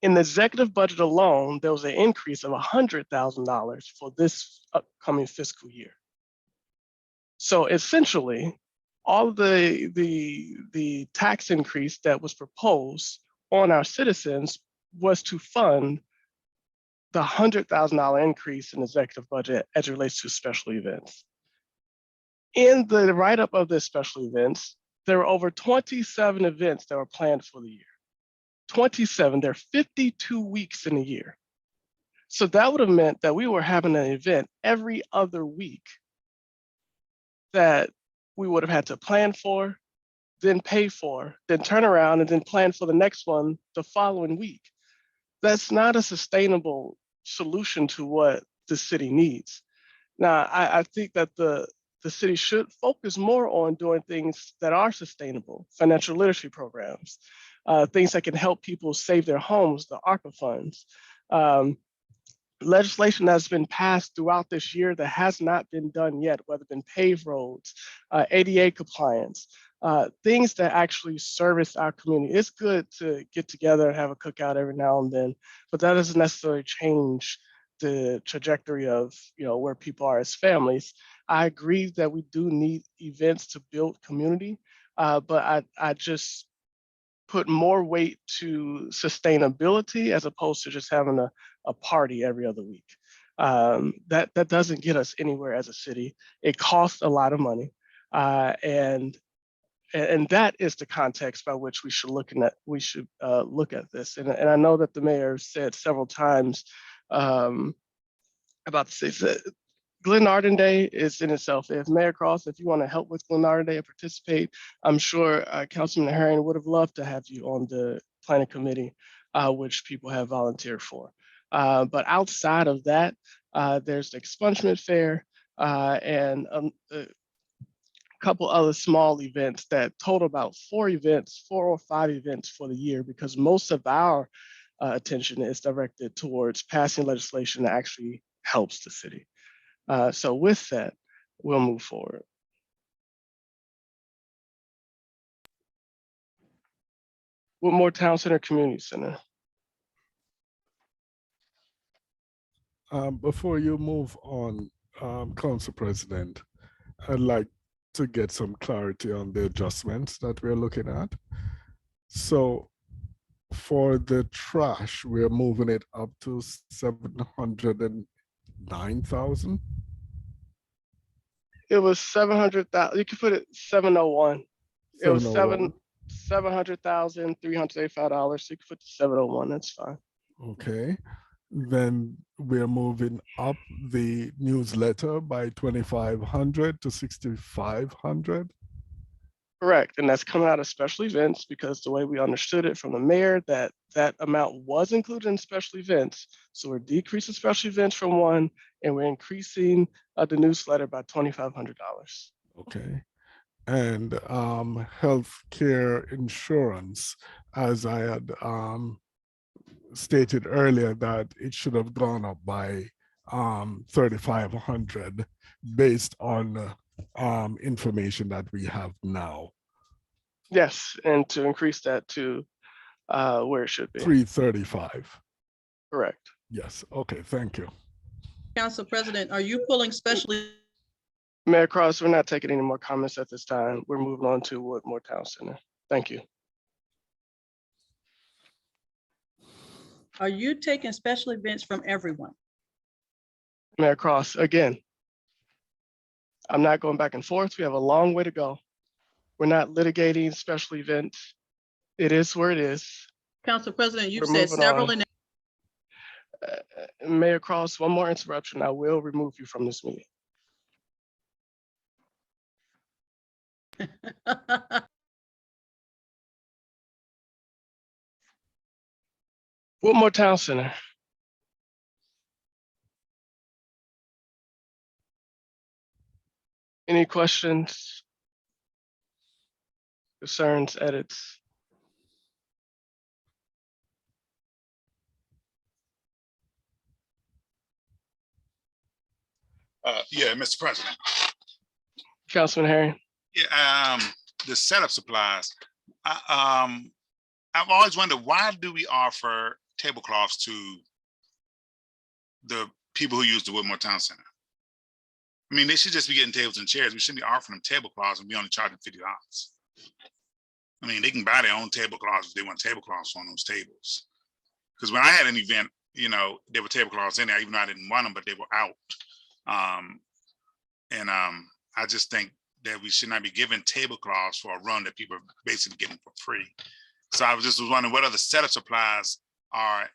In the executive budget alone, there was an increase of $100,000 for this upcoming fiscal year. So essentially, all of the tax increase that was proposed on our citizens was to fund the $100,000 increase in the executive budget as it relates to special events. In the write-up of the special events, there were over 27 events that were planned for the year. 27, there are 52 weeks in a year. So that would have meant that we were having an event every other week that we would have had to plan for, then pay for, then turn around and then plan for the next one the following week. That's not a sustainable solution to what the city needs. Now, I think that the city should focus more on doing things that are sustainable, financial literacy programs, things that can help people save their homes, the ARPA funds. Legislation that's been passed throughout this year that has not been done yet, whether it's been paved roads, ADA compliance, things that actually service our community. It's good to get together and have a cookout every now and then, but that doesn't necessarily change the trajectory of, you know, where people are as families. I agree that we do need events to build community, but I just put more weight to sustainability as opposed to just having a party every other week. That doesn't get us anywhere as a city. It costs a lot of money, and that is the context by which we should look at this. And I know that the mayor said several times about this. Glenarden Day is in itself. If Mayor Cross, if you want to help with Glenarden Day and participate, I'm sure Councilman Herring would have loved to have you on the planning committee, which people have volunteered for. But outside of that, there's the expungement fair and a couple other small events that total about 4 or 5 events for the year, because most of our attention is directed towards passing legislation that actually helps the city. So with that, we'll move forward. Whitmore Town Center Community Center. Before you move on, Council President, I'd like to get some clarity on the adjustments that we're looking at. So for the trash, we're moving it up to 709,000. It was 700,000. You could put it 701. It was 701. $700,385. So you could put 701. That's fine. Okay. Then we're moving up the newsletter by 2,500 to 6,500. Correct. And that's coming out of special events, because the way we understood it from the mayor, that amount was included in special events. So we're decreasing special events from 1, and we're increasing the newsletter by $2,500. Okay. And healthcare insurance, as I had stated earlier, that it should have gone up by 3,500 based on information that we have now. Yes, and to increase that to where it should be. 335. Correct. Yes. Okay. Thank you. Council President, are you pulling specially? Mayor Cross, we're not taking any more comments at this time. We're moving on to Whitmore Town Center. Thank you. Are you taking special events from everyone? Mayor Cross, again, I'm not going back and forth. We have a long way to go. We're not litigating special events. It is where it is. Council President, you've We're said moving several on. in. Mayor Cross, one more interruption, I will remove you from this meeting. Whitmore Town Center. Any questions, concerns, edits? Yeah, Mr. President. Councilman Herring. Yeah, the setup supplies. I've always wondered, why do we offer tablecloths to the people who use the Whitmore Town Center? I mean, they should just be getting tables and chairs. We shouldn't be offering them tablecloths and be only charging $50. I mean, they can buy their own tablecloths if they want tablecloths on those tables. Because when I had an event, you know, there were tablecloths in there, even though I didn't want them, but they were out. I just think that we should not be giving tablecloths for a run that people are basically getting for free. So I was wondering what other setup supplies are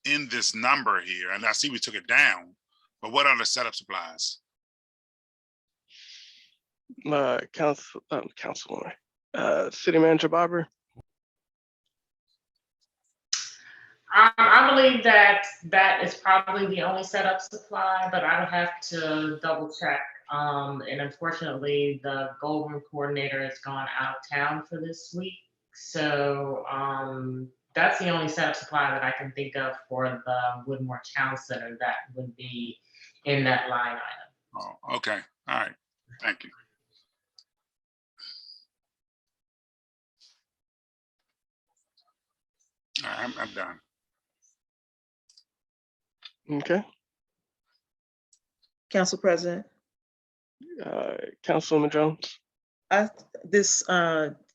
in this number here. And I see we took it down, but what other setup supplies? Councilwoman, City Manager Barber. I believe that is probably the only setup supply, but I would have to double check. And unfortunately, the Gold Room coordinator has gone out of town for this week. So that's the only setup supply that I can think of for the Whitmore Town Center that would be in that line item. Oh, okay. All right. Thank you. All right, I'm done. Okay. Council President, Councilwoman Jones. this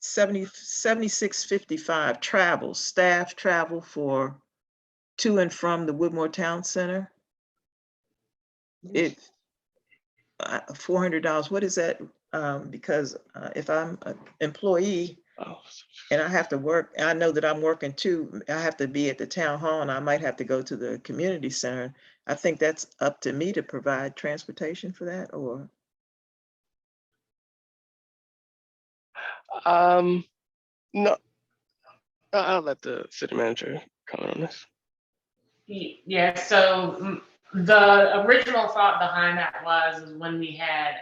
7655 travel, staff travel for to and from the Whitmore Town Center. It $400. What is that? Because if I'm an employee and I have to work, and I know that I'm working too, I have to be at the town hall and I might have to go to the community center. I think that's up to me to provide transportation for that, or? No, I'll let the city manager comment on this. Yeah, so the original thought behind that was when we had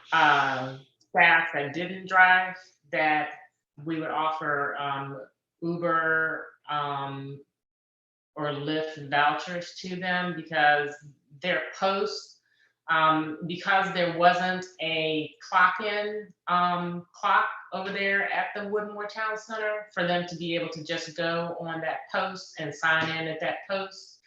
staff that didn't drive, that we would offer Uber or Lyft vouchers to them because their posts, because there wasn't a clock-in clock over there at the Woodmore Town Center for them to be able to just go on that post and sign in at that post.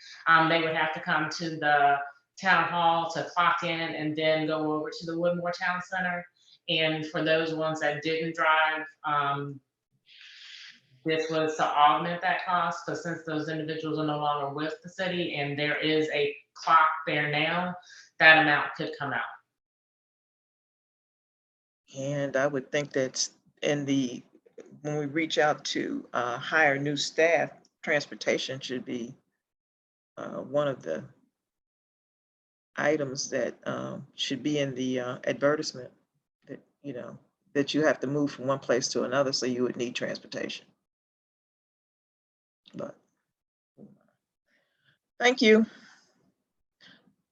They would have to come to the town hall to clock in and then go over to the Woodmore Town Center. And for those ones that didn't drive, this was to augment that cost, because since those individuals are no longer with the city and there is a clock there now, that amount could come out. And I would think that's when we reach out to hire new staff, transportation should be one of the items that should be in the advertisement, that, that you have to move from one place to another, so you would need transportation. But thank you.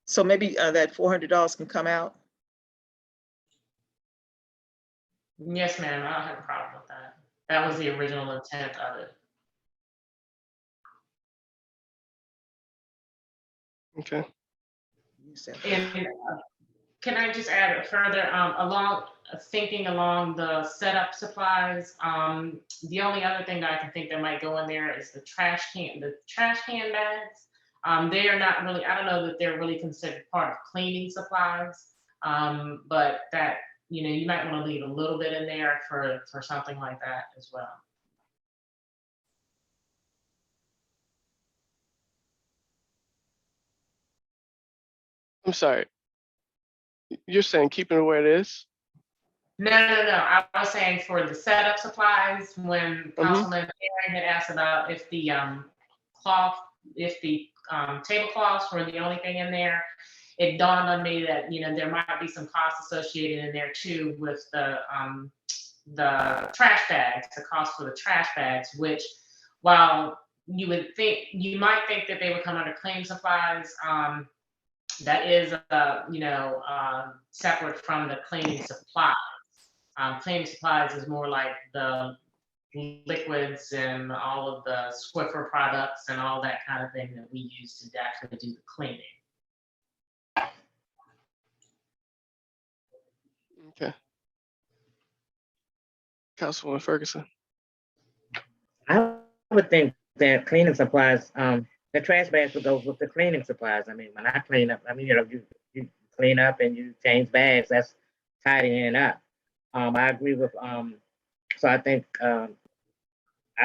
So maybe that $400 can come out. Yes, ma'am, I don't have a problem with that. That was the original intent of it. Okay. You said And can I just add further, thinking along the setup supplies, the only other thing that I can think that might go in there is the trash can bags. They are not really, I don't know that they're really considered part of cleaning supplies, but that, you might want to leave a little bit in there for something like that as well. I'm sorry. You're saying keeping it where it is? No. I was saying for the setup supplies, when Councilman Aaron had asked about if the tablecloths were the only thing in there, it dawned on me that, there might be some costs associated in there too with the trash bags, the cost for the trash bags, which, while you might think that they would come under cleaning supplies, that is, separate from the cleaning supplies. Cleaning supplies is more like the liquids and all of the Swiffer products and all that kind of thing that we use to actually do the cleaning. Okay. Councilwoman Ferguson. I would think that cleaning supplies, the trash bags would go with the cleaning supplies. I mean, when I clean up, you clean up and you change bags, that's tidying up. I agree with, so I think I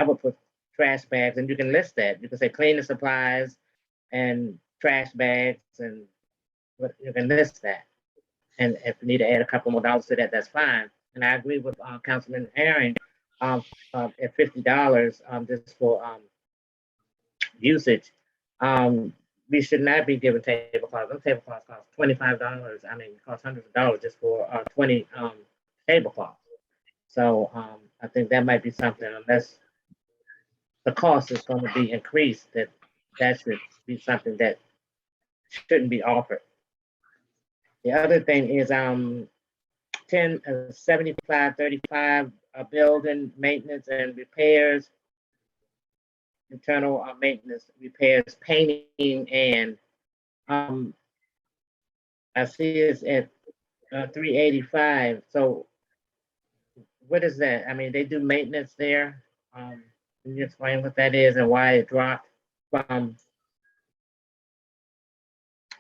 would put trash bags, and you can list that. You can say cleaning supplies and trash bags, and you can list that. And if you need to add a couple more dollars to that, that's fine. And I agree with Councilman Herring at $50 just for usage. We should not be giving tablecloths. Those tablecloths cost $25. I mean, it costs hundreds of dollars just for 20 tablecloths. So I think that might be something, unless the cost is going to be increased, that should be something that shouldn't be offered. The other thing is 75-35 building maintenance and repairs, internal maintenance, repairs, painting, and I see it's at 385. So what is that? I mean, they do maintenance there. Can you explain what that is and why it dropped from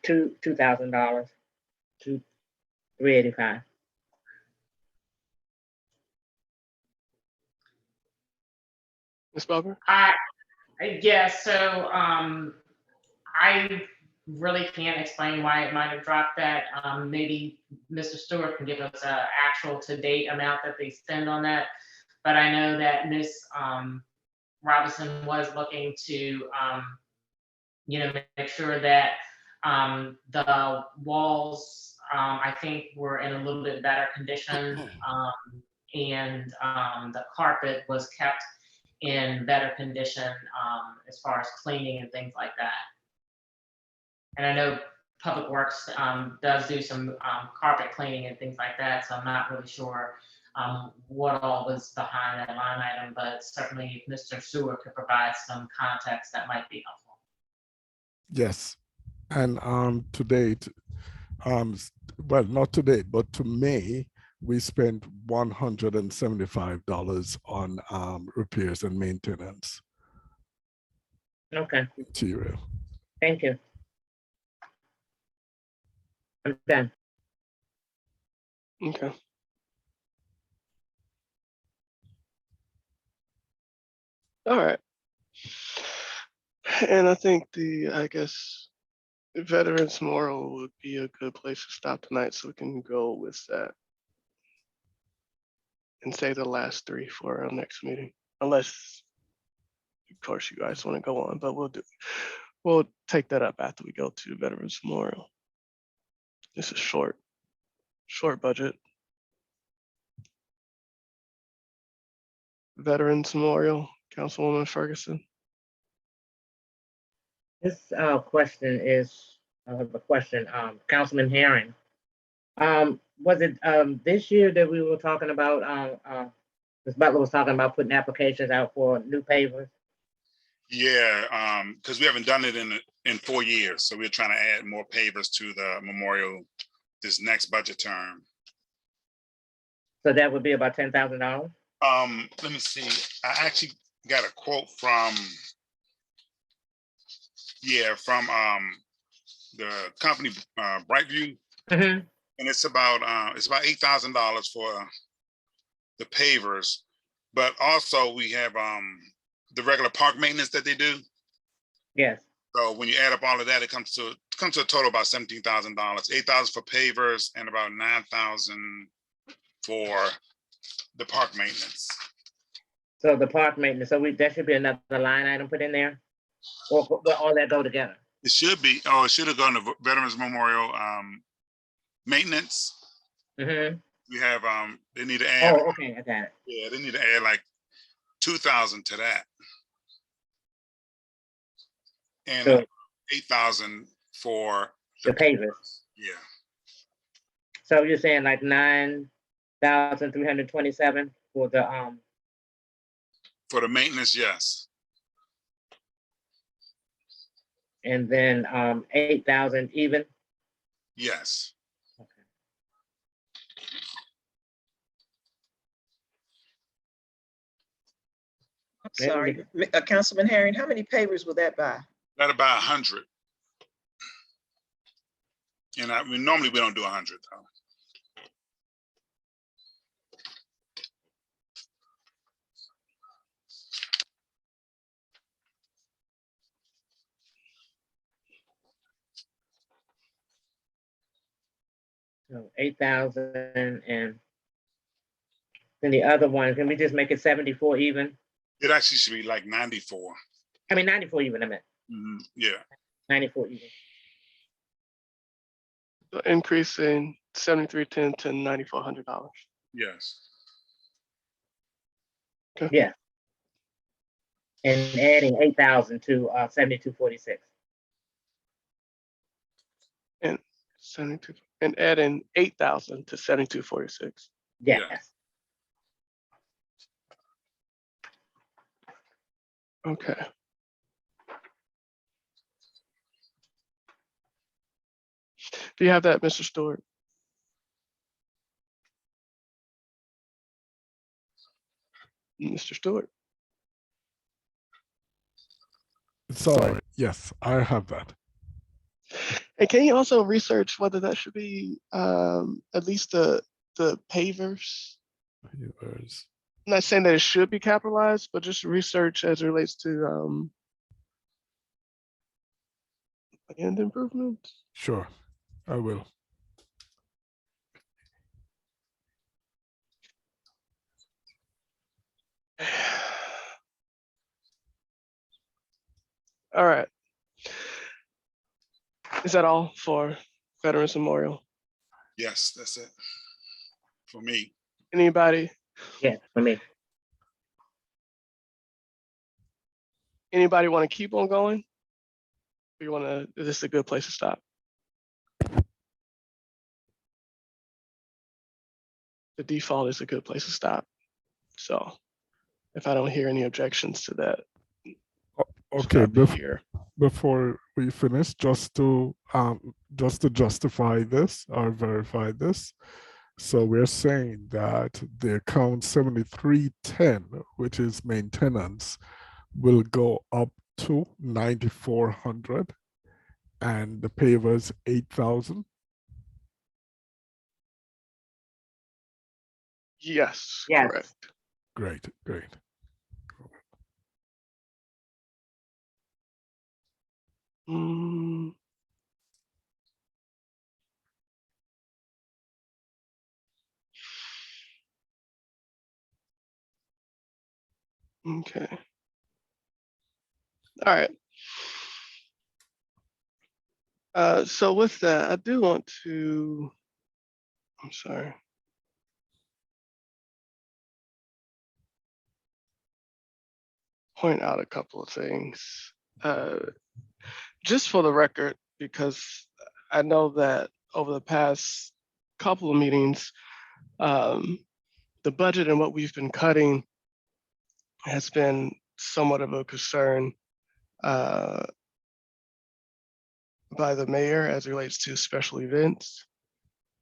$2,000 to $385? Ms. Barber? Yes, so I really can't explain why it might have dropped that. Maybe Mr. Stewart can give us an actual to-date amount that they spend on that. But I know that Ms. Robinson was looking to, make sure that the walls, I think, were in a little bit better condition, and the carpet was kept in better condition as far as cleaning and things like that. And I know Public Works does do some carpet cleaning and things like that, so I'm not really sure what all was behind that line item, but certainly if Mr. Stewart could provide some context, that might be helpful. Yes, and to date, well, not to date, but to May, we spent $175 on repairs and maintenance Okay, material. thank you. I'm done. Okay. All right. And I think I guess Veterans Memorial would be a good place to stop tonight, so we can go with that. And say the last three for our next meeting, unless, of course, you guys want to go on, but we'll take that up after we go to Veterans Memorial. This is short budget. Veterans Memorial, Councilwoman Ferguson. This question is, Councilman Herring. Was it this year that we were talking about, Ms. Butler was talking about putting applications out for new pavers? Yeah, because we haven't done it in 4 years, so we're trying to add more pavers to the memorial this next budget term. So that would be about $10,000? Let me see. I actually got a quote from the company Brightview, Mhm. and it's about $8,000 for the pavers, but also we have the regular park maintenance that they do. Yes. So when you add up all of that, it comes to a total about $17,000. 8,000 for pavers and about 9,000 for the park maintenance. So the park maintenance, so that should be another line item put in there? Or will all that go together? It should be, it should have gone to Veterans Memorial maintenance. Mm-hmm. We have they need to add. Oh, okay, I got it. Yeah, they need to add like 2,000 to that. And So 8,000 for the pavers. Yeah. So you're saying like 9,327 for the For the maintenance, yes. and then 8,000 even? Yes. I'm sorry, Councilman Herring, how many pavers will that buy? That'll buy 100. And normally we don't do 100 though. So 8,000 and then the other one, can we just make it 74 even? It actually should be like 94. I mean 94 even, I meant. Yeah. 94 even. So increasing $7,310 to $9,400. Yes. Okay. Yeah. And adding 8,000 to 7246. And 72 and adding 8,000 to 7246. Yes. Okay. Do you have that, Mr. Stewart? Mr. Stewart? Sorry, yes, I have that. And can you also research whether that should be at least the pavers? Pavers. I'm not saying that it should be capitalized, but just research as it relates to land improvements. Sure, I will. All right. Is that all for Veterans Memorial? Yes, that's it for me. Anybody? Yeah, for me. Anybody want to keep on going? Or you want to, is this a good place to stop? The default is a good place to stop. So if I don't hear any objections to that, Okay, stop here. before we finish, just to justify this or verify this. So we're saying that the account 7310, which is maintenance, will go up to 9,400 and the pavers 8,000. Yes, Yes. correct. Great, great. Mm. Okay. All right. So with that, I do want to, I'm sorry. Point out a couple of things. Just for the record, because I know that over the past couple of meetings, the budget and what we've been cutting has been somewhat of a concern by the mayor as it relates to special events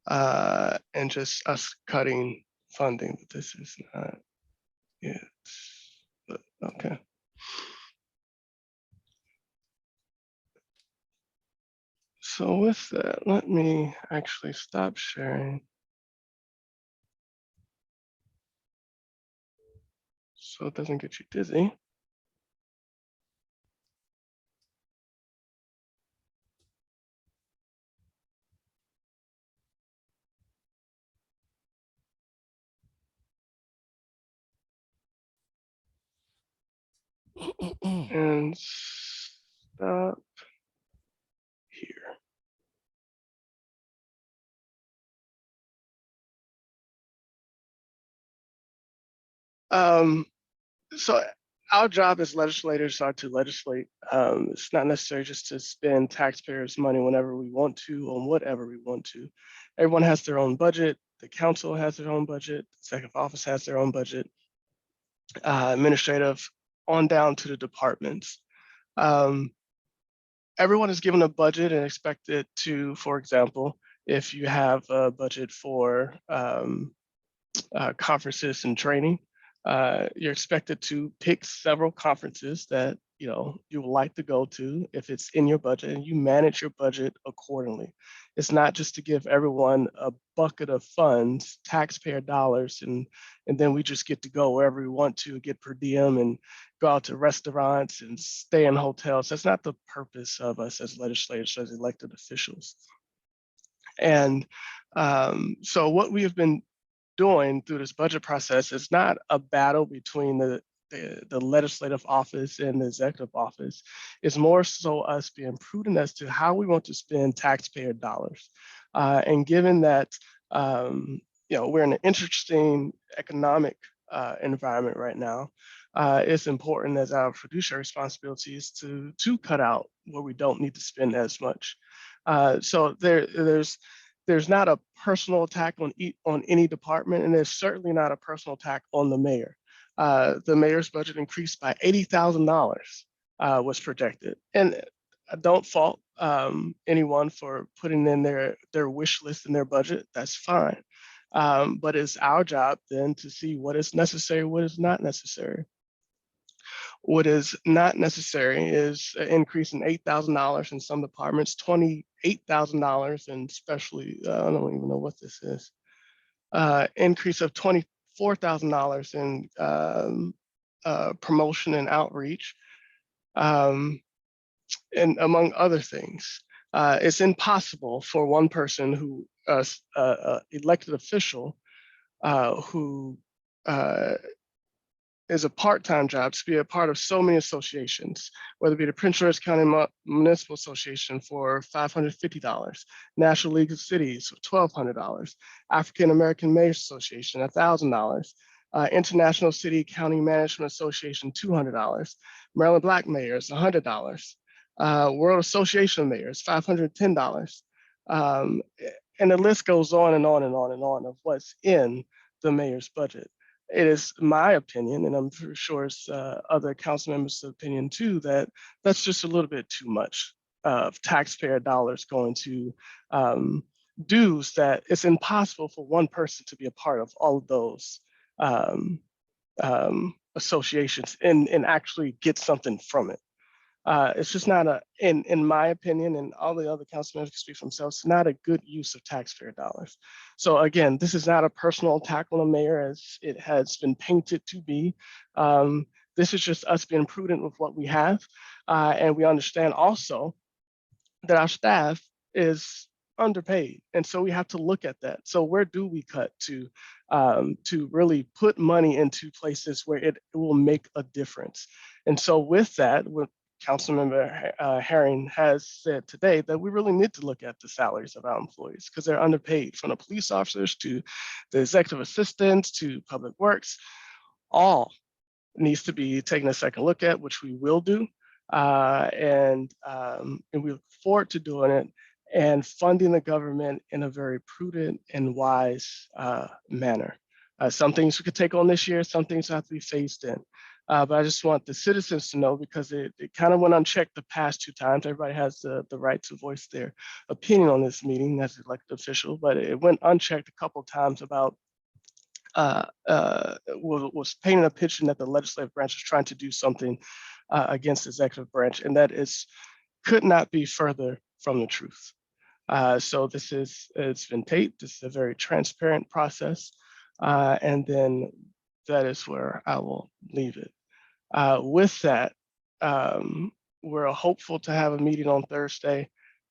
and just us cutting funding. But this is not it. But okay. So with that, let me actually stop sharing. So it doesn't get you dizzy. And stop here. So our job as legislators are to legislate. It's not necessary just to spend taxpayers' money whenever we want to, on whatever we want to. Everyone has their own budget. The council has their own budget. The executive office has their own budget. Administrative, on down to the departments. Everyone is given a budget and expected to, for example, if you have a budget for conferences and training, you're expected to pick several conferences that you would like to go to if it's in your budget, and you manage your budget accordingly. It's not just to give everyone a bucket of funds, taxpayer dollars, and then we just get to go wherever we want to, get per diem and go out to restaurants and stay in hotels. That's not the purpose of us as legislators, as elected officials. And so what we have been doing through this budget process is not a battle between the legislative office and the executive office. It's more so us being prudent as to how we want to spend taxpayer dollars. And given that we're in an interesting economic environment right now, it's important as our fiduciary responsibilities to cut out where we don't need to spend as much. So there's not a personal attack on any department, and there's certainly not a personal attack on the mayor. The mayor's budget increased by $80,000 was projected, and I don't fault anyone for putting in their wish list in their budget. That's fine, but it's our job then to see what is necessary, what is not necessary. What is not necessary is an increase in $8,000 in some departments, $28,000 in especially, I don't even know what this is, increase of $24,000 in promotion and outreach, and among other things. It's impossible for one person who, elected official, who is a part-time job to be a part of so many associations, whether it be the Prince George County Municipal Association for $550, National League of Cities for $1,200, African American Mayors Association $1,000, International City County Management Association, $200. Maryland Black Mayors, $100. World Association of Mayors, $510. And the list goes on and on and on and on of what's in the mayor's budget. It is my opinion, and I'm sure it's other council members' opinion too, that that's just a little bit too much of taxpayer dollars going to dues that it's impossible for one person to be a part of all of those associations and actually get something from it. It's just not in my opinion, and all the other council members can speak for themselves, it's not a good use of taxpayer dollars. So again, this is not a personal attack on the mayor as it has been painted to be. This is just us being prudent with what we have. And we understand also that our staff is underpaid. And so we have to look at that. So where do we cut to really put money into places where it will make a difference? And so with that, what Councilmember Herring has said today, that we really need to look at the salaries of our employees because they're underpaid, from the police officers to the executive assistants to public works. All needs to be taken a second look at, which we will do. And we look forward to doing it and funding the government in a very prudent and wise manner. Some things we could take on this year, some things have to be phased in. But I just want the citizens to know, because it kind of went unchecked the past 2 times. Everybody has the right to voice their opinion on this meeting as elected official, but it went unchecked a couple of times about was painting a picture that the legislative branch is trying to do something against the executive branch, and that could not be further from the truth. So it's been taped. This is a very transparent process, and then that is where I will leave it. With that, we're hopeful to have a meeting on Thursday.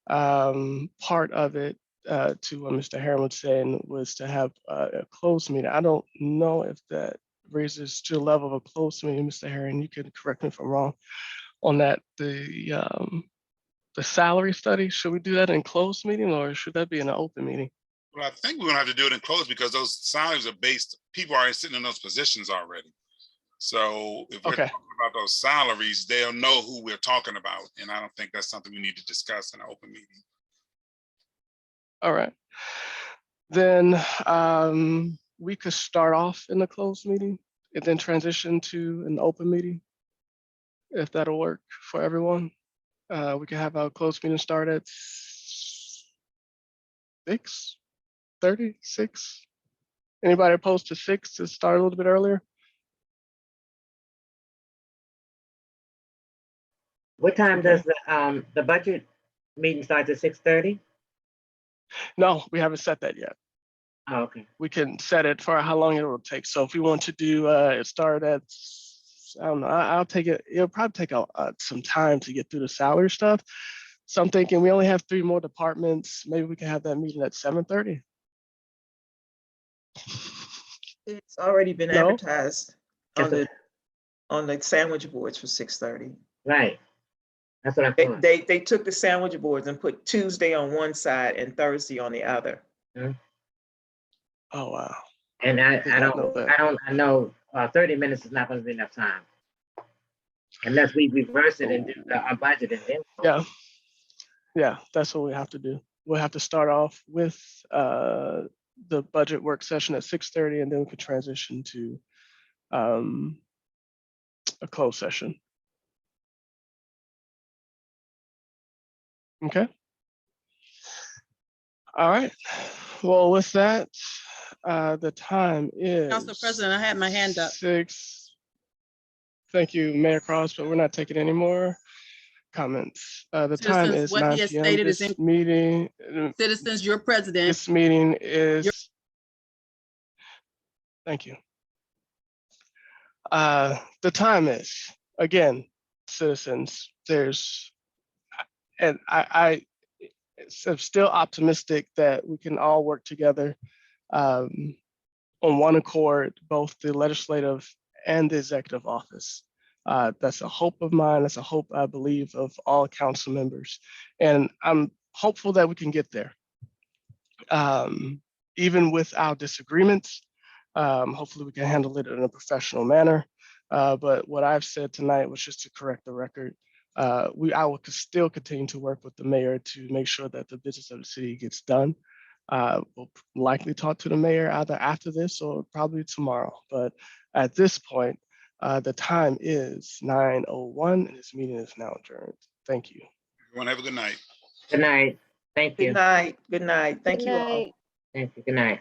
Part of it, to what Mr. Herring was saying, was to have a closed meeting. I don't know if that raises to the level of a closed meeting, Mr. Herring. You can correct me if I'm wrong on that. The salary study, should we do that in closed meeting or should that be in an open meeting? Well, I think we're gonna have to do it in closed because those salaries are based, people are sitting in those positions already. So if we're Okay. talking about those salaries, they'll know who we're talking about. And I don't think that's something we need to discuss in an open meeting. All right. Then we could start off in the closed meeting and then transition to an open meeting, if that'll work for everyone. We can have our closed meeting start at 6:30, 6. Anybody opposed to 6 to start a little bit earlier? What time does the budget meeting start at 6:30? No, we haven't set that yet. Oh, okay. We can set it for how long it will take. So if we want to do it start at, I don't know, I'll take it. It'll probably take some time to get through the salary stuff. So I'm thinking we only have 3 more departments. Maybe we can have that meeting at 7:30. It's already been No? advertised on the sandwich boards for 6:30. Right. That's what I thought. They took the sandwich boards and put Tuesday on one side and Thursday on the other. Oh, wow. And I know that. know 30 minutes is not going to be enough time. Unless we reverse it and do our budget and then. Yeah, that's what we have to do. We'll have to start off with the budget work session at 6:30, and then we could transition to a closed session. Okay. All right. Well, with that, the time is Council President, I had my hand up. 6. Thank you, Mayor Cross, but we're not taking any more comments. The time Citizens, is what 9 he has p.m. stated is This meeting, Citizens, your president. this meeting is, thank you. The time is, again, citizens, and I am still optimistic that we can all work together on one accord, both the legislative and the executive office. That's a hope of mine. That's a hope, I believe, of all council members. And I'm hopeful that we can get there. Even with our disagreements, Hopefully we can handle it in a professional manner. But what I've said tonight was just to correct the record. I will still continue to work with the mayor to make sure that the business of the city gets done. We'll likely talk to the mayor either after this or probably tomorrow. But at this point, the time is 9:01 and this meeting is now adjourned. Thank you. Everyone have a good night. Good night. Thank Good you. night. Good night. Thank Good you all. night. Thank you. Good night.